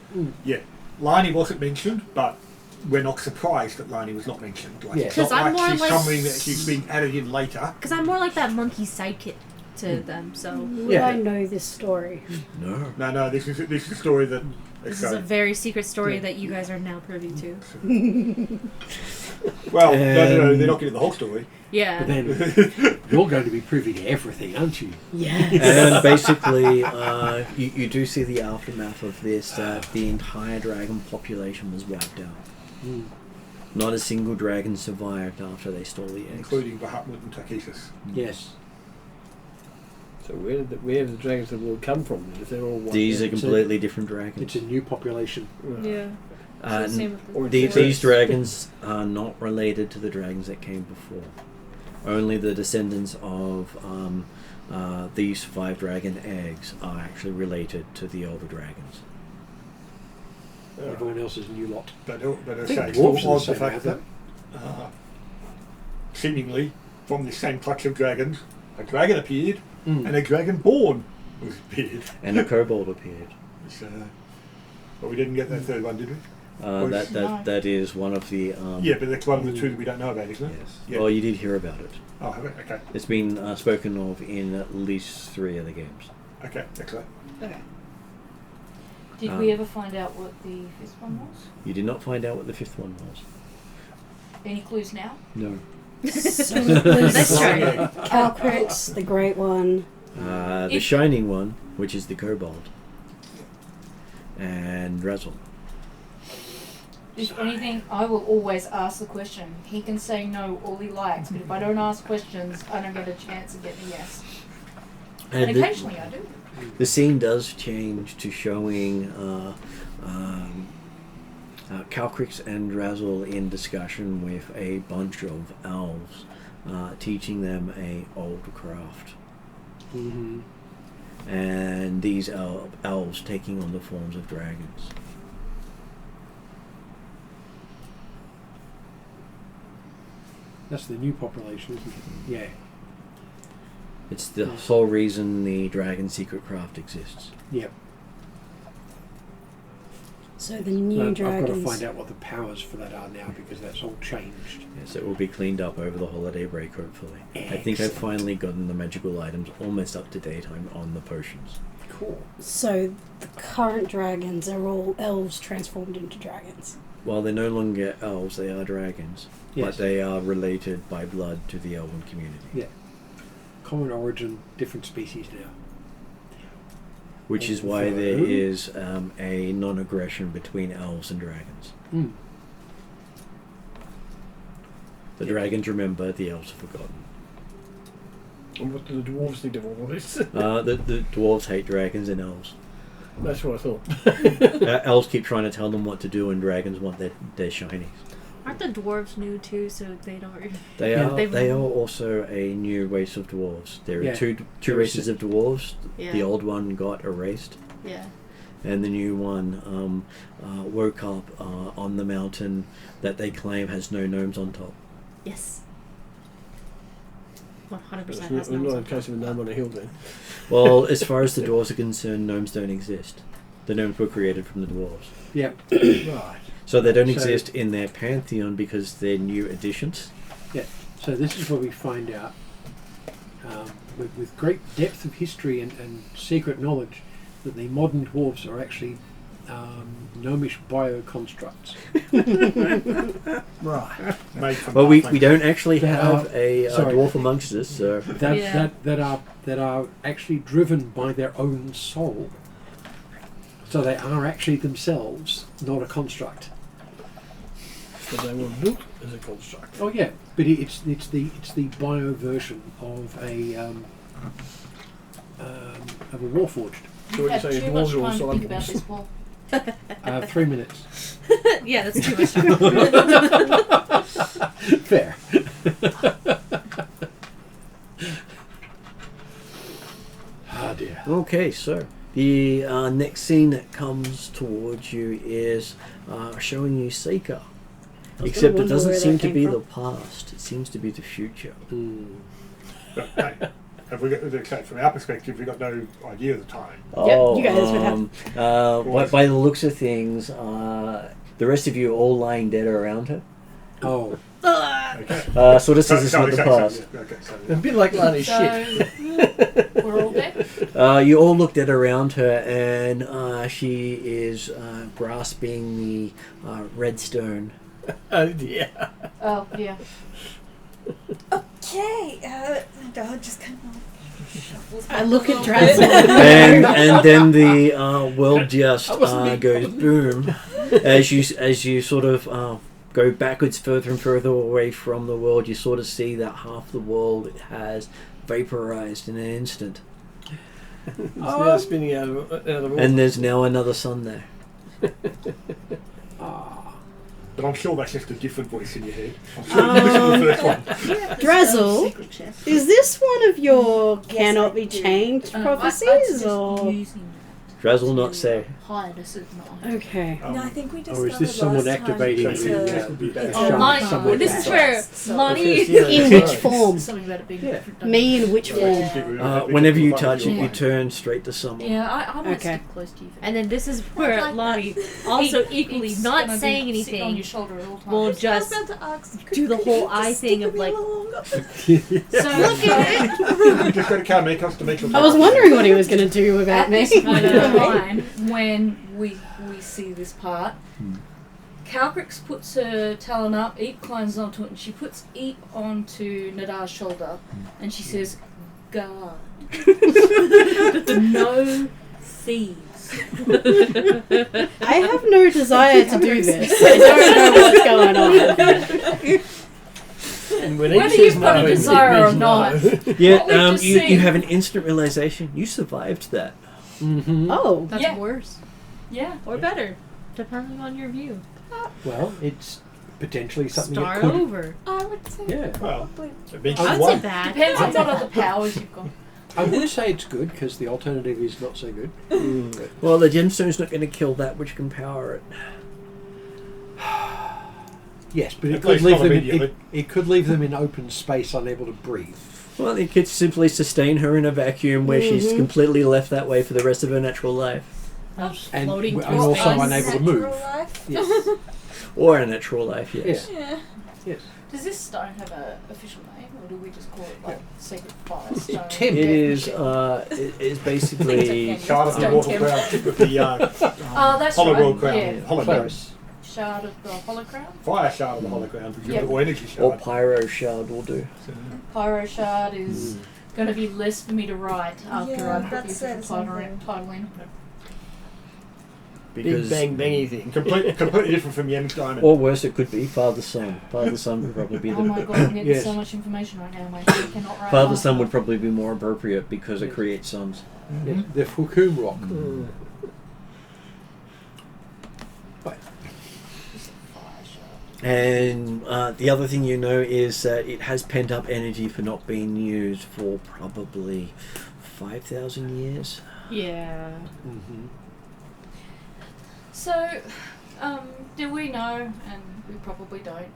Lani wasn't mentioned, but we're not surprised that Lani was not mentioned. Like, Yeah. it's not 'Cause I'm like more she's like- something that she's being added in later. Because I'm more like that monkey sidekick to them, so Would Yeah. I know this story? No. No, this is a story that. this is a very secret story that you guys are now privy to. Well, no, they're not getting the whole story. Yeah. But then you're going to be privy to everything, aren't you? Yes. And basically, you do see the aftermath of this, that the entire dragon population was wiped out. Mm. Not a single dragon survived after they stole the eggs. Including Bahamut and Takesis. Yes. So where did the dragons of the world come from? If they're all white. These are It's a- completely different dragons. It's a new population. Yeah. Uh, So same with the or These dragons are not related to the dragons that came before. Only the descendants of these 5 dragon eggs are actually related to the older dragons. Everyone else is a new lot. But I I think say, it's dwarves all are odd the the same, fact aren't that seemingly from the same clutch of dragons, a dragon appeared Mm. and a dragonborn was appeared. And a kobold appeared. Which, but we didn't get that third one, did we? That is one of the. Yeah, but that's one of the two that we don't know about, isn't it? Yes. Yeah. Well, you did hear about it. Oh, have it? Okay. It's been spoken of in at least 3 of the games. Okay, excellent. Okay. Did Um, we ever find out what the 5th one was? You did not find out what the 5th one was. Any clues now? No. So it was Let's try it. Calcrits, the Great One. The If- shining one, which is the kobold, and Drazzle. If anything, I will always ask the question. He can say no all he likes, but if I don't ask questions, I don't get a chance of getting a yes. And And the, occasionally I do. the scene does change to showing Calcrix and Drazzle in discussion with a bunch of elves, teaching them a old craft. Mm-hmm. And these elves taking on the forms of dragons. That's the new population, isn't it? Yeah. It's the sole reason the dragon secret craft exists. Yep. So the new I've got to dragons. find out what the powers for that are now because that's all changed. Yes, it will be cleaned up over the holiday break, hopefully. I think I've Excellent. finally gotten the magical items almost up to date on the potions. Cool. So the current dragons are all elves transformed into dragons. While they're no longer elves, they are dragons. Yes. But they are related by blood to the elven community. Yeah. Common origin, different species now. Which is why there is a non-aggression between elves and dragons. Mm. The dragons remember, the elves have forgotten. And what do the dwarves think of all this? The dwarves hate dragons and elves. That's what I thought. Elves keep trying to tell them what to do, and dragons want their shinies. Aren't the dwarves new too, so they don't really... They Yeah. are. They are also a new race of dwarves. There are Yeah. two There races is- of dwarves. Yeah. The old one got erased, Yeah. and the new one woke up on the mountain that they claim has no gnomes on top. Yes. 100% It's has not no in case of a gnome on a hill then. Well, as far as the dwarves are concerned, gnomes don't exist. The gnomes were created from the dwarves, Yep. Right. so they don't So- exist in their pantheon because they're new additions. So this is where we find out, with great depth of history and secret knowledge, that the modern dwarves are actually gnomish bioconstructs. Right. Made from Well, we nothing. don't actually They have are- a sorry. dwarf amongst us, so That are actually driven by their own soul. So they are actually themselves not a construct. So they were built as a construct. Oh yeah, but it's the bio version of a warforged. So what You've you're had saying, too much dwarves are all time to think about cyborgs. this, Paul. 3 minutes. Yeah, that's too much time. Fair. Ah dear. Okay, so the next scene that comes towards you is showing you Seeker. Except it wonder doesn't where seem that to came be from. the past, it seems to be the future. But, hey, have we got, okay, from our perspective, we've got no idea of the time. you guys would have- by the looks of things, the rest of you are all lying dead around her. Oh, Okay. So this is not the past. Okay, so, a bit like Lani's shit. So we're all dead. You all look dead around her, and she is grasping the redstone. Oh dear. Oh yeah. Okay. Nadar just kind of shuffles. I look at back a little Drazzle. bit. and then the world just That wasn't me. goes boom as you sort of go backwards further and further away from the world. You sort of see that half the world has vaporized in an instant, It's now spinning out of order. and there's now another sun there. but I'm sure that's just a different voice in your head. I'm sure you listen to the first one. Drazzle, Secret chest. is this one of your Yes, cannot I be do. changed I'd prophecies, suggest or using Drazzle that not to say. hide a certain item. okay? No, I think we just. Or is this someone activating it's the, a, it's Oh, showing Lonnie. somewhere This back. is where So- Lonnie. In which form? Something about it being Yeah. different. Me in which form? Whenever you touch it, Yeah. you turn straight to summer. Yeah, I might Okay. stick close to you. And then this is where like Lonnie, that. also He- equally he's not gonna saying be sitting on anything, your shoulder at all times. will just do the whole eye thing of like. So You just got to come make us to make us. I was wondering what he was going to do about at me. this point in time, when we see this part, Calcrix puts her talon up, Eep climbs onto it, and she puts Eep onto Nadar's shoulder, and she says, "Guard, no thieves." I have no desire to do this. I don't know what's going on. And when Whether he says you've got a no, it desire or means not. no. Yeah, What we've just you seen. have an instant realization. You survived that. Mm-hmm. Oh, That's Yeah. worse Yeah. or better, depending on your view. Well, it's potentially something Start that could. over. I would say Yeah. Well, probably. it means I you would won. say bad. Depends on I'd say what bad. other powers you've got. I would say it's good because the alternative is not so good. Well, the gemstone's not going to kill that which can power it. Yes, but it At could least leave not them. immediately. It could leave them in open space, unable to breathe. Well, it could simply sustain her in a vacuum where she's completely left that way for the rest of her natural life. And, Floating and through also space. unable to move. Natural life. Yes. Or a natural life, yes. Yeah. Yes. Does this stone have an official name, or do we just call it like Sacred Fire Stone? Tim. It is, it is basically... Shard of the Don't Immortal tempt. Crown, tip of the Oh, that's Hollow right. World Crown. Yeah. Hollow Close. Shard of the Hollow Crown. Fire Shard of the Hollow Crown, Yep. or Energy Or Shard. Pyro Shard will do. Pyro Shard is going to be less for me to write after Yeah, I put that's the the official same title in. Big Because, bang bangy thing. Completely different from Yem's Diamond. or worse, it could be Father Son. Father Son would probably be Oh my the... god, I'm getting Yes. so much information right now, mate. I cannot write Father fast Son would enough. probably be more appropriate because it creates suns. Yes, the Fukum rock. Fire Shard. And the other thing you know is that it has pent up energy for not being used for probably 5,000 years. Yeah. Mm-hmm. So, do we know, and we probably don't,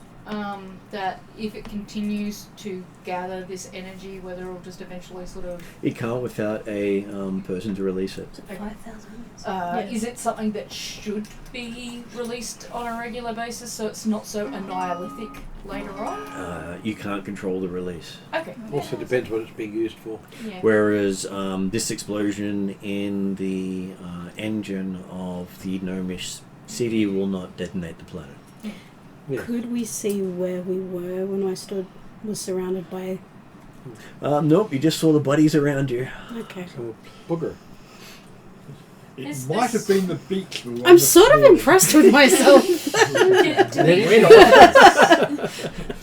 that if it continues to gather this energy, whether it'll just eventually sort of... It can't without a person to release it. 5,000 Yeah. Is it something that should be released on a regular basis so it's not so annihilithic later on? You can't control the release. Okay. Also depends what it's being used for. Yeah. Whereas this explosion in the engine of the Gnomish city will not detonate the planet. Yeah. Could we see where we were when I was surrounded by... Nope, you just saw the bodies around you. Okay. So, booger. It Is might this- have been the beach we were I'm sort of impressed with myself.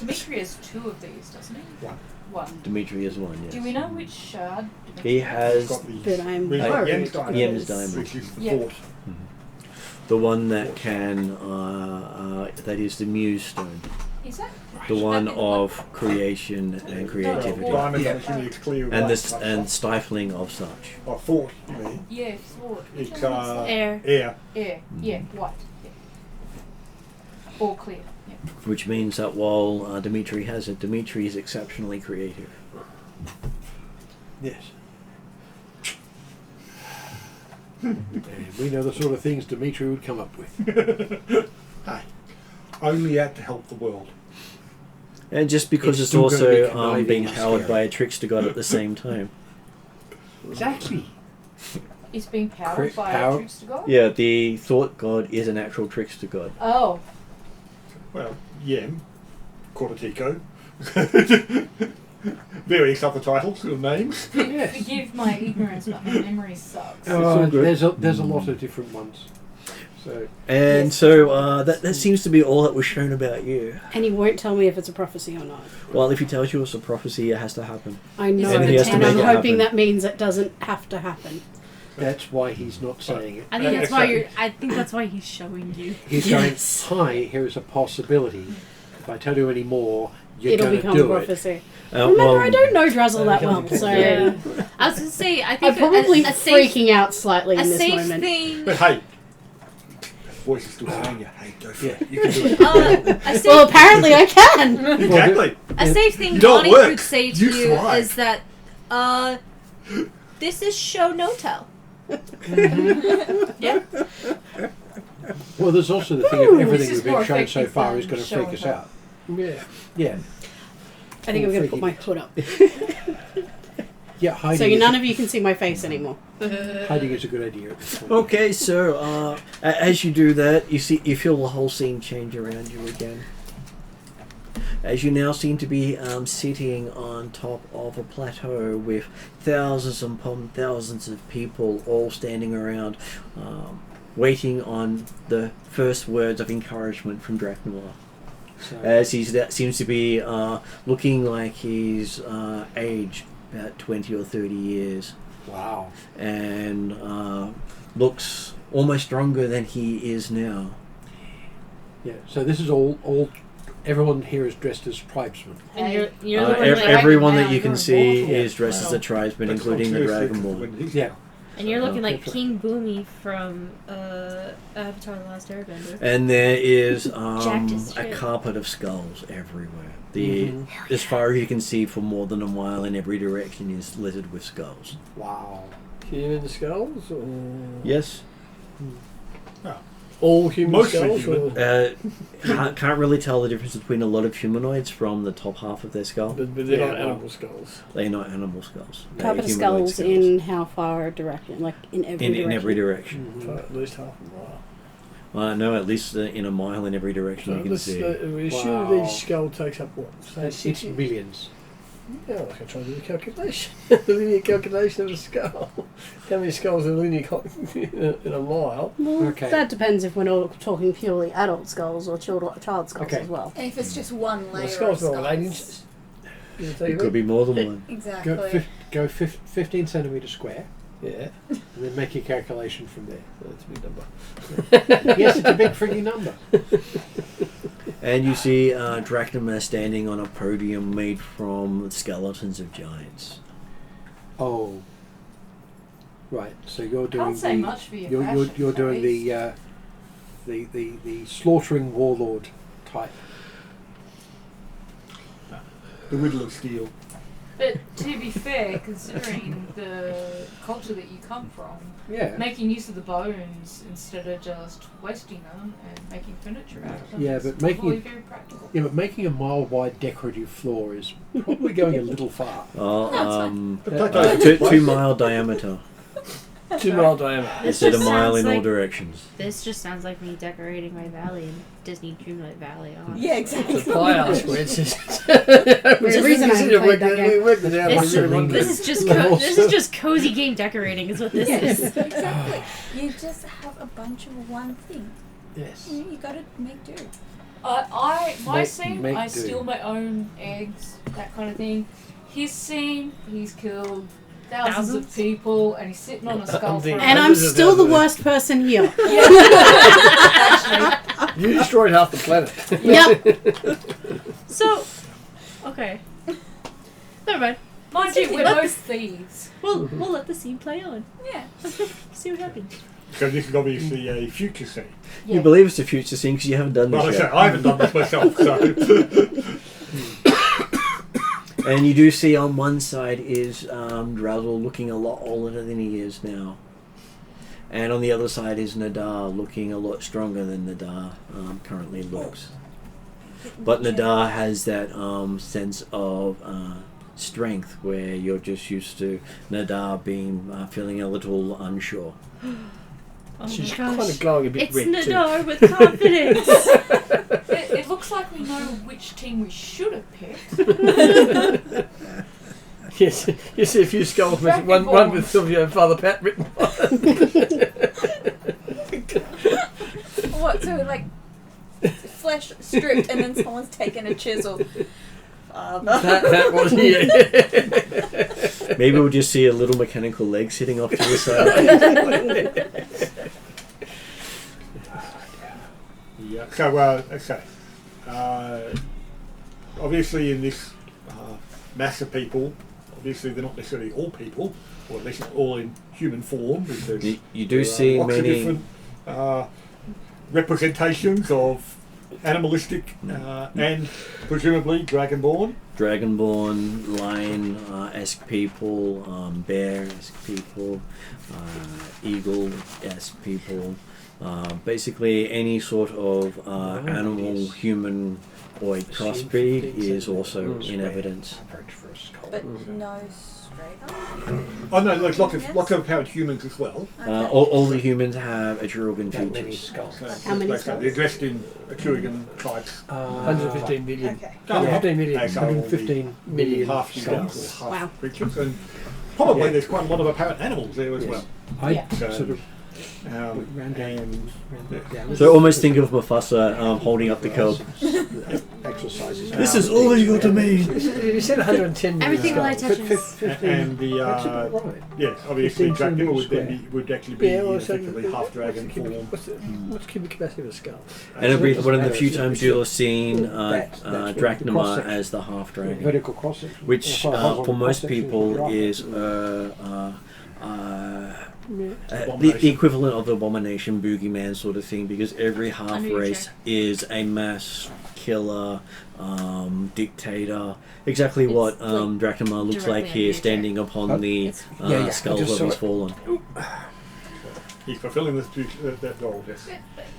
Dimitri has 2 of these, doesn't he? One. Dimitri is one, yes. Do we know which shard? He has... got the, But I'm we've got worried. Yem's Diamond, Yem's Diamond. which is the Yeah. fourth. The one that can, that is the Muse Stone. Is that? The one of creation and creativity. Diamond, Yeah. I'm assuming it's clear. And white this stuff. and stifling of such. Oh, thought, you mean? Yeah, thought. It's Air. air. Yeah, yeah, white. Yeah. All clear. Yeah. Which means that while Dimitri has it, Dimitri is exceptionally creative. Yes. And we know the sort of things Dimitri would come up with. Hey, only out to help the world. And just because It's it's, still gonna be also conniving being and powered scary. by a trickster god at the same time. Exactly. It's being powered by Power- a trickster god? Yeah, the thought god is an actual trickster god. Oh. Well, Yem, Cortatico, various other titles and names. Yes. Forgive my ignorance, but my memory sucks. all good. There's a lot of different ones. So And Yes. so that seems to be all that was shown about you. And he won't tell me if it's a prophecy or not. Well, if he tells you it's a prophecy, it has to happen. I know, And he has to and make I'm it hoping happen. that means it doesn't have to happen. that's why he's not saying it. I think that's why Exactly. I think that's why he's showing you. He's Yes. going, hi, here is a possibility. If I tell you any more, you're It'll going to become a do it. prophecy. Well, Remember, I don't know Drazzle that well, Okay. so Yeah. I was gonna say I I'm think probably a safe, freaking out slightly a in this safe moment. thing. But hey, voice is still saying you. Hey, go for Yeah. it. You can do it. A safe, Well, apparently I can. Exactly. a safe thing You don't Bonnie work. would say to You you thrive. is that this is show no tell. Yeah. Well, there's also the thing of everything This is we've been more shown so effective far than is going to show freak us and out. Yeah. Yeah. I think I'm going to put my hood up. Yeah, hiding, So is, none of you can see my face anymore. hiding is a good idea at this point. Okay, so as you do that, you feel the whole scene change around you again. As you now seem to be sitting on top of a plateau with thousands upon thousands of people all standing around, waiting on the first words of encouragement from Dracnoir. So, As that seems to be looking like he's aged about 20 or 30 years, wow. and looks almost stronger than he is now. Yeah. So this is all. Everyone here is dressed as tribesmen. And you're Uh, looking ev- like everyone that now you can you're see immortal. is dressed as a tribesman, including the Dragonborn. Yeah. and you're looking like that's right. King Boomy from Avatar: The Last Airbender. And there is Jacked as a shit. carpet of skulls everywhere. Mhm. As far as you can see for more than a mile in every direction is littered with skulls. Wow. Human skulls? Or Yes. all human Mostly skulls? human. Or, Can't really tell the difference between a lot of humanoids from the top half of their skull. but they're Yeah, not well. animal skulls. They're not animal skulls. They're Carpet of humanoid skulls in how far direction? Like in every direction? in every direction. Mhm. For at least half a mile. No, at least in a mile in every direction So you can let's, see. we assume Wow. each skull takes up what? Say It's 60? millions. Yeah, I can try to do the calculation. The linear calculation of a skull. How many skulls are linear in a mile? Well, Okay. that depends if we're not talking purely adult skulls or child skulls Okay. as well. And if it's just one The layer skulls of are all 8 skulls. inches. Give or take It could be more than one. Exactly. Go 15 centimetres square, Yeah, and then make your calculation from there. that's a big number. Yes, it's a big frigging number. And you see Drachnamar standing on a podium made from skeletons of giants. Oh. Right. So you're doing Can't say much for your you're doing the slaughtering warlord type. The Riddle of Steel. But to be fair, considering the culture that you come from, Yeah. making use of the bones instead of just wasting them and making furniture out of them Yeah, is but making probably it- very practical. Yeah, but making a mile-wide decorative floor is probably going a little far. Potato. 2 mile diameter 2 mile diameter. This instead of just a mile sounds in all like- directions. This just sounds like me decorating my valley in Disney Dreamlight Valley. Honestly. Yeah, exactly. It's a pie house where it's just. There's a reason I haven't played that game. We worked it out. This, We really this wanted is just Level this is just cozy game decorating. Is what this Yes, is. exactly. You just have a bunch of one thing. Yes. You gotta make do. My Make- scene, make I do. steal my own eggs, that kind of thing. His scene, he's killed thousands of people, and he's sitting on a skull thinking- throne. And I'm Hundreds of still the thousands. worst person here. Actually, You destroyed half the planet. Yep. So, okay. Never mind. mind you, we're both thieves. We'll let the scene play on. Yeah. See what happens. So this is obviously a future scene. You believe it's a future scene because you haven't done Well, this I say, yet. I haven't done this myself, so... And you do see on one side is Drazzle looking a lot older than he is now. And on the other side is Nadar looking a lot stronger than Nadar currently looks. But Nadar has that sense of strength where you're just used to Nadar being feeling a little unsure. Oh She's my kind gosh. of glowing a bit It's red too. Nadar with confidence. It looks like we know which team we should have picked. Yes, you see a few skulls missing. One with some of your Father Pat written on it. What? So like flesh stripped, and then someone's taken a chisel. Father. That was here. Maybe we'll just see a little mechanical leg sitting off to the side. Yeah. So, okay. Obviously, in this mass of people, obviously they're not necessarily all people, or at least not all in human form, because You do there see are lots of many. different representations of animalistic and presumably dragonborn. Dragonborn, lion-esque people, bear-esque people, eagle-esque people. Basically, any sort of animal, humanoid crossbreed is also in evidence. But no Stragon? Oh no, there's lots of apparent humans as well. All the humans have Atruaghin That many features. skulls. How many They're skulls? dressed in Atruaghin types. 115 million. Okay. 115 million. Okay, so 115 million half skulls. skulls, half Wow. creatures, and probably Yeah. there's quite a lot of apparent animals there as Yes. well. I Yeah. sort of Um, ran that down. So almost think of Mufasa holding up the cub. Exercises. This is all you got to me. You said 110 million Everything skulls. light touches. and the That's about right. yes, obviously 15 Dracula would square. then would actually be Yeah, well, so effectively half dragon what's the cubic- form. What's the cubic capacity of a skull? And one of the few times you'll have seen That's what the Drachnama cross-section. as the half dragon, Vertical cross section. which for most people is the equivalent of the abomination, boogeyman sort of thing, because every half Under your race chair. is a mass killer, dictator. Exactly It's what like Drachnama looks directly like under here, your standing upon the It's- Yeah, I skulls just of saw his it. fallen. He's fulfilling that role. Yes.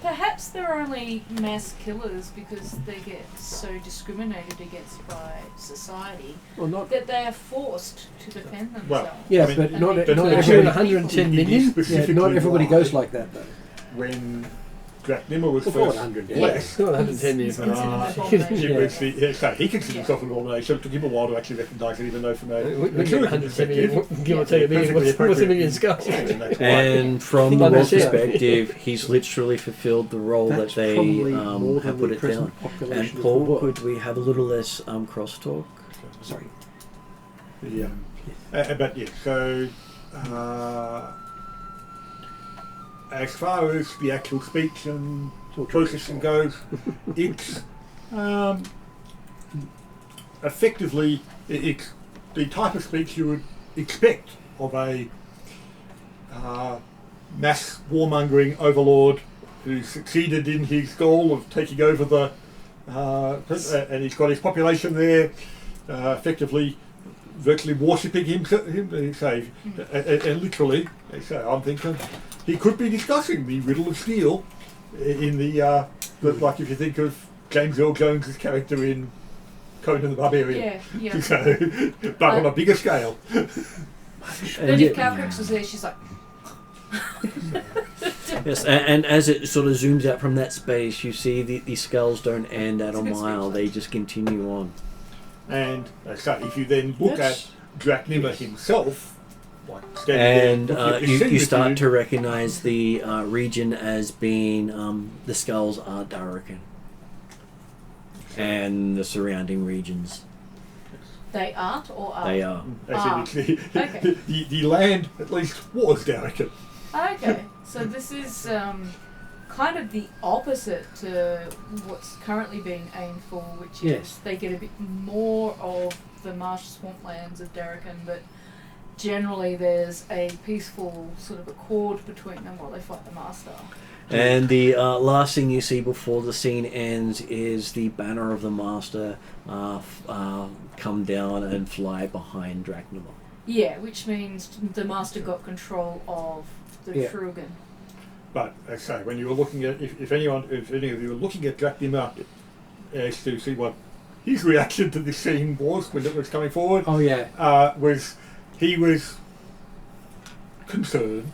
Perhaps they're only mass killers because they get so discriminated against by society Well, not. that they are forced to defend themselves. Yeah, I mean, but not and they- not they- everybody. 110 It is million? Yeah, specifically not everybody why goes like that though. when Drachnima was Before first 100, yeah. blessed. Not 110 million. He's considered an He abomination. was so he considered himself an abomination. It took him a while to actually recognise it, even though from a We get Atruaghin 110 million, perspective, give or take a million. perfectly What's a million appropriate. skulls? Yeah, and that's why- And from the Well, world's that's it. perspective, he's literally fulfilled the role that That's they probably more have than put the it present down. population And of the Paul, world. could we have a little less crosstalk? Sorry. Yeah. But yeah, so as far as the actual speech and processing goes, it's effectively it's the type of speech you would expect of a mass warmongering overlord who succeeded in his goal of taking over the and he's got his population there, effectively virtually worshipping him, they say, and literally, they say, I'm thinking he could be discussing the riddle of steel in the like if you think of James Earl Jones's character in Conan the Barbarian, Yeah, yeah. so, but on a bigger scale. But And if yet- Calcrix was there, she's like, Yes, and as it sort of zooms out from that space, you see the skulls don't end at It's a a bit mile; speechless. they just continue on. And so if you then look That's- at Drachnima himself, like standing And there looking at this you scene with start you, to recognise the region as being the skulls are Darrakan and the surrounding regions. They aren't or are? They are. Actually, okay. the land at least was delicate. Okay, so this is kind of the opposite to what's currently being aimed for, which is Yes. they get a bit more of the marsh swamplands of Darrakan, but generally there's a peaceful sort of accord between them while they fight the Master. And the last thing you see before the scene ends is the banner of the Master come down and fly behind Dragnamar. Yeah, which means the Master got control of the Yeah. Atruaghin. But I say, when you were looking at, if any of you were looking at Dragnamar as to see what his reaction to this scene was when it was coming forward, Oh yeah. he was concerned.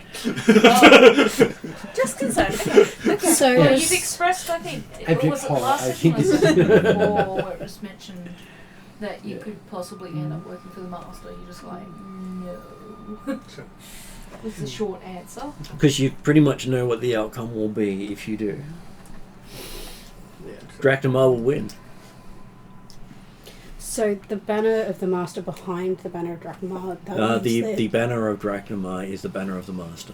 Just concerned. So Well, Yes. you've expressed, I think, Abject was it horror, last I session think or it is. session before where it was mentioned that you Yeah. could possibly end up working for the Master? You're just like, no. Was the short answer. Because you pretty much know what the outcome will be if you do. Dragnamar will win. So the banner of the Master behind the banner of Drakenmar. The banner of Dragnamar is the banner of the Master.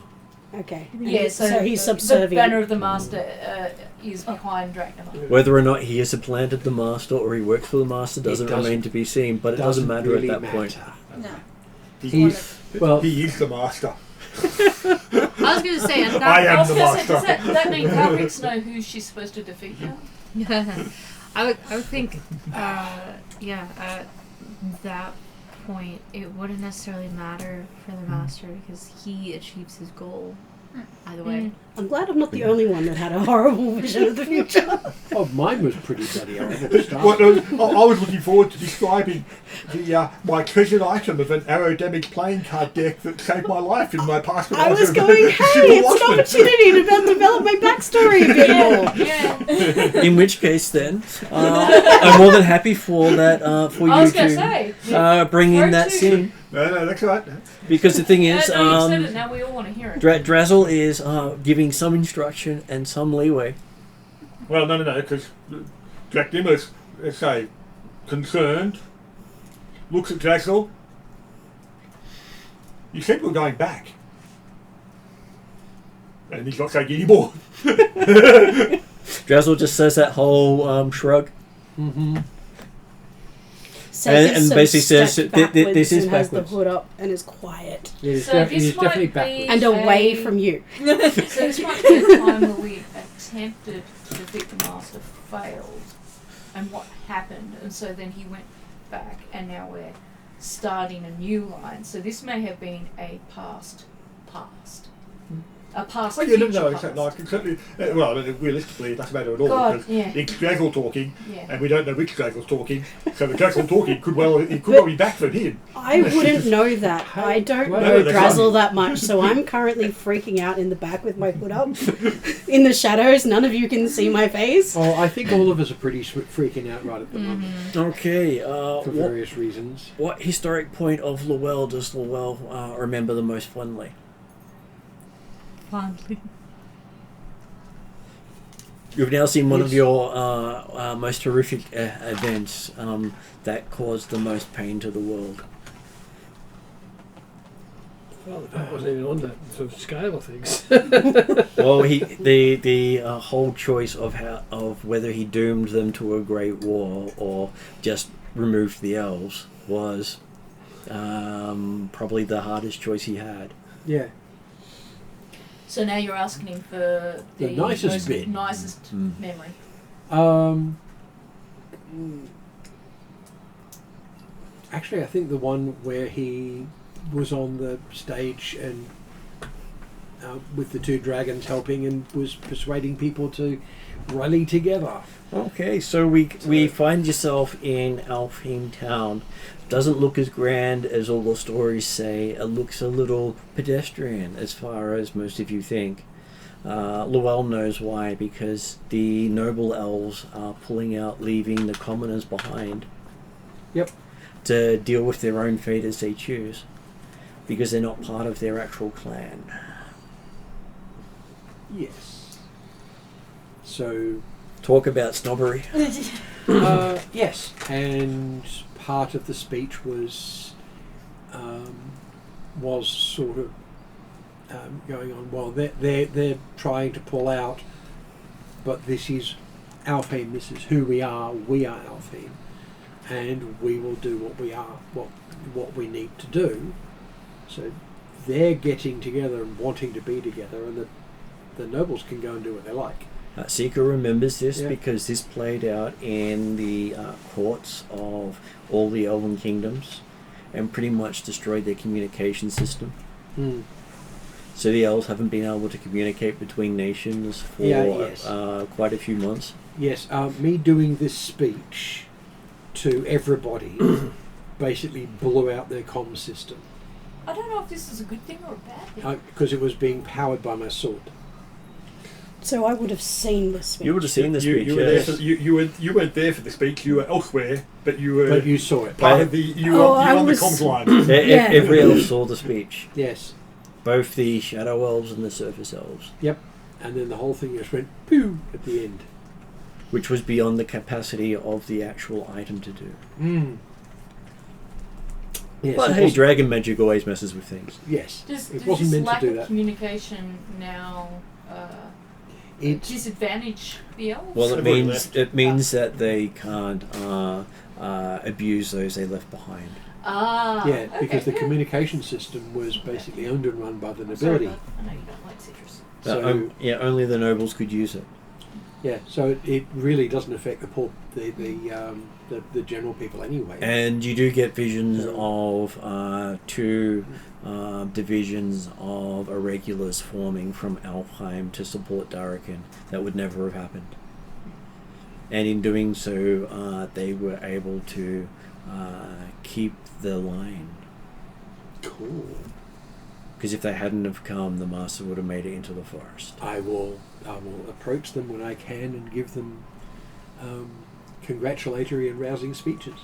Okay. Yeah, so he's the subservient. banner of the Master is behind Dragnamar. Whether or not he has supplanted the Master or he works for the Master doesn't doesn't- remain to be seen, but it doesn't matter really at that point. No. He's well. He is the Master. I was going to say, and I that, am I was the going to say, Master. does that mean Calrix know who she's supposed to defeat now? I would think, yeah, at that point, it wouldn't necessarily matter for the Master because he achieves his goal either way. I'm glad I'm not the only one that had a horrible vision of the future. Oh, mine was pretty bloody horrible to start. Well, I was looking forward to describing the my treasured item of an aerodynamic playing card deck that saved my life in my past. I was going, hey, it's an opportunity to develop my backstory a bit more. Yeah. In which case, then, I'm more than happy for that. For I you was going to say. bring in Throw that two. scene, No, that's right. because the thing is, No, you said it, now we all want to hear it. Drazzle is giving some instruction and some leeway. Well, no, because Dragnimmer's, let's say, concerned, looks at Drazzle. You said we're going back. And he's not saying any more. Drazzle just says that whole shrug. Mm-hmm. So And- he's and sort of basically says stepped that this backwards is and has backwards. the hood up and is quiet Yeah, he's, So he's this definitely might backwards. be- and away from you. So this might be a time where we attempted to defeat the Master, failed, and what happened, and so then he went back, and now we're starting a new line. So this may have been a past. A past Oh, yeah, future no, past. I can certainly. Well, realistically, it doesn't matter at all God, because yeah. it's Drazzle talking, Yeah. and we don't know which Drazzle's talking. So the Drazzle talking could well be back from him. I wouldn't know that. I don't Well, know no, that's Drazzle fine. that much, so I'm currently freaking out in the back with my hood up. In the shadows, none of you can see my face. Oh, I think all of us are pretty freaking out right at the moment Okay. for What, various reasons. what historic point of Lowell does Lowell remember the most fondly? Fondly. You've now seen one of Yes. your most horrific events that caused the most pain to the world. Well, that wasn't even on that sort of scale of things. Well, the whole choice of whether he doomed them to a great war or just removed the elves was probably the hardest choice he had. Yeah. So now you're asking him for the, The nicest most bit. nicest Mm. memory. Actually, I think the one where he was on the stage and with the two dragons helping and was persuading people to rally together. Okay, so we find yourself in Alfheim town. Doesn't look as grand as all the stories say. It looks a little pedestrian as far as most of you think. Lowell knows why, because the noble elves are pulling out, leaving the commoners behind. Yep. To deal with their own fate as they choose, because they're not part of their actual clan. Yes. So, Talk about snobbery. yes, and part of the speech was sort of going on. Well, they're trying to pull out, but this is Alfheim. This is who we are. We are Alfheim, and we will do what we are, what we need to do. So they're getting together and wanting to be together, and the nobles can go and do what they like. Seeker remembers this Yeah. because this played out in the courts of all the Elven kingdoms and pretty much destroyed their communication system. Mm. So the elves haven't been able to communicate between nations for Yes. quite a few months. Yes, me doing this speech to everybody basically blew out their comm system I don't know if this is a good thing or a bad thing. because it was being powered by my sword. So I would have seen this speech. You would have seen the speech, You were there yes. for, you weren't there for the speech. You were elsewhere, but you were But you saw it. part of the. You Oh, were I on the was- comms line. Yeah. Every elf saw the speech. Yes. Both the shadow elves and the surface elves. Yep. And then the whole thing just went pooh at the end. Which was beyond the capacity of the actual item to do. Mm. Yes, But it hey, wasn't- dragon magic always messes with things. yes, Does it wasn't this meant lack to do of that. communication now It's disadvantage the elves? Well, it They've already means that they can't abuse those they left behind. yeah, because the okay. communication system was basically owned and run by the I'm sorry, nobility. bud. I know you don't like citrus. So Only the nobles could use it. yeah, so it really doesn't affect the general people anyway. And you do get visions of two divisions of irregulars forming from Alfheim to support Darrakin. That would never have happened. And in doing so, they were able to keep the line. Cool. Because if they hadn't have come, the master would have made it into the forest. I will approach them when I can and give them congratulatory and rousing speeches,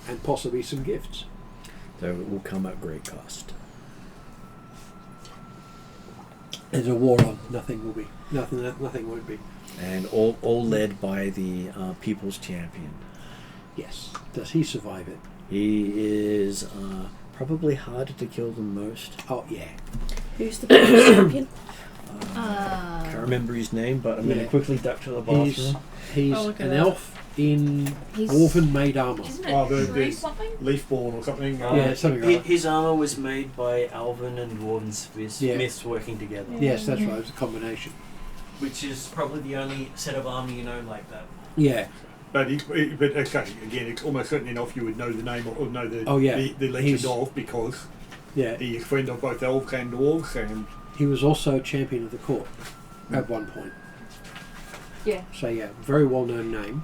and possibly some gifts. So it will come at great cost. There's a war on. Nothing will be. Nothing won't be. And all led by the People's Champion. Yes. Does he survive it? He is probably harder to kill than most. Oh yeah. Who's the People's champion? Can't remember his name, but I'm going Yeah. to quickly duck to the He's bathroom. I'll look it an up. elf in He's- dwarven made armor. Isn't it Oh, the- tree the- something? Leafborn or something. Yeah, something like that. His armor was made by Alvin and Dwarven Yeah. Smiths working together, Yes, that's right. It's a combination. which is probably the only set of armor you know like that. Yeah. But okay, again, it's almost certainly enough you would know the name or know the Oh, yeah. the legend He's- of, because Yeah. he is friend of both elves and dwarves, and He was also champion of the court at one point. Yeah. So yeah, very well known name.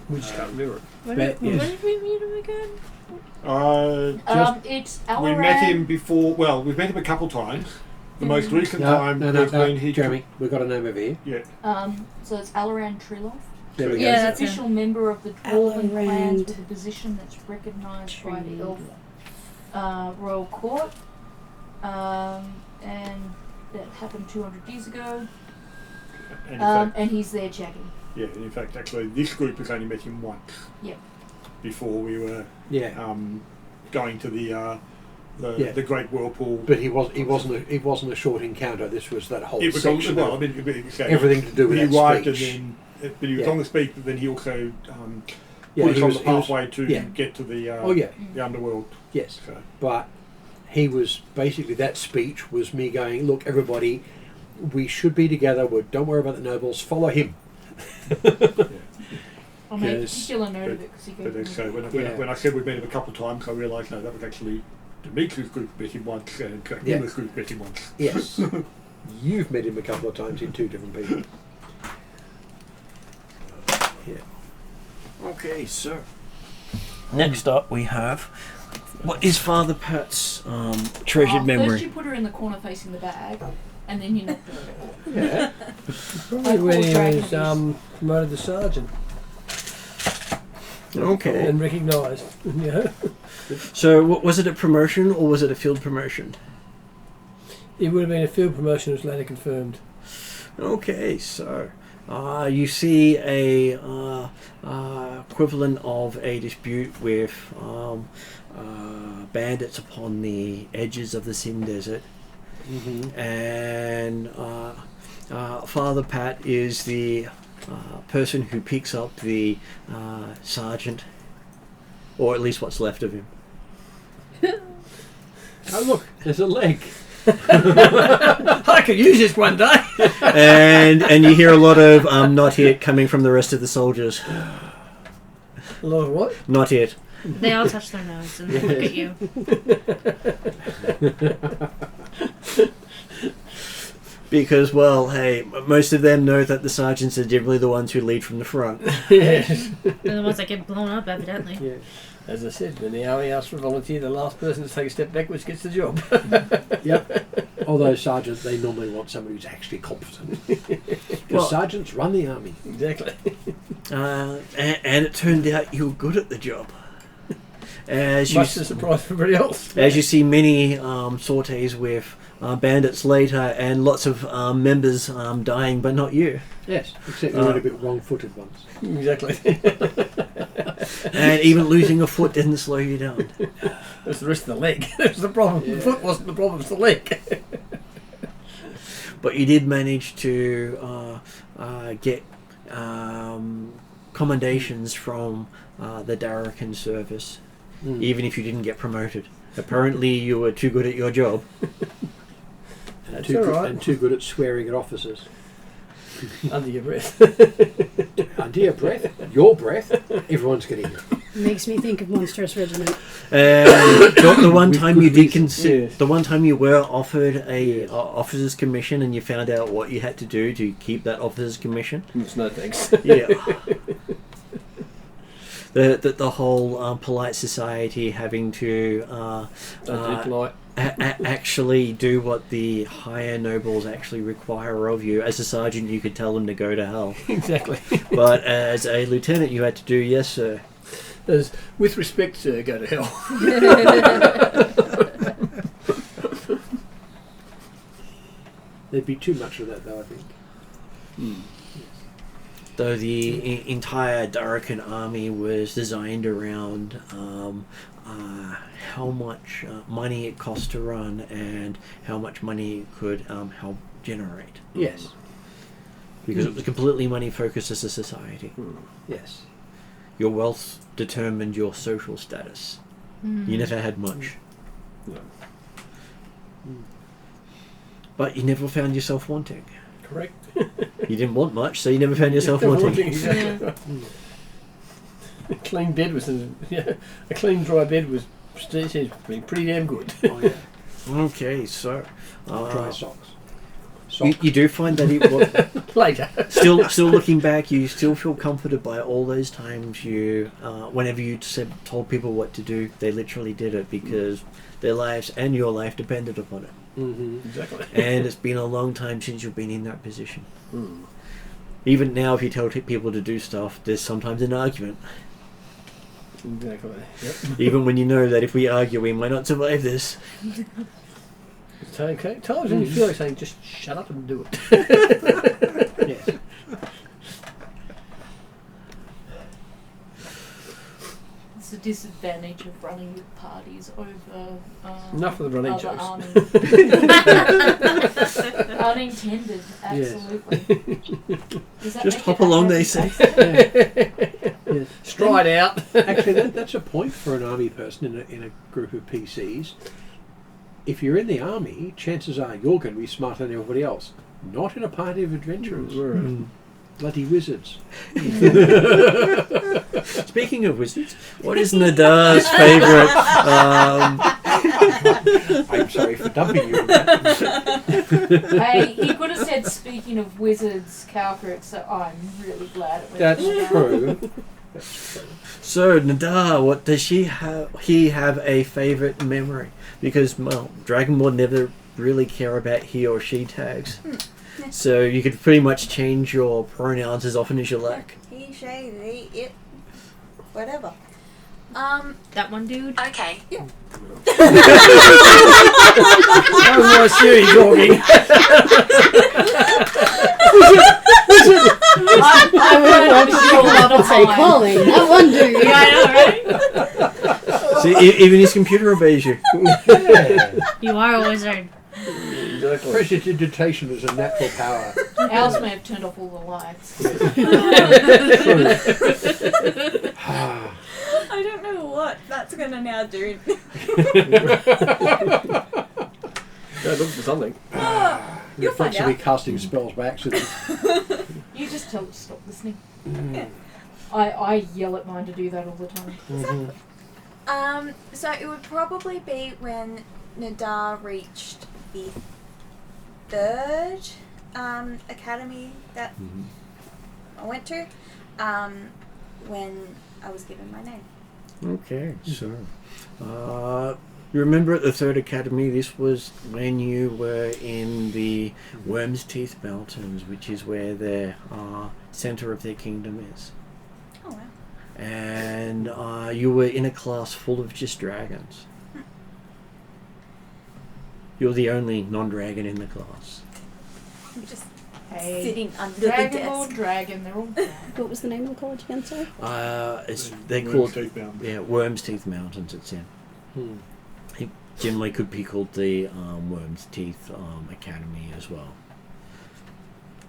We just can't remember it. Where Bet, did, yes. where did we meet him again? It's we Alaran. met him before. Well, we've met him a couple times. The most recent time was when he Jeremy, we've got a name over here. Yeah, So it's Alaran Triloff. There we Yeah, He's go. that's official member of the Dwarven Alaran clans with a position that's recognised by the Elf Royal Court. And that happened 200 years ago. and in fact, And he's there chatting. yeah, and in fact, actually, this group has only met him once. Yep. Before we were Yeah, going to Yeah. the Great Whirlpool. but he wasn't a short encounter. This was that whole It was section. well, I of mean, everything to do with he that arrived speech. and then, but he was Yeah. on the speech. But then he also Yeah, put us he on was- the he was- pathway to yeah. get to the Oh yeah, the underworld. yes. So. But he was basically, that speech was me going, look, everybody, we should be together. Don't worry about the nobles. Follow him. I'll make Yes. particular note of it because he But gave so me. when I said we met him a couple of times, I realised no, that was actually Dimitri's group met him once, and Yeah. Nima's group met him once. Yes. You've met him a couple of times in two different people. Yeah. Okay, so next up we have what is Father Pat's treasured memory. First you put her in the corner facing the bag, and then you knocked her over. Yeah. Probably when he Dragon was abuse. promoted to sergeant Okay. and recognised. You know, So was it a promotion or was it a field promotion? it would have been a field promotion. Was later confirmed. Okay, so You see a equivalent of a dispute with bandits upon the edges of the Sim Desert. Mm-hmm. And Father Pat is the person who picks up the sergeant, or at least what's left of him. Oh look, there's a leg. I could use this one day. and you hear a lot of not yet coming from the rest of the soldiers. A lot of what? Not yet. They all touch their nose and look at you. Because, well, hey, most of them know that the sergeants are generally the ones who lead from the front. Yes. They're the ones that get blown up, evidently. Yeah. As I said, when the army asks for a volunteer, the last person to take a step backwards gets the job. Yep. Although sergeants, they normally want somebody who's actually competent. Because Well- sergeants run the army. Exactly. And it turned out you were good at the job. As Much to the surprise of everybody else. you see many sorties with bandits later, and lots of members dying, but not you. Yes, except you were a bit wrong-footed once. Exactly. And even losing a foot didn't slow you down. That's the rest of the leg. That's the problem. Yeah. The foot wasn't the problem, it's the leg. But you did manage to get commendations from the Darrakan service, even if you didn't get promoted. Apparently you were too good at your job. That's Too all good, right. and too good at swearing at officers. Under your breath. Under your breath, your breath, everyone's getting it. Makes me think of Monstrous Regiment. The one With time good you did reason. consider, Yes. the one time you were offered a Yes. officer's commission, and you found out what you had to do to keep that officer's commission. It's no thanks. Yeah. The whole polite society having to Don't be polite. actually do what the higher nobles actually require of you. As a sergeant, you could tell them to go to hell, Exactly. but as a lieutenant, you had to do yes, sir. As, with respect, sir, go to hell. There'd be too much of that, though, I think. Though the entire Darrakan army was designed around how much money it cost to run and how much money it could help generate. Yes. Because it was completely money focused as a society. Yes. Your wealth determined your social status. You never had much. No. But you never found yourself wanting. Correct. You didn't want much, so you never found yourself wanting. Exactly. A clean bed was a clean dry bed was pretty damn good. Oh, yeah. Okay, so Dry socks. you do find that it was Later. still looking back, you still feel comforted by all those times you, whenever you told people what to do, they literally did it because their lives and your life depended upon it. Mm-hmm. Exactly. And it's been a long time since you've been in that position. Even now, if you tell people to do stuff, there's sometimes an argument. Exactly. Yep. Even when you know that if we argue, we might not survive this. Okay. Times when you feel like saying, just shut up and do it. Yes. It's a disadvantage of running with parties over Enough of the running other jokes. armies. Unintended, absolutely. Does that Just make hop it along, that they say. Yes. Stride out. Actually, that's a point for an army person in a group of PCs. If you're in the army, chances are you're going to be smarter than everybody else. Not in a party of adventurers. Bloody wizards. Speaking of wizards, what is Nadar's favourite? I'm sorry for dumping you on that. Hey, he could have said, speaking of wizards, Calcric, so I'm really glad it went That's with that. true. That's true. So Nadar, what does he have a favourite memory? Because well, Dragonborn never really care about he or she tags, so you could pretty much change your pronouns as often as you like. He, she, they, it, whatever. That one dude. Okay. Yeah. That was my Siri talking. say calling. That one dude. Yeah, I know, right? See, even his computer obeys you. Yeah. You are a wizard. Prestidigitation is a natural power. Ours may have turned off all the lights. I don't know what that's gonna now do. Gotta look for something. You'll find Effectively out. casting spells by accident. You just tell it to stop listening. Yeah. I yell at mine to do that all the time. So it would probably be when Nadar reached the third academy that I went to, when I was given my name. Okay, so you remember at the third academy, this was when you were in the Worm's Teeth Mountains, which is where the center of their kingdom is. Oh wow. And you were in a class full of just dragons. You're the only non-dragon in the class. I'm just Hey, sitting under the dragon or desk. dragon, they're all fine. What was the name of the college again, sorry? They Worm's call it Teeth Mountain. Worm's Teeth Mountains. It's in. It generally could be called the Worm's Teeth Academy as well.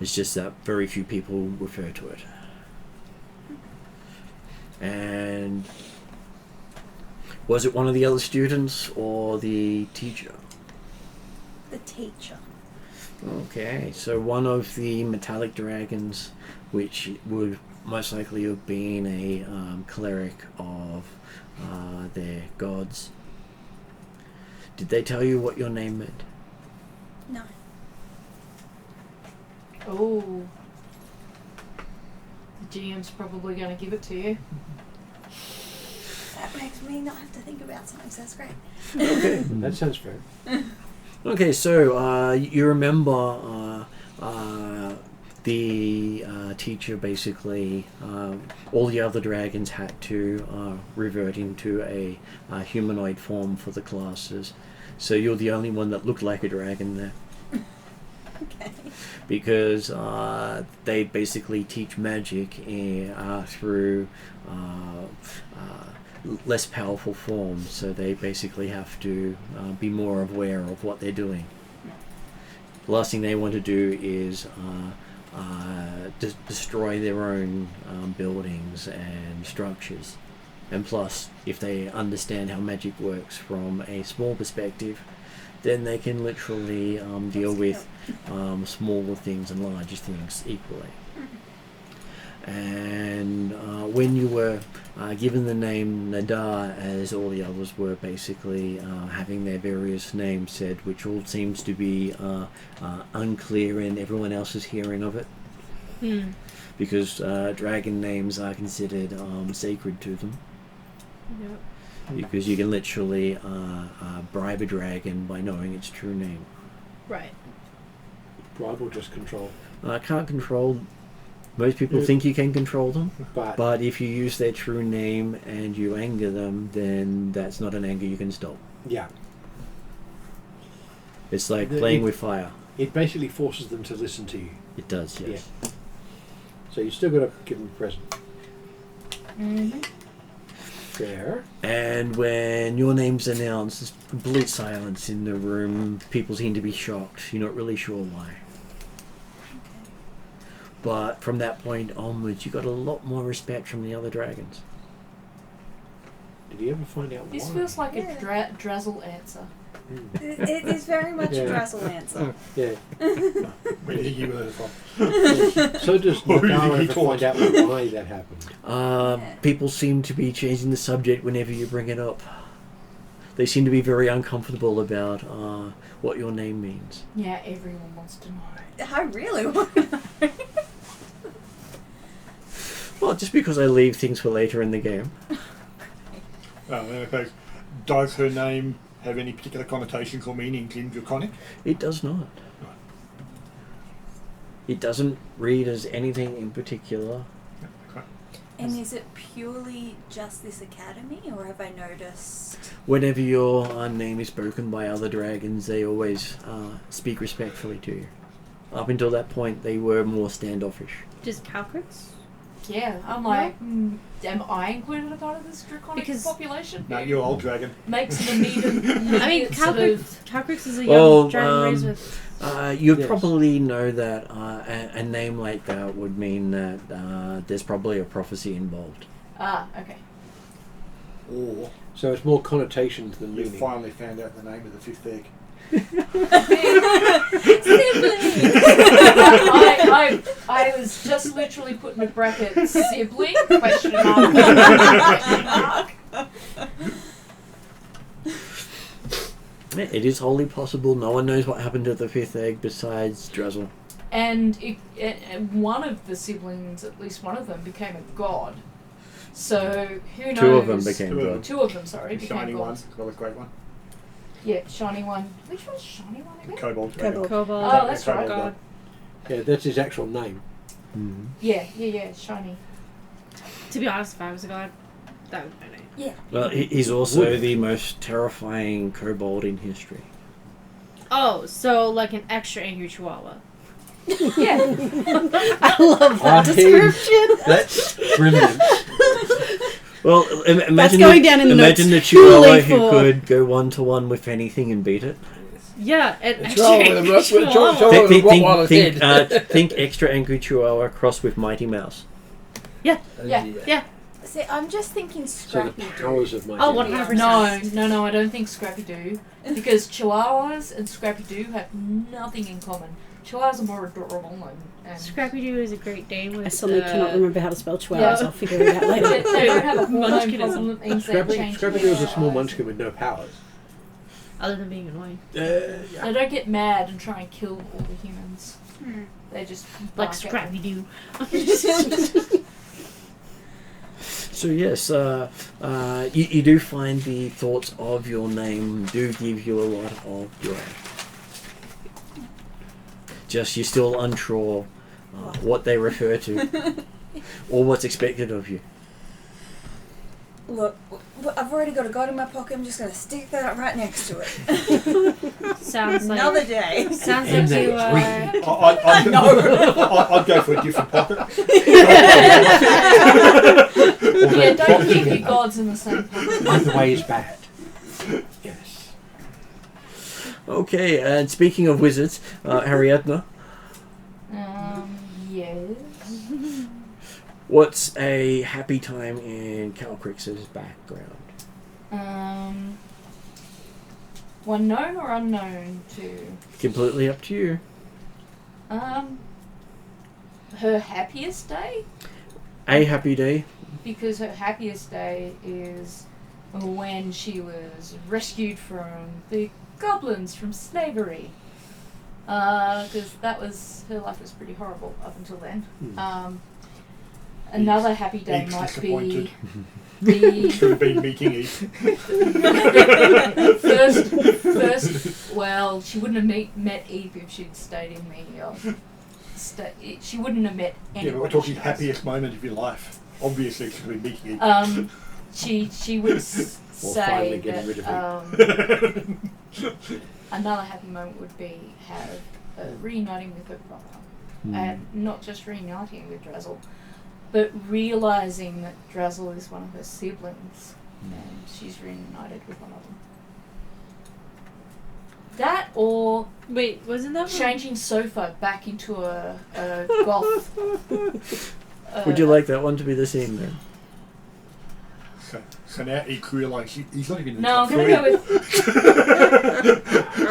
It's just that very few people refer to it. And was it one of the other students or the teacher? The teacher. Okay, so one of the metallic dragons, which would most likely have been a cleric of their gods. Did they tell you what your name meant? No. Oh. The GM's probably going to give it to you. That makes me not have to think about something, so that's great. Okay, that sounds fair. Okay, so you remember the teacher basically, all the other dragons had to revert into a humanoid form for the classes. So you're the only one that looked like a dragon there. Okay. Because they basically teach magic through less powerful forms, so they basically have to be more aware of what they're doing. The last thing they want to do is destroy their own buildings and structures. And plus, if they understand how magic works from a small perspective, then they can literally deal with smaller things and larger things equally. And when you were given the name Nadar, as all the others were basically having their various names said, which all seems to be unclear in everyone else's hearing of it, because dragon names are considered sacred to them. Yep. Because you can literally bribe a dragon by knowing its true name. Right. Bribe or just control. Can't control. Most people think you can control them, But but if you use their true name and you anger them, then that's not an anger you can stop. yeah, It's like The- playing with fire. it basically forces them to listen to you. It does, yes. So you still got to give them a present. Mm-hmm. Fair. And when your name's announced, there's complete silence in the room. People seem to be shocked. You're not really sure why. But from that point onwards, you got a lot more respect from the other dragons. Did you ever find out This why? feels like Yeah. a Drazzle answer. It is very much Yeah. a Drazzle answer. Yeah. Where did you learn it from? So does Who did Nadar he ever talk find out why that happened? People seem to be changing the subject whenever you bring it up. They seem to be very uncomfortable about what your name means. Yeah, everyone wants to know. I really want to know. Well, just because I leave things for later in the game. Okay. Does her name have any particular connotations or meanings in Draconic? It does not. It doesn't read as anything in particular. Okay. And is it purely just this academy, or have I noticed? Whenever your name is spoken by other dragons, they always speak respectfully to you. Up until that point, they were more standoffish. Just Calcrits? Yeah, I'm like, am I included as part of this draconic Because- population? No, you're old dragon. Makes an immediate. I mean, Calcrix is a young Well, dragon raised with. You Yes. probably know that a name like that would mean that there's probably a prophecy involved. Ah, okay. Or So it's more connotations than you meaning. finally found out the name of the fifth egg. I was just literally putting a bracket sibling question mark. It is wholly possible. No one knows what happened to the fifth egg besides Drazzle. And one of the siblings, at least one of them, became a god. So who knows? Two of them became Two of them. good. Two of them, sorry, The became shiny one, gods. as well as great one. Yeah, shiny one. Which one's shiny one again? Kobold dragon. Kobold. Cobalt. Oh, that's Kobold right. god. Yeah, that's his actual name. Mhm. Yeah, shiny. To be honest, if I was a god, that would be my name. Yeah. Well, he's also the most terrifying kobold in history. Oh, so like an extra angry chihuahua. Yeah. I love that description. That's brilliant. Well, imagine That's going down in the imagine the notes chihuahua purely who for- could go 1-to-1 with anything and beat it. Yeah, an It's extra wrong with angry a with a chihuahua. chihuahua. Rottweiler's head. Think extra angry chihuahua crossed with Mighty Mouse. Yeah. See, I'm just thinking So the Scrappy powers of my Oh, deity. 100%. No, I don't think Scrappy Doo. Because Chihuahuas and Scrappy Doo have nothing in common. Chihuahuas are more adorable and Scrappy Doo is a great Dane with. I suddenly cannot remember how to spell chihuahuas. Yeah. I'll figure it out they, later. they don't have a hormone Munchkinism. problem that means they change. Scrappy Doo is a small munchkin with no powers. Other than being annoying. Yeah. They don't get mad and try and kill all the humans. They just Like bark at Scrappy Doo. So yes, you do find the thoughts of your name do give you a lot of joy. Just you're still unsure what they refer to or what's expected of you. Look, I've already got a god in my pocket. I'm just going to stick that right next to it. Sounds like. Another day. Sounds And like you. that's I'd go for a different pocket. Yeah, don't keep your gods in the same pocket. Either way is bad. Yes. Okay, and speaking of wizards, Ariadna, Yes. what's a happy time in Calcrix's background? One known or unknown to? Completely up to you. Her happiest day? A happy day. Because her happiest day is when she was rescued from the goblins from slavery. Because that was, her life was pretty horrible up until then. Another happy day Eve's might disappointed. be Should have been meeting Eve. first. Well, she wouldn't have met Eve if she'd stayed in the. She wouldn't have met Yeah, anyone. but we're talking she knows. happiest moment of your life. Obviously, it should have been meeting Eve. She would finally say getting rid of that another happy moment would be have reuniting with her brother, and not just reuniting with Drazzle, but realizing that Drazzle is one of her siblings, and she's reunited with one of them. That or Wait, wasn't that changing sofa back into a golf. Would you like that one to be the same then? So now Eve realised he's not even in the No, I'm top gonna three. go with.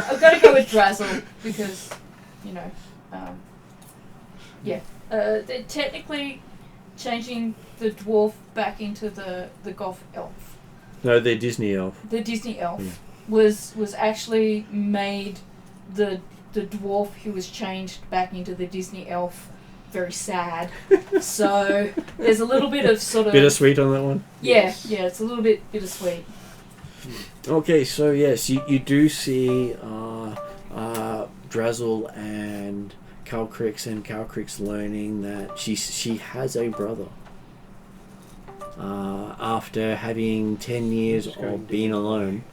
I've got to go with Drazzle because, technically, changing the dwarf back into the golf elf, No, they're Disney elf. the Disney elf, Yeah. was actually made the dwarf who was changed back into the Disney elf very sad. So there's a little bit of sort of Bittersweet on that one. yeah, it's a little bit bittersweet. Okay, so yes, you do see Drazzle and Calcrix learning that she has a brother. After having 10 years of being alone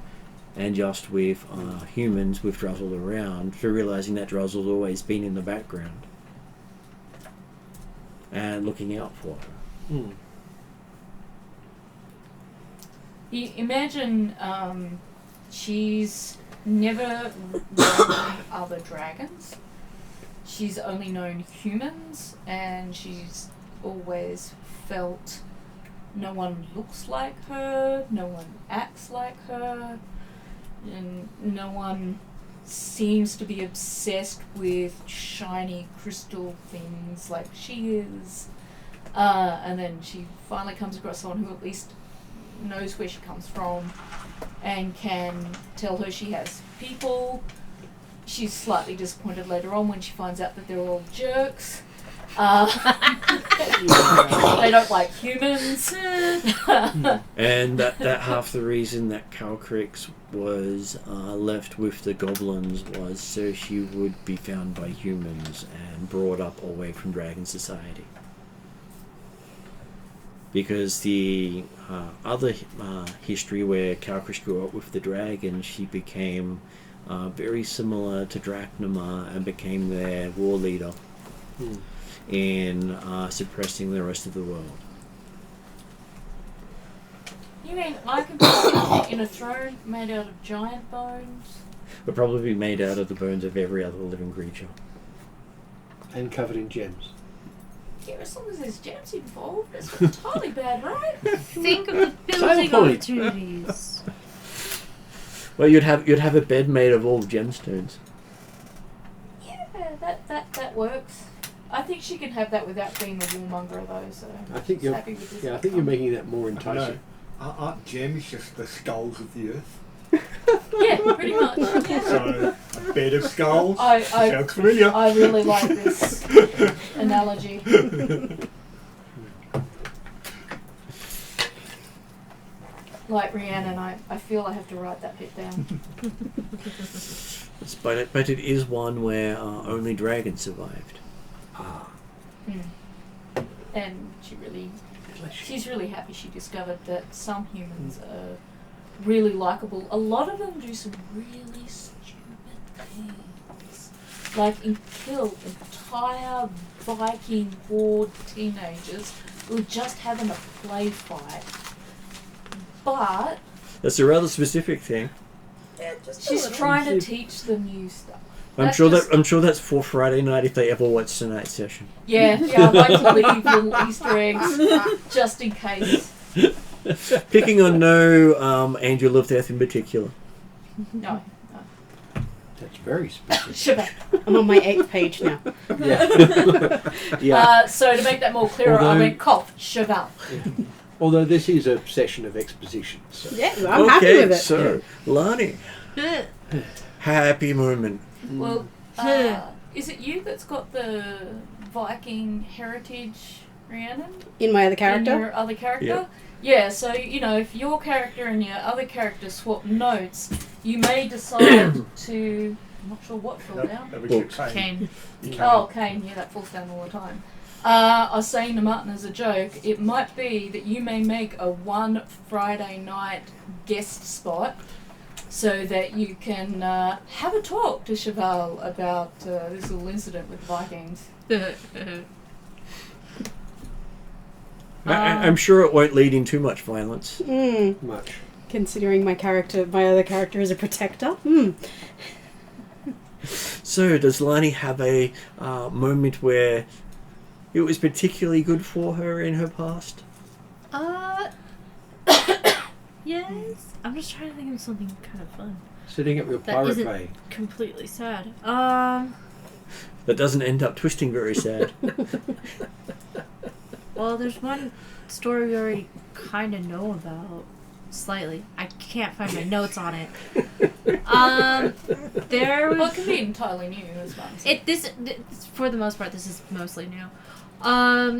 and just with humans with Drazzle around, for realizing that Drazzle's always been in the background and looking out for her. Hmm. You imagine she's never known other dragons. She's only known humans, and she's always felt no one looks like her, no one acts like her, and no one seems to be obsessed with shiny crystal things like she is. And then she finally comes across someone who at least knows where she comes from and can tell her she has people. She's slightly disappointed later on when she finds out that they're all jerks. They don't like humans. And that half the reason that Calcrix was left with the goblins was so she would be found by humans and brought up away from Dragon Society. Because the other history where Calcrix grew up with the dragon, she became very similar to Drachnamar and became their war leader in suppressing the rest of the world. You mean I could be sitting in a throne made out of giant bones? Would probably be made out of the bones of every other living creature. And covered in gems. Yeah, as long as there's gems involved, it's entirely bad, right? Think of the building Same point. opportunities. Well, you'd have a bed made of all gemstones. Yeah, that works. I think she can have that without being a warmonger, though. So I think she's you're. happy with this Yeah, I think you're outcome. making that more I know. enticing. Aren't gems just the skulls of the earth? Yeah, pretty much. Yeah. So, a bed of skulls? I Sounds familiar. I really like this analogy. Like Rhiannon, I feel I have to write that bit down. But it is one where only dragons survived. And she's really happy she discovered that some humans are really likable. A lot of them do some really stupid things. Like kill entire Viking horde teenagers who are just having a play fight. But That's a rather specific thing. Yeah, just she's trying to teach them new stuff. I'm sure that's for Friday night if they ever watch tonight's session. Yeah, I like to leave little Easter eggs just in case. Picking on no Angel of Death in particular. No. That's very specific. Shabbat. I'm on my 8th page now. Yeah. So to make that more clearer, I Although- went cough, cheval. Although this is a session of exposition. So. Yeah, I'm happy with it. So, Lani, happy moment. Well, is it you that's got the Viking heritage, Rhiannon? In my other In character? your other character? Yeah. Yeah, so, if your character and your other character swap notes, you may decide to... I'm not sure what fell down. That was your Books. cane. Kane. Oh, Kane, yeah, that falls down all the time. I was saying to Martin as a joke, it might be that you may make a one Friday night guest spot so that you can have a talk to Cheval about this little incident with the Vikings. I'm sure it won't lead in too much violence. Much. Considering my other character is a protector. So, does Lani have a moment where it was particularly good for her in her past? Yes. I'm just trying to think of something kind of fun. Sitting up your That pirate isn't- bay. Completely sad. That doesn't end up twisting very sad. Well, there's one story we already kind of know about. Slightly. I can't find my notes on it. There was... Well, it can be entirely new as well. This for the most part, this is mostly new.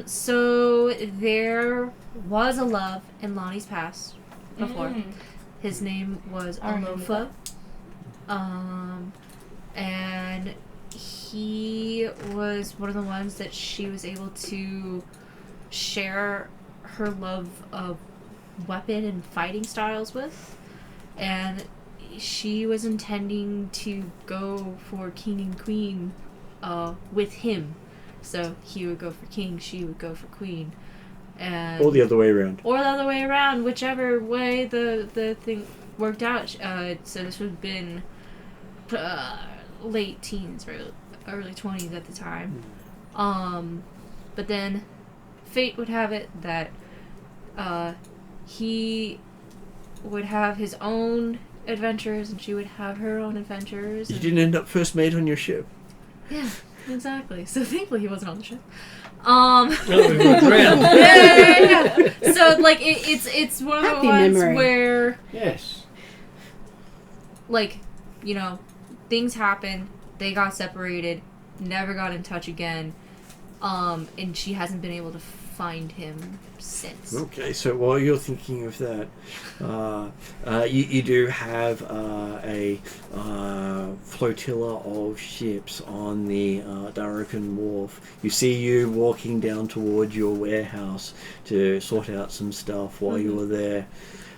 So there was a love in Lonnie's past before. His name was I remember Alofa. And he was one of the ones that she was able to share her love of weapon and fighting styles with. And she was intending to go for king and queen with him. So he would go for king, she would go for queen. and Or the other way around. or the other way around, whichever way the thing worked out. So this would have been late teens or early 20s at the time. But then fate would have it that he would have his own adventures and she would have her own adventures. You and- didn't end up first mate on your ship. Yeah, exactly. So thankfully he wasn't on the ship. Oh, we were drowned. Yeah. So like it's one of the Happy ones memory. where Yes. like, you know, things happened, they got separated, never got in touch again, and she hasn't been able to find him since. Okay, so while you're thinking of that, you do have a flotilla of ships on the Darrakan Wharf. You see you walking down towards your warehouse to sort out some stuff while you were there,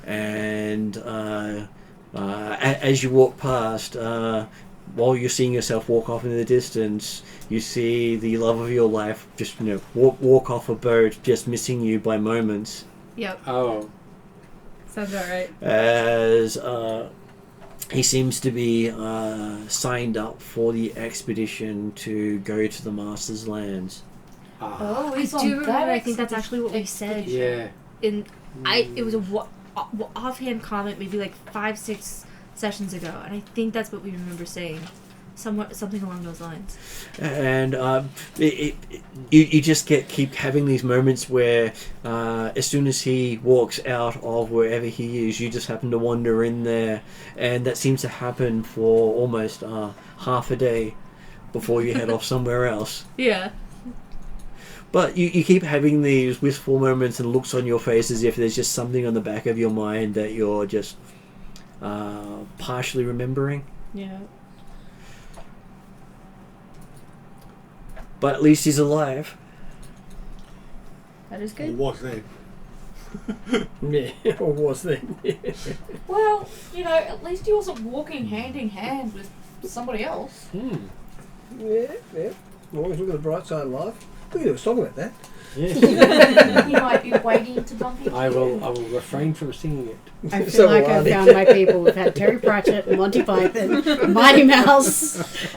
and as you walk past, while you're seeing yourself walk off in the distance, you see the love of your life just walk off a boat, just missing you by moments. Yep, Oh. sounds about right. As he seems to be signed up for the expedition to go to the Master's lands. Ah. Oh, I he's do on remember, that I think that's actually what we said. Yeah. It was a offhand comment maybe like 5-6 sessions ago, and I think that's what we remember saying, something along those lines. And you just keep having these moments where as soon as he walks out of wherever he is, you just happen to wander in there, and that seems to happen for almost half a day before you head off somewhere else. Yeah. But you keep having these wistful moments and looks on your face as if there's just something on the back of your mind that you're just partially remembering. Yeah. But at least he's alive. That is Or good. was then. Yeah, or was then. Well, you know, at least he wasn't walking hand in hand with somebody else. Yeah. Always look at the bright side of life. We could do a song about that. Yes. He might be waiting to bump into I will you. refrain from singing it. I feel So like will I've I. found my people. We've had Terry Pratchett, Monty Python, Mighty Mouse.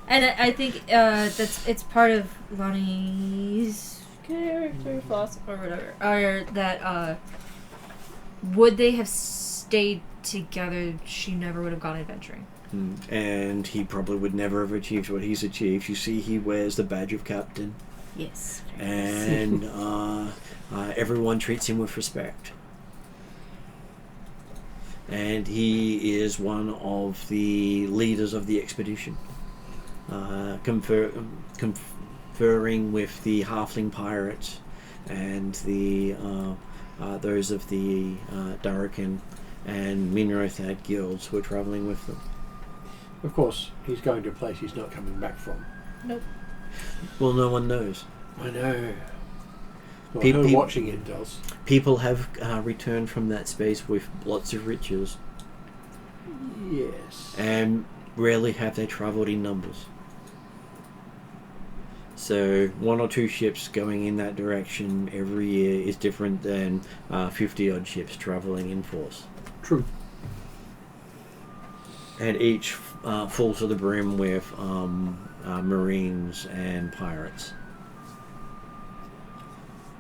And I think it's part of Lonnie's character philosophy or whatever, or that would they have stayed together, she never would have gone adventuring. And he probably would never have achieved what he's achieved. You see, he wears the badge of captain, Yes. and everyone treats him with respect. And he is one of the leaders of the expedition, conferring with the halfling pirates and the those of the Darrakan and Minrothad guilds who are travelling with them. Of course, he's going to a place he's not coming back from. Well, no one knows. I know. Well, Pe- no pe- watching it does. People have returned from that space with lots of riches, Yes. and rarely have they travelled in numbers. So 1 or 2 ships going in that direction every year is different than 50 odd ships travelling in force. True. And each full to the brim with marines and pirates.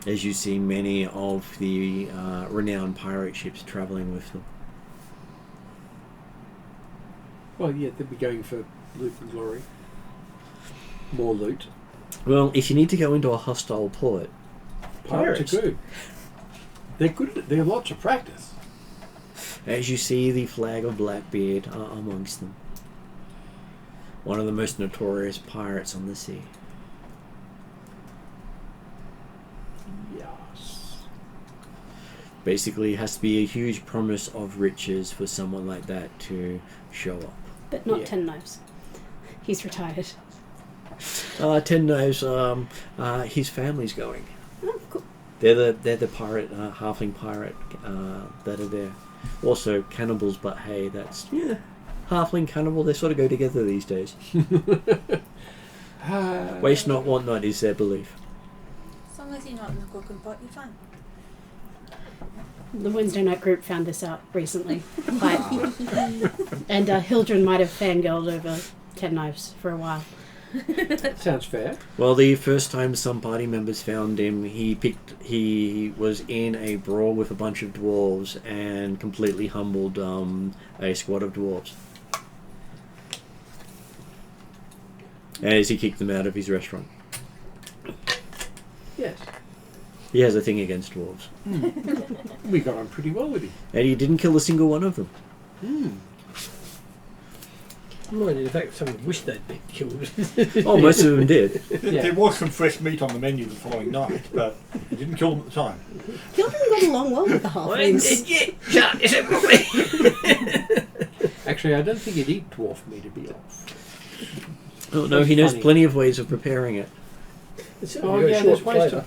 As you see many of the renowned pirate ships travelling with them. Well, yeah, they'd be going for loot and glory. More loot. Well, if you need to go into a hostile port, Pirates are good. They're good. They're lots of practice. as you see the flag of Blackbeard amongst them. One of the most notorious pirates on the sea. Yes. Basically, it has to be a huge promise of riches for someone like that to show up. But not Yeah. 10 Knives. He's retired. 10 Knives, his family's going. Oh, cool. They're the pirate, halfling pirate that are there. Also cannibals, but hey, that's halfling cannibal. They sort of go together these days. Waste not, want not is their belief. So long as you're not in the cooking pot, you're fine. The Wednesday night group found this out recently. And Hildren might have fangirled over 10 knives for a while. Sounds fair. Well, the first time some party members found him, he was in a brawl with a bunch of dwarves and completely humbled a squad of dwarves. As he kicked them out of his restaurant. Yes. He has a thing against dwarves. We got on pretty well with him. And he didn't kill a single one of them. Well, in fact, some wish they'd been killed. Oh, most of them did. There was some fresh meat on the menu the following night, but he didn't kill them at the time. Hildren got along well with the halflings. Actually, I don't think he'd eat dwarf meat to be off. Oh, no, he knows plenty of ways of preparing it. It's Oh, yeah, there's ways to...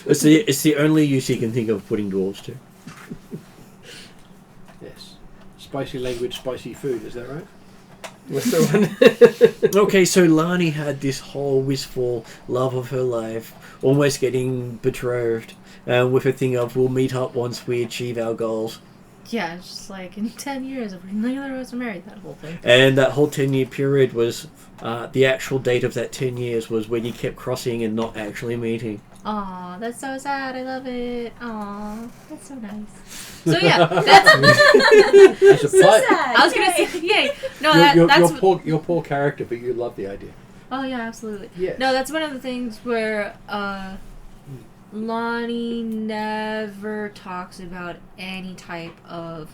It's the only use he can think of putting dwarves to. Yes. Spicy language, spicy food, is that right? What's the one? Okay, so Lani had this whole wistful love of her life, almost getting betrothed, with a thing of we'll meet up once we achieve our goals. Yeah, it's just like in 10 years, if neither of us are married, that whole thing. And that whole 10-year period was, the actual date of that 10 years was when you kept crossing and not actually meeting. Aw, that's so sad. I love it. Aw, that's so nice. So yeah, that's As a play, I was gonna say, yay. No, you're that's your poor character, but you love the idea. Oh yeah, absolutely. Yes. No, that's one of the things where Lonnie never talks about any type of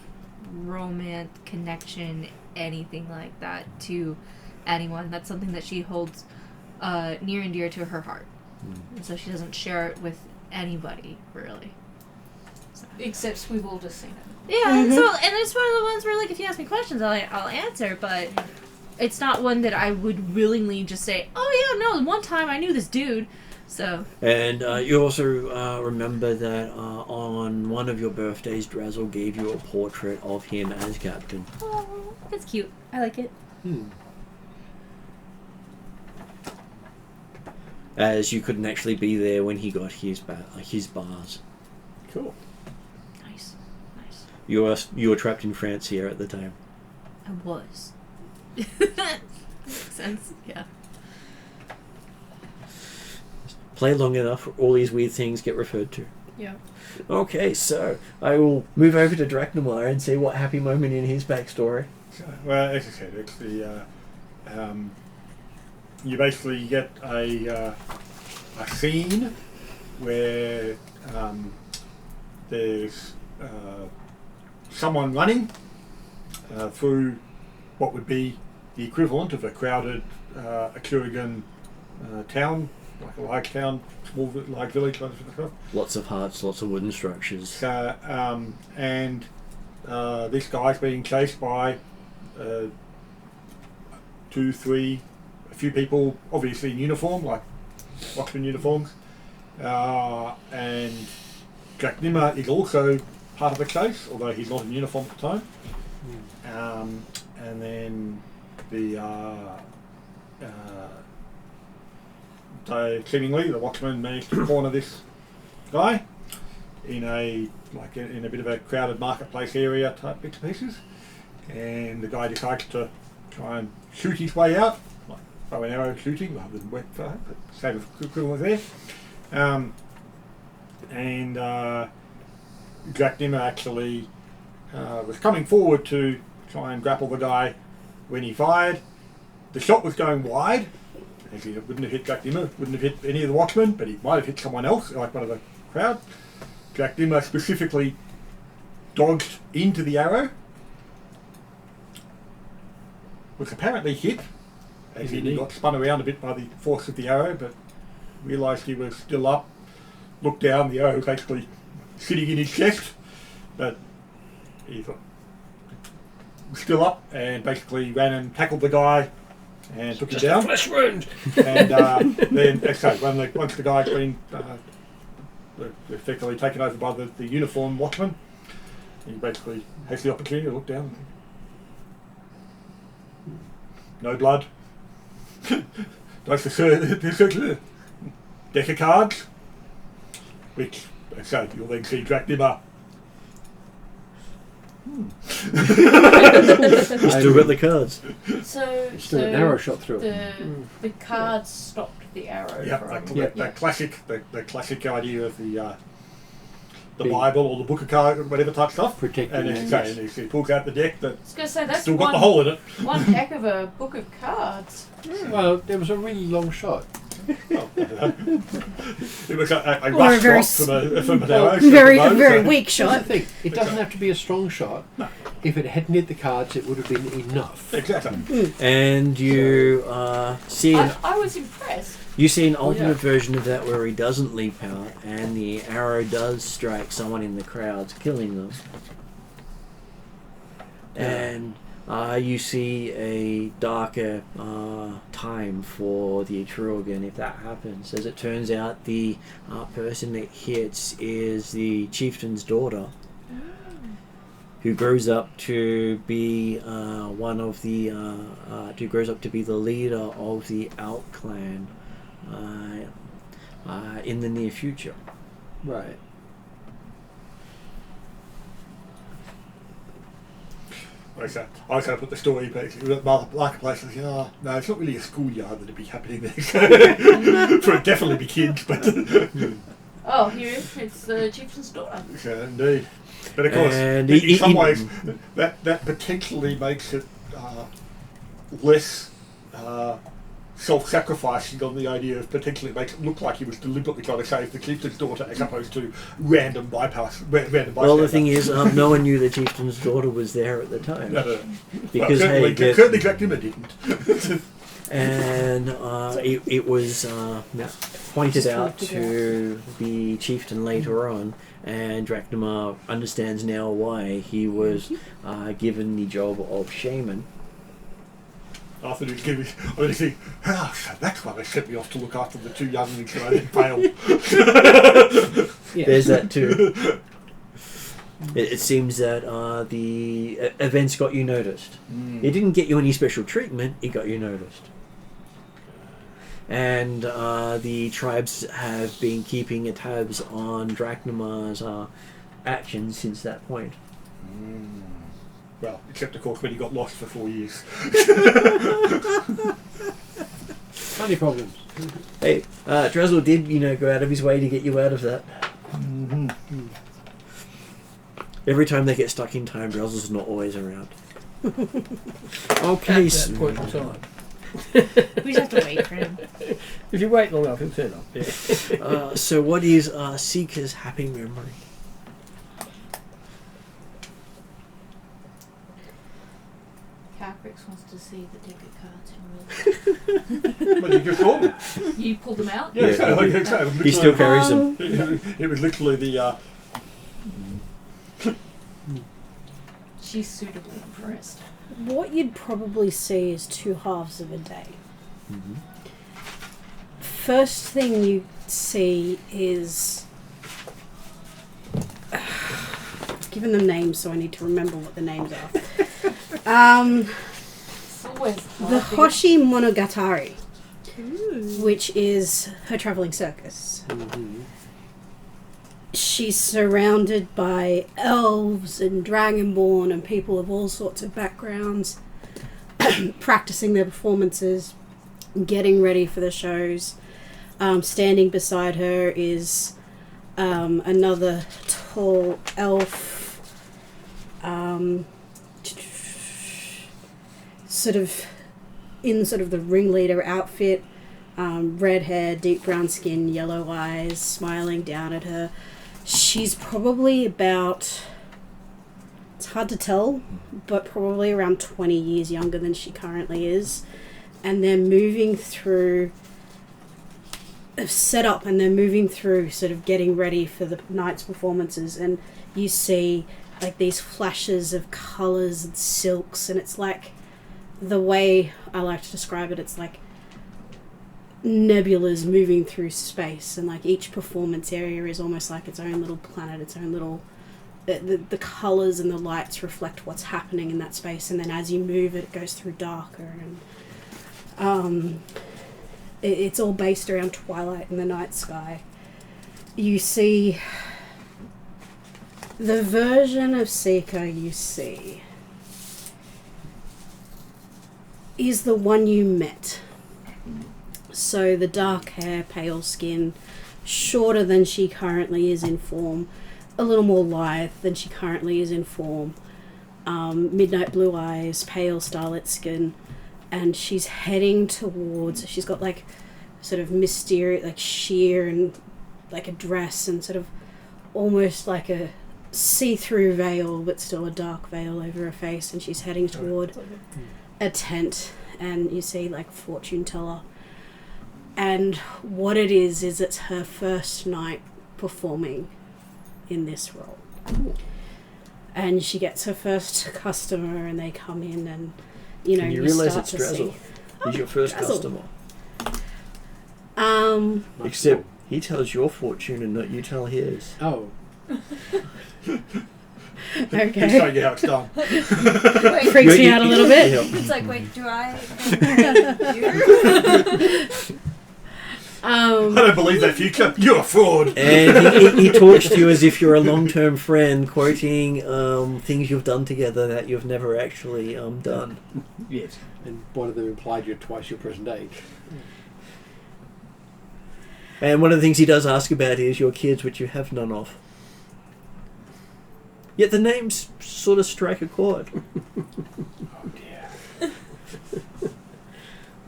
romance connection, anything like that to anyone. That's something that she holds near and dear to her heart. And so she doesn't share it with anybody, really. So. Except we've all just seen it. Yeah, so, and it's one of the ones where, like, if you ask me questions, I'll answer, but it's not one that I would willingly just say, oh yeah, no, one time I knew this dude, so. And you also remember that on one of your birthdays, Drazzle gave you a portrait of him as captain. Oh, that's cute. I like it. As you couldn't actually be there when he got his bars. Cool. Nice. You were trapped in France here at the time. I was. Makes sense, yeah. Play long enough, all these weird things get referred to. Yeah. Okay, so I will move over to Draknamar and see what happy moment in his backstory. Well, as I said, it's the you basically get a scene where there's someone running through what would be the equivalent of a crowded Atruaghin town, like a large town, small large village, kind of stuff. Lots of hearts, lots of wooden structures. And this guy's being chased by 2, 3, a few people, obviously in uniform, like Watchman uniforms, and Jack Nimmer is also part of the chase, although he's not in uniform at the time. And then seemingly the Watchman managed to corner this guy in a bit of a crowded marketplace area type bits and pieces, and the guy decides to try and shoot his way out, like bow and arrow shooting rather than wet fire, but same equivalent there. And Jack Nimmer actually was coming forward to try and grapple the guy when he fired. The shot was going wide, as he wouldn't have hit Jack Nimmer, wouldn't have hit any of the Watchmen, but he might have hit someone else, like one of the crowd. Jack Nimmer specifically dodged into the arrow, was apparently hit, as he got spun around a bit by the force of the arrow, but realised he was still up, looked down, the arrow was actually sitting in his chest, but he thought still up, and basically ran and tackled the guy and took him down. Flesh wound. And then, once the guy's been effectively taken over by the uniform watchman, he basically has the opportunity to look down. No blood. That's the deck of cards, which, so you'll then see Dracula. Still got the cards. So, Still an arrow shot through it. the cards stopped the arrow Yeah, from. the classic idea of the Big- Bible or the Book of Cards, whatever type stuff. Protect And he pulls out the deck that I was gonna say that's still got one, the hole in it. one heck of a book of cards. Well, it was a really long shot. Well, it was a Or a rush very shot from an arrow. very weak That's shot. the thing. It doesn't have to be a strong shot. If it hadn't hit the cards, it would have been enough. Exactly. And you see I was impressed. you see an alternate version of that where he doesn't leap out, and the arrow does strike someone in the crowd, killing them. And you see a darker time for the Atruaghin if that happens. As it turns out, the person that hits is the chieftain's daughter, who grows up to be the leader of the Out clan in the near future. Right. I was going to put the story basically at the marketplace and say, no, it's not really a schoolyard that'd be happening there. For it definitely be kids, but Oh, here it is. It's the chieftain's daughter. indeed. But of course, And in some ways, that potentially makes it less self-sacrificing on the idea of potentially makes it look like he was deliberately trying to save the chieftain's daughter as opposed to random bypass. Well, the thing is, no one knew the chieftain's daughter was there at the time. Because certainly Dracula didn't. And it was pointed out to the chieftain later on, and Drachnamar understands now why he was given the job of shaman. After he was giving, so that's why they sent me off to look after the two younglings and I didn't fail. There's that too. It seems that the events got you noticed. It didn't get you any special treatment, it got you noticed. And the tribes have been keeping tabs on Drachnamar's actions since that point. Well, except of course when he got lost for 4 years. Money problems. Hey, Drazzle did, go out of his way to get you out of that. Every time they get stuck in time, Drazzle's not always around. Okay, At that point in time. We just have to wait for him. If you wait long enough, he'll turn up. Yeah. so what is Seeker's happy memory? Caprix wants to see the deck of cards in real life. But he just saw them. You pulled them out? Yeah, Yeah. so He still carries them. It was literally the. She's suitably impressed. What you'd probably see is two halves of a day. First thing you see is given them names, so I need to remember what the names are. It's always The Hoshi Monogatari, which is her travelling circus. She's surrounded by elves and dragonborn and people of all sorts of backgrounds practicing their performances, getting ready for the shows. Standing beside her is another tall elf, sort of the ringleader outfit, red hair, deep brown skin, yellow eyes, smiling down at her. She's probably about, it's hard to tell, but probably around 20 years younger than she currently is. And they're moving through, they've set up and they're moving through sort of getting ready for the night's performances. And you see like these flashes of colours and silks, and it's like, the way I like to describe it, it's like nebulas moving through space, and like each performance area is almost like its own little planet, its own little, the colours and the lights reflect what's happening in that space, and then as you move it goes through darker, and it's all based around twilight in the night sky. You see the version of Seeker you see is the one you met. So the dark hair, pale skin, shorter than she currently is in form, a little more lithe than she currently is in form, midnight blue eyes, pale starlit skin, and she's heading towards, she's got like sort of mysterious, like sheer and like a dress and sort of almost like a see-through veil, but still a dark veil over her face, and she's heading toward a tent, and you see like fortune teller. And what it is it's her first night performing in this role. And she gets her first customer, and they come in, and you realise start it's to Drazzle. see. He's your first Drazzle. customer. Except he tells your fortune and not you tell his. Oh. Okay. Just showing you how it's done. Wait, Freaks me out a little bit. it's like, wait, do I? You? I don't believe that future. You're a fraud. And he talks to you as if you're a long-term friend, quoting things you've done together that you've never actually done. Yes. And one of them implied you're twice your present age. And one of the things he does ask about is your kids, which you have none of. Yet the names sort of strike a chord. Oh dear.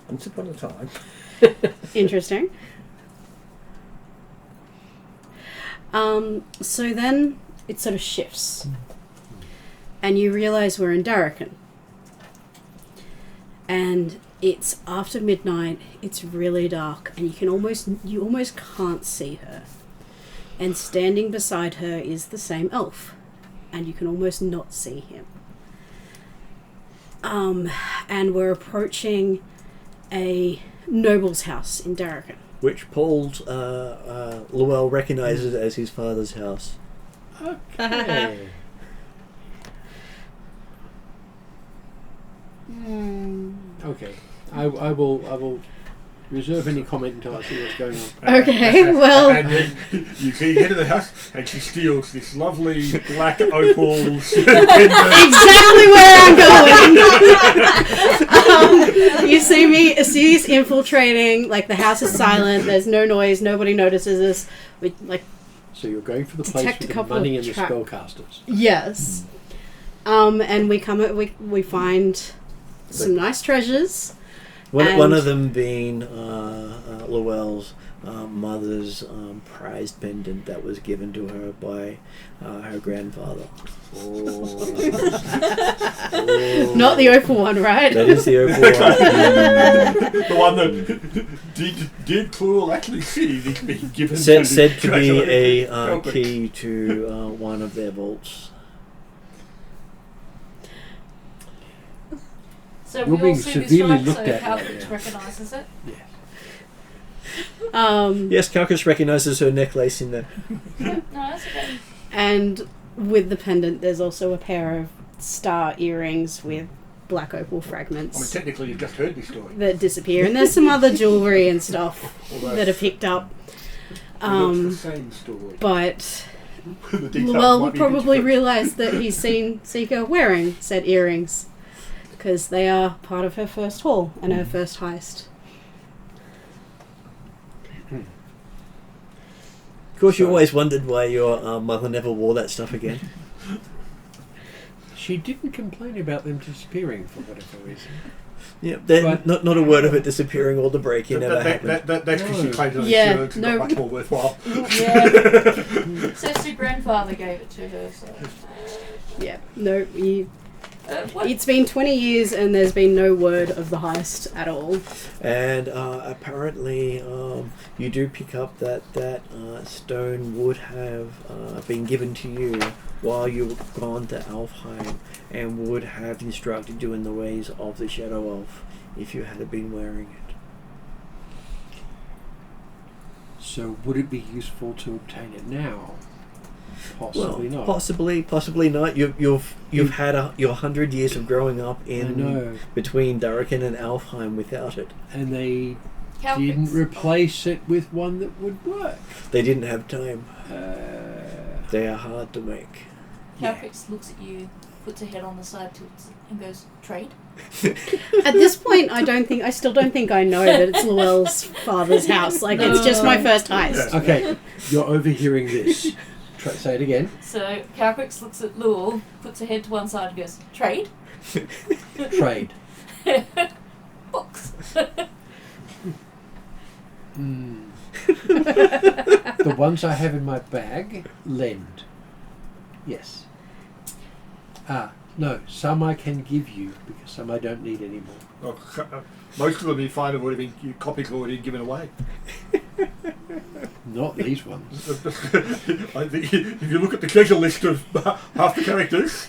Once upon a time. Interesting. So then it sort of shifts, and you realise we're in Darrakan, and it's after midnight. It's really dark, and you almost can't see her. And standing beside her is the same elf, and you can almost not see him. And we're approaching a noble's house in Darrakan. Which Paul Llewell recognises as his father's house. Okay. Okay. I will reserve any comment until I see what's going on. Okay, well... And then you see head of the house, and she steals this lovely black opal Exactly where I'm going. You see us infiltrating. Like, the house is silent. There's no noise. Nobody notices us. We So you're going for the place detect with a the couple money of and the spellcasters. Yes. And we find some nice treasures. One of them being Llewell's mother's prized pendant that was given to her by her grandfather. Not the opal one, right? That is the opal one. the one that did Cruel actually see this being given Said to to be a Drazzle. key to one of their vaults. So You're we all being see this severely right, looked so at Calvin right now. recognises it. Yes, Calcus recognises her necklace in there. No, that's okay. And with the pendant, there's also a pair of star earrings with black opal fragments. I mean, technically, you've just heard this story. That disappear, and there's some other jewellery and stuff Although that are picked up. it's the same story. But The details Llewell might would be probably different. realise that he's seen Seeker wearing said earrings, because they are part of her first haul and her first heist. Of course, you always wondered why your mother never wore that stuff again. She didn't complain about them disappearing for whatever reason. Yeah, But- not a word of it disappearing or the break-in ever happened. That's because she No. claims on Yeah, insurance and no. got much more worthwhile. Yeah. Says her grandfather gave it to her. So. Yeah, no, What? it's been 20 years and there's been no word of the heist at all. And apparently, you do pick up that stone would have been given to you while you were gone to Alfheim, and would have instructed you in the ways of the Shadow Elf if you had been wearing it. So would it be useful to obtain it now? Possibly not. Possibly not. You've had your 100 years of growing up I know. between Darrakan and Alfheim without it. And they didn't replace it with one that would work. They didn't have time. They are hard to make. Calcrix looks at you, puts her head on the side and goes, trade? At this point, I still don't think I know that it's Llewell's father's house. Like, it's just my first heist. Okay, you're overhearing this. Say it again. So Calcrix looks at Lul, puts her head to one side and goes, trade? Trade. Books. The ones I have in my bag, lend. Yes. No, some I can give you because some I don't need anymore. Most of them you find have already been copies already given away. Not these ones. I think if you look at the treasure list of half the characters,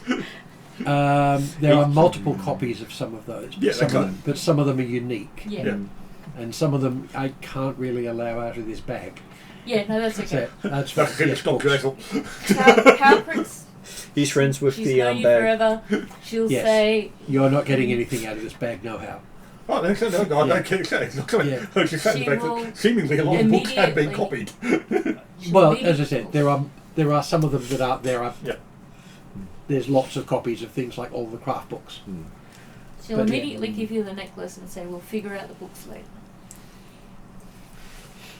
There are multiple copies of some of those, but, Yeah, but some of them are unique. Yeah. And some of them I can't really allow out of this bag. Yeah, no, that's okay. So that's that's yeah, going to stop books. Drazzle. Calcrix, He's friends with she's the known you bag. forever. She'll Yes. say, You're not getting anything out of this bag, no how. Oh, no, I don't care. It's not going to. Yeah. I was just saying the She fact will that seemingly a lot of books have been copied. she'll Well, immediately- as I said, there are some of them that are there are. Yeah. There's lots of copies of things like all the craft books. she'll but yeah. immediately give you the necklace and say, we'll figure out the books later.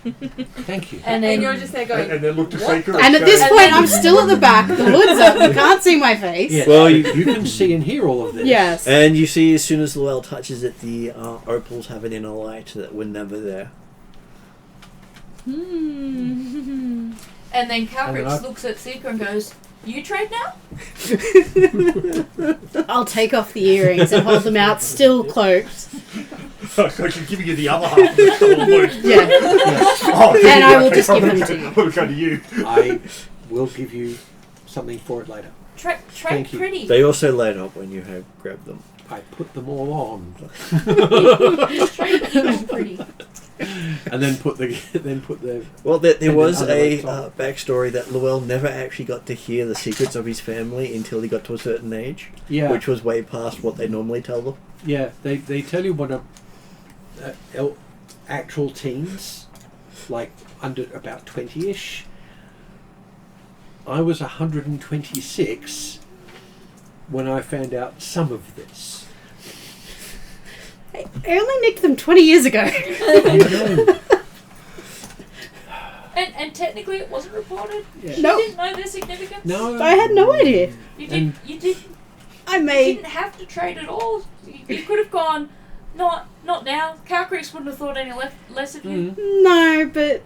Thank you. And then And you're just there going, And then look to What? Seeker And at say, this point, I'm still at the back. The hood's up. You can't see my face. Yes, Well, you can see and hear all of this. Yes. And you see, as soon as Llewell touches it, the opals have an inner light that were never there. And then Calcrix I've- looks at Seeker and goes, you trade now? I'll take off the earrings and hold them out, still cloaked. so she's giving you the other half of the stolen loot. Yeah. Yes. Oh, And I will okay, just give them I'll to you. I'll go to you. I will give you something for it later. Trade Thank you. pretty. They also light up when you have grabbed them. I put them all on, Trade even pretty. and then put the. Well, there And was then other a lights on. backstory that Llewell never actually got to hear the secrets of his family until he got to a certain age, Yeah. which was way past what they normally tell them. Yeah, they tell you when actual teens, like under about 20-ish. I was 126 when I found out some of this. I only nicked them 20 years ago. I know. And technically it wasn't reported. Yeah. You Nope. didn't know their significance. No, I had no idea. You And- didn't. I You made. didn't have to trade at all. You could have gone, not now. Calcrix wouldn't have thought any less of you. No, but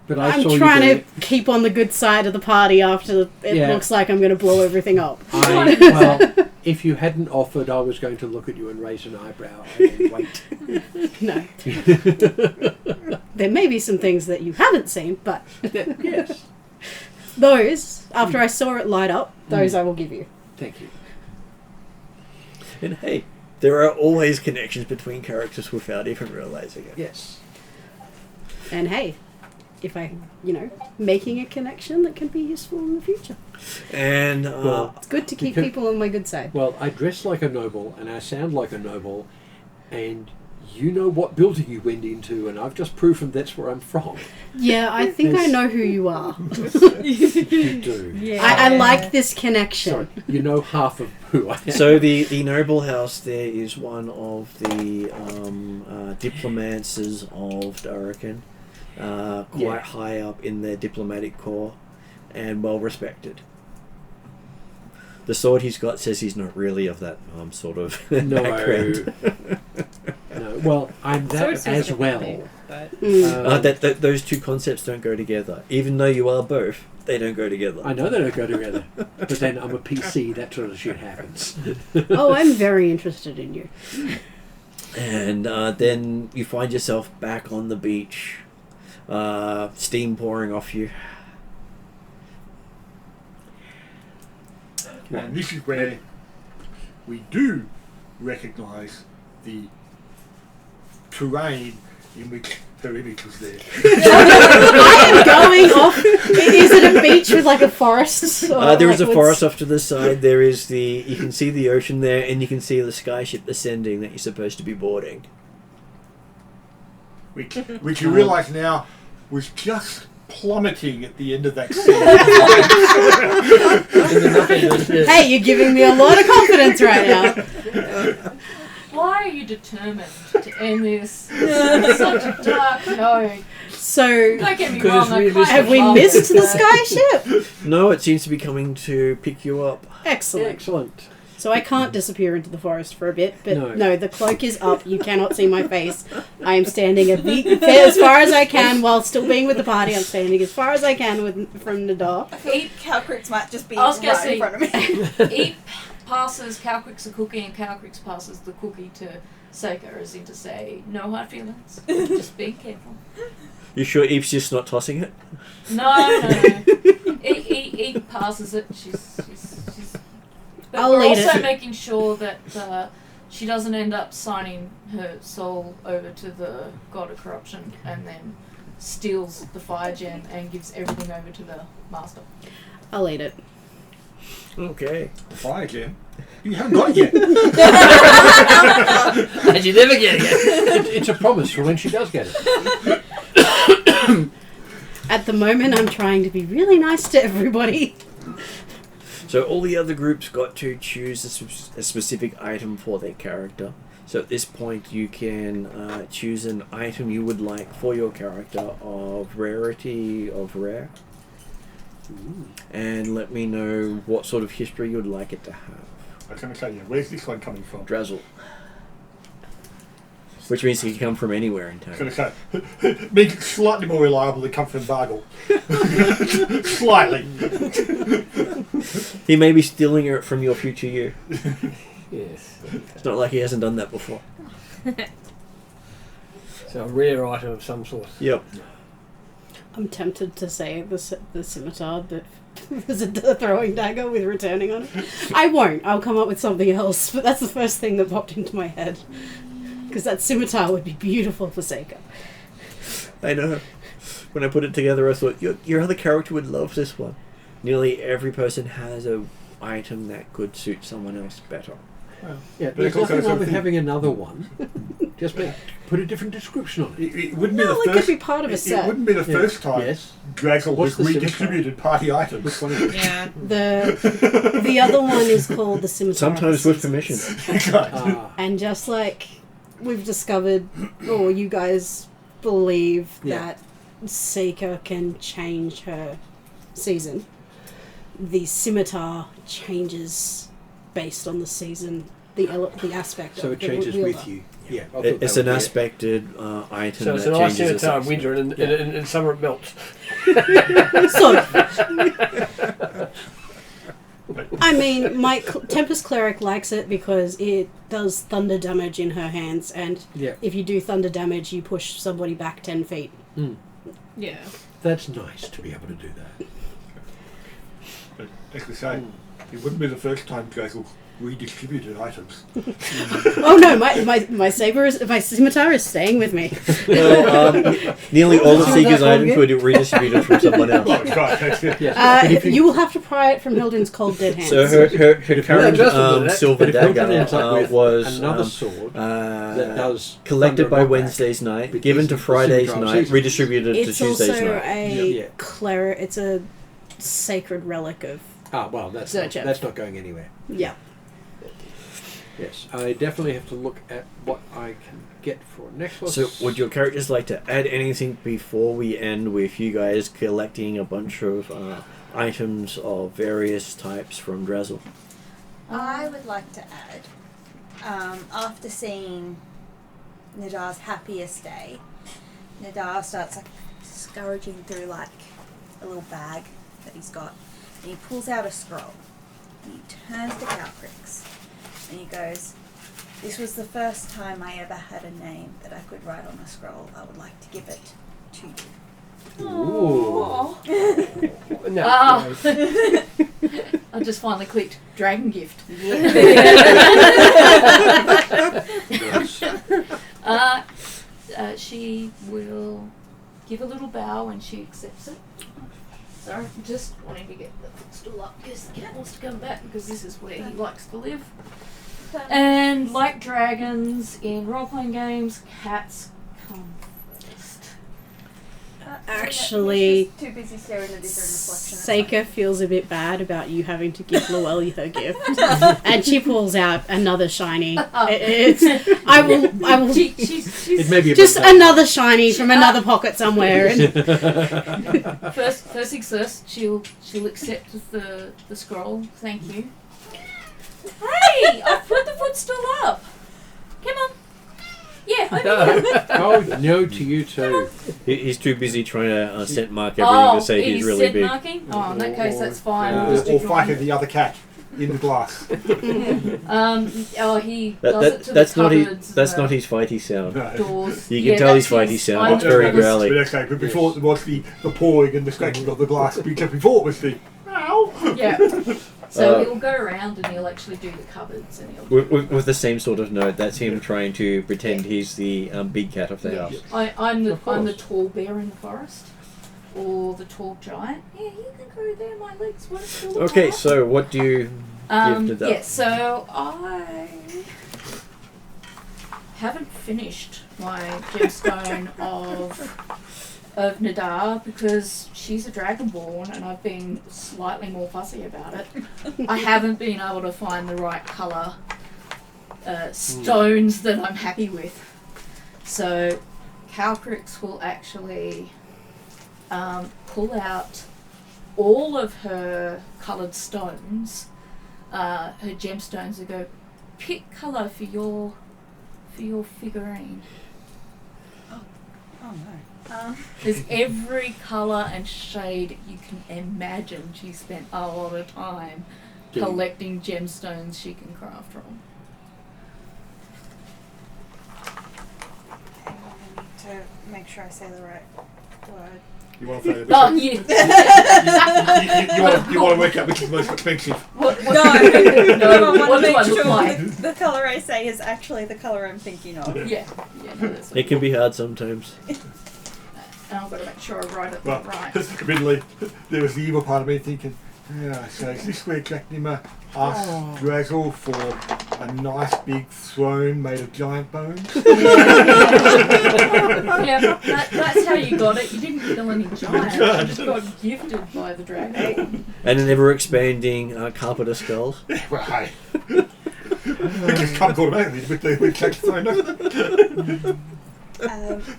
But I I'm saw trying you to keep on the good side of the party after it Yeah. looks like I'm going to blow everything up. well, if you hadn't offered, I was going to look at you and raise an eyebrow and wait. No. There may be some things that you haven't seen, but Yes, those, after I saw it light up, those I will give you. thank you. And hey, there are always connections between characters without even realizing it. Yes. And hey, if I, making a connection that can be useful in the future. And Well, It's good to keep Because- people on my good side. Well, I dress like a noble and I sound like a noble, and you know what building you went into, and I've just proven that's where I'm from. Yeah, I think I Yes. know who you are. You do. Yeah. I like this connection. Sorry, you know half of who I am. so the noble house there is one of the diplomances of Darrakin, quite Yeah. high up in their diplomatic corps, and well respected. The sword he's got says he's not really of that sort of No. background. No. Well, I'm that Sword says as well. different thing, Mm. That those two concepts don't go together. Even though you are both, they don't go together. I know they don't go together, but then I'm a PC. That sort of shit happens. Oh, I'm very interested in you. And then you find yourself back on the beach, steam pouring off you. And this is where we do recognise the terrain in which her image was there. I am going off. Is it a beach with like a forest? Or There is a like forest woods? off to the side. There is you can see the ocean there, and you can see the skyship ascending that you're supposed to be boarding. which you realise now was just plummeting at the end of that scene. Hey, you're giving me a lot of confidence right now. Why are you determined to end this on such a dark note? So, Don't get me Because wrong, I we kind have of we love missed it, the but- sky ship? No, it seems to be coming to pick you up. Excellent. Excellent. So I can't disappear into the forest for a bit, but No. no, the cloak is up. You cannot see my face. I am standing as far as I can while still being with the party. I'm standing as far as I can from Nadar. I feel Calcrix might just be I was gonna right say- in front of me. Eep passes Calcrix a cookie and Calcrix passes the cookie to Seika as in to say, no hard feelings, just be careful. You sure Eve's just not tossing it? No. Eep passes it, she's but I'll we're lead also it. making sure that she doesn't end up signing her soul over to the God of Corruption and then steals the fire gem and gives everything over to the master. I'll eat it. Okay. Fire gem. You haven't got it yet. And you never get it. It's a promise for when she does get it. At the moment, I'm trying to be really nice to everybody. So all the other groups got to choose a specific item for their character. So at this point, you can choose an item you would like for your character of rarity of rare. And let me know what sort of history you'd like it to have. I was going to say, where's this one coming from? Drazzle. Which means he can come from anywhere in I was town. going to say, make it slightly more reliable than come from Bargle. Slightly. He may be stealing it from your future you. Yes. It's not like he hasn't done that before. So a rare item of some sort. Yep. I'm tempted to say the scimitar, but there's a throwing dagger with returning on it. I won't. I'll come up with something else, but that's the first thing that popped into my head. Because that scimitar would be beautiful for Seika. I know. When I put it together, I thought, your other character would love this one. Nearly every person has a item that could suit someone else better. Yeah, But there's it's also nothing wrong with something- having another one. Just put a different description on it. It wouldn't be No, the it first. could be part of a It set. wouldn't be the Yeah. first time Yes. Drazzle What's has the scimitar? redistributed party items. Which one is it? Yeah. The other one is called the scimitar. Sometimes with permission. And just like we've discovered, or you guys believe Yeah. that Seika can change her season, the scimitar changes based on the season, the aspect So of it the changes wielder. with you. Yeah. I thought It's that an would be it. aspected item So it's that an ice changes scimitar its in winter and in summer it melts. Sort of. I mean, my Tempest Cleric likes it because it does thunder damage in her hands, and Yeah. if you do thunder damage, you push somebody back 10 feet. Mm. Yeah. That's nice to be able to do that. But as we say, it wouldn't be the first time Drazzle redistributed items. Oh no, my scimitar is staying with me. Well, nearly all the Isn't Seeker's that items were redistributed from someone else. Oh, right, that's it. Yes. But if You will have to pry it from Hilden's cold dead hands. So her current Drazzle did that. silver but if Hilton dagger ends up with was another sword that does collected thunder by knockback, Wednesday's night, but given to isn't the Friday's scimitar night, season. redistributed to it's Tuesday's also night. Yeah. it's a sacred relic of well, that's Search not, it. that's not going anywhere. yeah. Yes, I definitely have to look at what I can get for necklace. So, would your characters like to add anything before we end with you guys collecting a bunch of items of various types from Drazzle? I would like to add, after seeing Nadar's happiest day, Nadar starts like scrounging through like a little bag that he's got, and he pulls out a scroll. And he turns to Calcrix, and he goes, "This was the first time I ever had a name that I could write on a scroll. I would like to give it to you." Ooh. No. Ah. I just finally clicked dragon gift. She will give a little bow when she accepts it. Sorry, I'm just wanting to get the footstool up because the cat wants to come back because this is where he likes to live. And like dragons in role-playing games, cats come Actually, He's just too busy staring at his own reflection. Seika feels a bit bad about you having to give Luelli her gift, and she pulls out another shiny. I will. She's It may be a Just birthday. another shiny from another pocket somewhere. And first things first. She'll accept the scroll. Thank you. Hey, I've put the footstool up. Come on. Yeah, over here. Oh, no to you too. He's too busy trying to scent mark everything to say he's really scent big. marking? Oh, in that case, that's fine. Yeah. We'll just Or ignore fighting him. the other cat in the glass. He That, does it to that's the not his. cupboards, That's the not his fighty sound. No. doors. You can tell his that's fighty his sound. fine It's very colours. growly. But okay, but before it was the pawing and the scratching of the glass, because before it was the ow. Yeah. So Uh, he'll go around and he'll actually do the cupboards and he'll. With the same sort of note, that's him trying to pretend he's the big cat of the house. I'm the Of course. tall bear in the forest, or the tall giant. Yeah, you can go there. My legs won't fall Okay, apart. so what do you give to that? Yeah, so I haven't finished my gemstone of Nadar because she's a dragonborn and I've been slightly more fussy about it. I haven't been able to find the right colour stones that I'm happy with. So Calcrix will actually pull out all of her coloured stones, her gemstones, and go, pick colour for your figurine. Oh no. There's every colour and shade you can imagine. She spent a lot of time collecting gemstones she can craft from. Hang on, I need to make sure I say the right word. You want to say Oh, this? yeah. You want to work out which is most expensive. What, No, no, I what want do to I make look sure like? the colour I say is actually the colour I'm thinking of. Yeah, no, that's It can be hard sometimes. and I've got to make sure I write it Well, right. admittedly, there was the evil part of me thinking, yeah, so is this where Jack Nimmer asked Drazzle for a nice big throne made of giant bones? Yeah, that's how you got it. You didn't kill any giants. You just got gifted by the dragon. And an ever expanding carpet of skulls. Right. It just comes automatically with Jack's throne, doesn't it?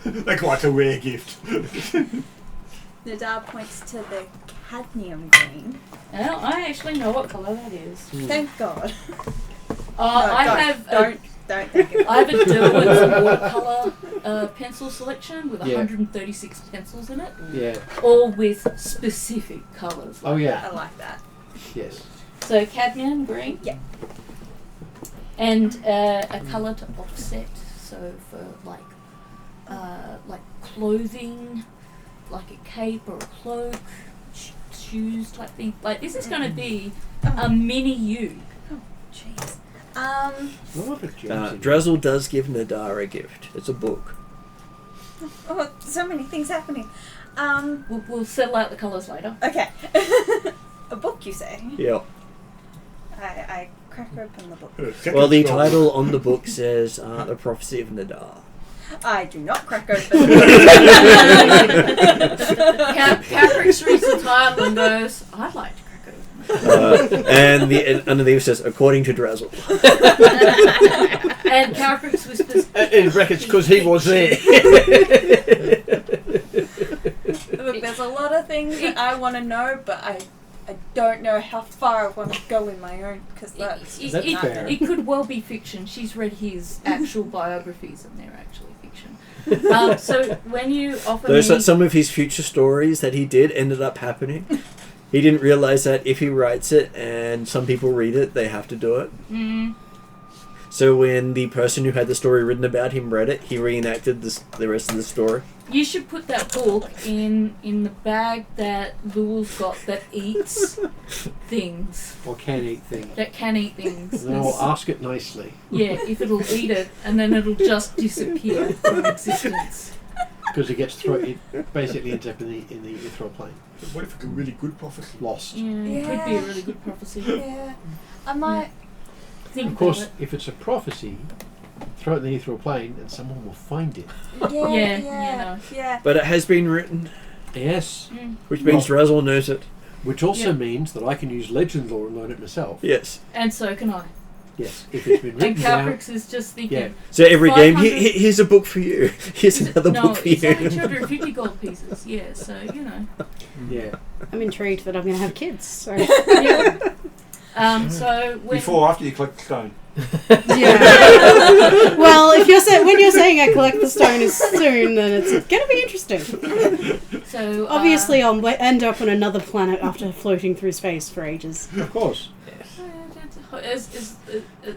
That's quite a rare gift. Nadar points to the cadmium green. Well, I actually know what colour that is. Thank God. I don't, have don't thank you. I have a Derwent's watercolour pencil selection with Yeah. 136 pencils in it, Yeah. all with specific colours. Oh yeah. I like that. Yes. So cadmium green. Yeah. And a colour to offset. So for like clothing, like a cape or a cloak, shoes type thing. Like this is going to be a mini you. Jeez. Love it, James. Drazzle does give Nadar a gift. It's a book. Oh, so many things happening. We'll settle out the colours later. Okay. A book, you say? Yeah. I crack open the book. Well, the title on the book says The Prophecy of Nadar. I do not crack open Caprix reads the title and goes, I'd like to crack it open. And underneath says, according to Drazzle. And Caprix whispers, In brackets, because he was there. Look, there's a lot of things that I want to know, but I don't know how far I want to go in my own, because that's That's fair. it could well be fiction. She's read his actual biographies and they're actually fiction. So when you offer me... Some of his future stories that he did ended up happening. He didn't realize that if he writes it and some people read it, they have to do it. Mm, So when the person who had the story written about him read it, he reenacted the rest of the story. you should put that book in the bag that Lou's got that eats things. Or can eat things. That can eat things. And I'll ask it nicely. Yeah, if it'll eat it, and then it'll just disappear from existence. Because it gets it basically ends up in the ethereal plane. What if it's a really good prophecy? Lost. Yeah, it could be a really good prophecy. Yeah. I might. Think Of course, about it. if it's a prophecy, throw it in the ethereal plane and someone will find it. Yeah. Yeah, Yeah. you know. Yeah. But it has been written. Yes. Which means Drazzle knows it. Which also Yeah. means that I can use legend lore and learn it myself. Yes. And so can I. Yes, if it's been And written down. Calprix is just thinking. Yeah. So every game, 500 here's a book for you. Here's another No, book for it's only you. 250 gold pieces. Yeah, so Yeah. I'm intrigued that I'm going to have kids. So. Yeah. So when Before or after you collect the stone? Yeah. Well, if when you're saying I collect the stone as soon, then it's going to be interesting. So Obviously, I'll end up on another planet after floating through space for ages. Of course.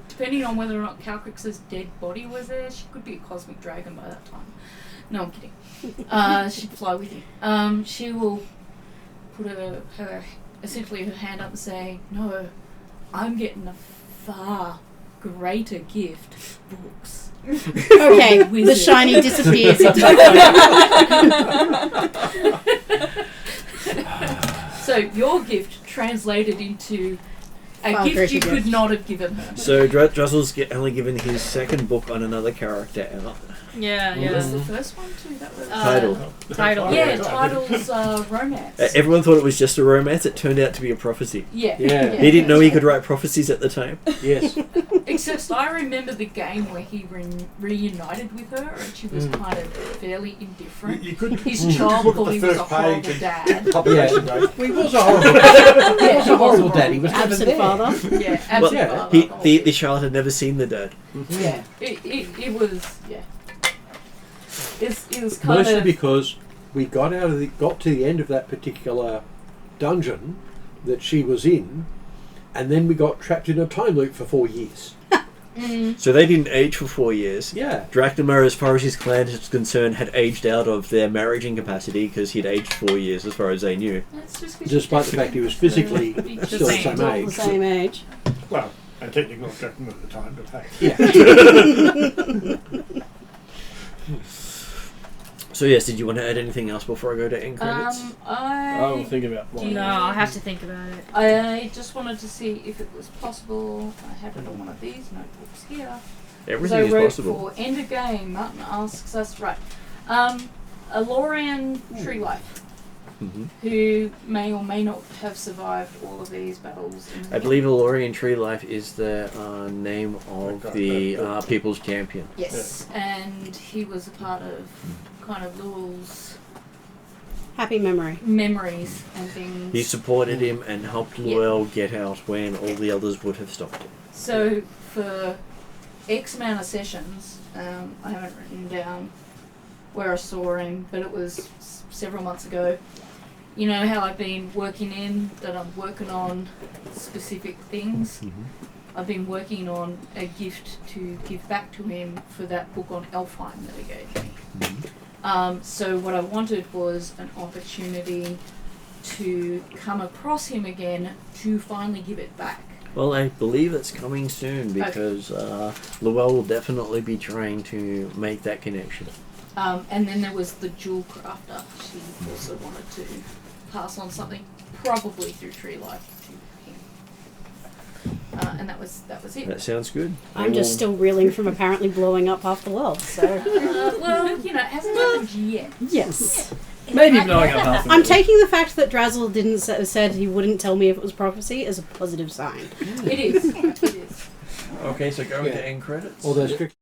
Depending on whether or not Calcrix's dead body was there, she could be a cosmic dragon by that time. No, I'm kidding. She'd fly with you. She will put her essentially her hand up and say, "No, I'm getting a far greater gift, books." Okay, the Wizard. shiny disappears. So your gift translated into a Far gift you greater could gift. not have given her. So Drazzle's only given his second book on another character out. Yeah, What was yeah. the first one too? That was Title. Title. Yeah, title's romance. Everyone thought it was just a romance. It turned out to be a prophecy. Yeah. Yeah. He didn't know he could write prophecies at the time. Yes. Except I remember the game where he reunited with her and she was kind of fairly indifferent. You could His you child could thought look he at the was a first page horrible and dad. population growth. He was a horrible dad. He was a horrible dad. He was never Absent there. father. Yeah, Well, absolutely. the child had never seen the dad. Yeah, it was, yeah. It was kind Mostly of... because we got to the end of that particular dungeon that she was in, and then we got trapped in a time loop for 4 years. So they didn't age for 4 years. Yeah. Drachnamar, as far as his clan is concerned, had aged out of their marriage incapacity because he'd aged 4 years as far as they knew. That's just 'cause Despite you the fact he was physically The still the same. same All the age. same age. Well, and technically not Dracula at the time, but hey. Yeah. So yes, did you want to add anything else before I go to end credits? I'll think about one. No, I'll have to think about it. I just wanted to see if it was possible. I had it on one of these notebooks here. Everything I is wrote possible. for end of game. Martin asks us, right, a Lorian tree life Mhm. who may or may not have survived all of these battles. I believe Elorian Tree Life is the name of the People's Champion. Yes, and he was a part of kind of Lowell's Happy memory. memories and things. He supported him and helped Yeah. Luell get out when all the others would have stopped him. So for X amount of sessions, I haven't written down where I saw him, but it was several months ago. You know how I've been working that I'm working on specific things? I've been working on a gift to give back to him for that book on Elfheim that he gave me. So what I wanted was an opportunity to come across him again to finally give it back. Well, I believe it's coming soon because Luell will definitely be trying to make that connection. And then there was the jewel crafter. She also wanted to pass on something, probably through Tree Life, to him. And that was it. That sounds good. I'm just still reeling from apparently blowing up half the world, so... Well, you know, it hasn't happened yet. Yes. Maybe blowing up half the I'm world. taking the fact that Drazzle didn't said he wouldn't tell me if it was prophecy as a positive sign. It is. It is. Okay, so going Yeah. to end credits. Although strictly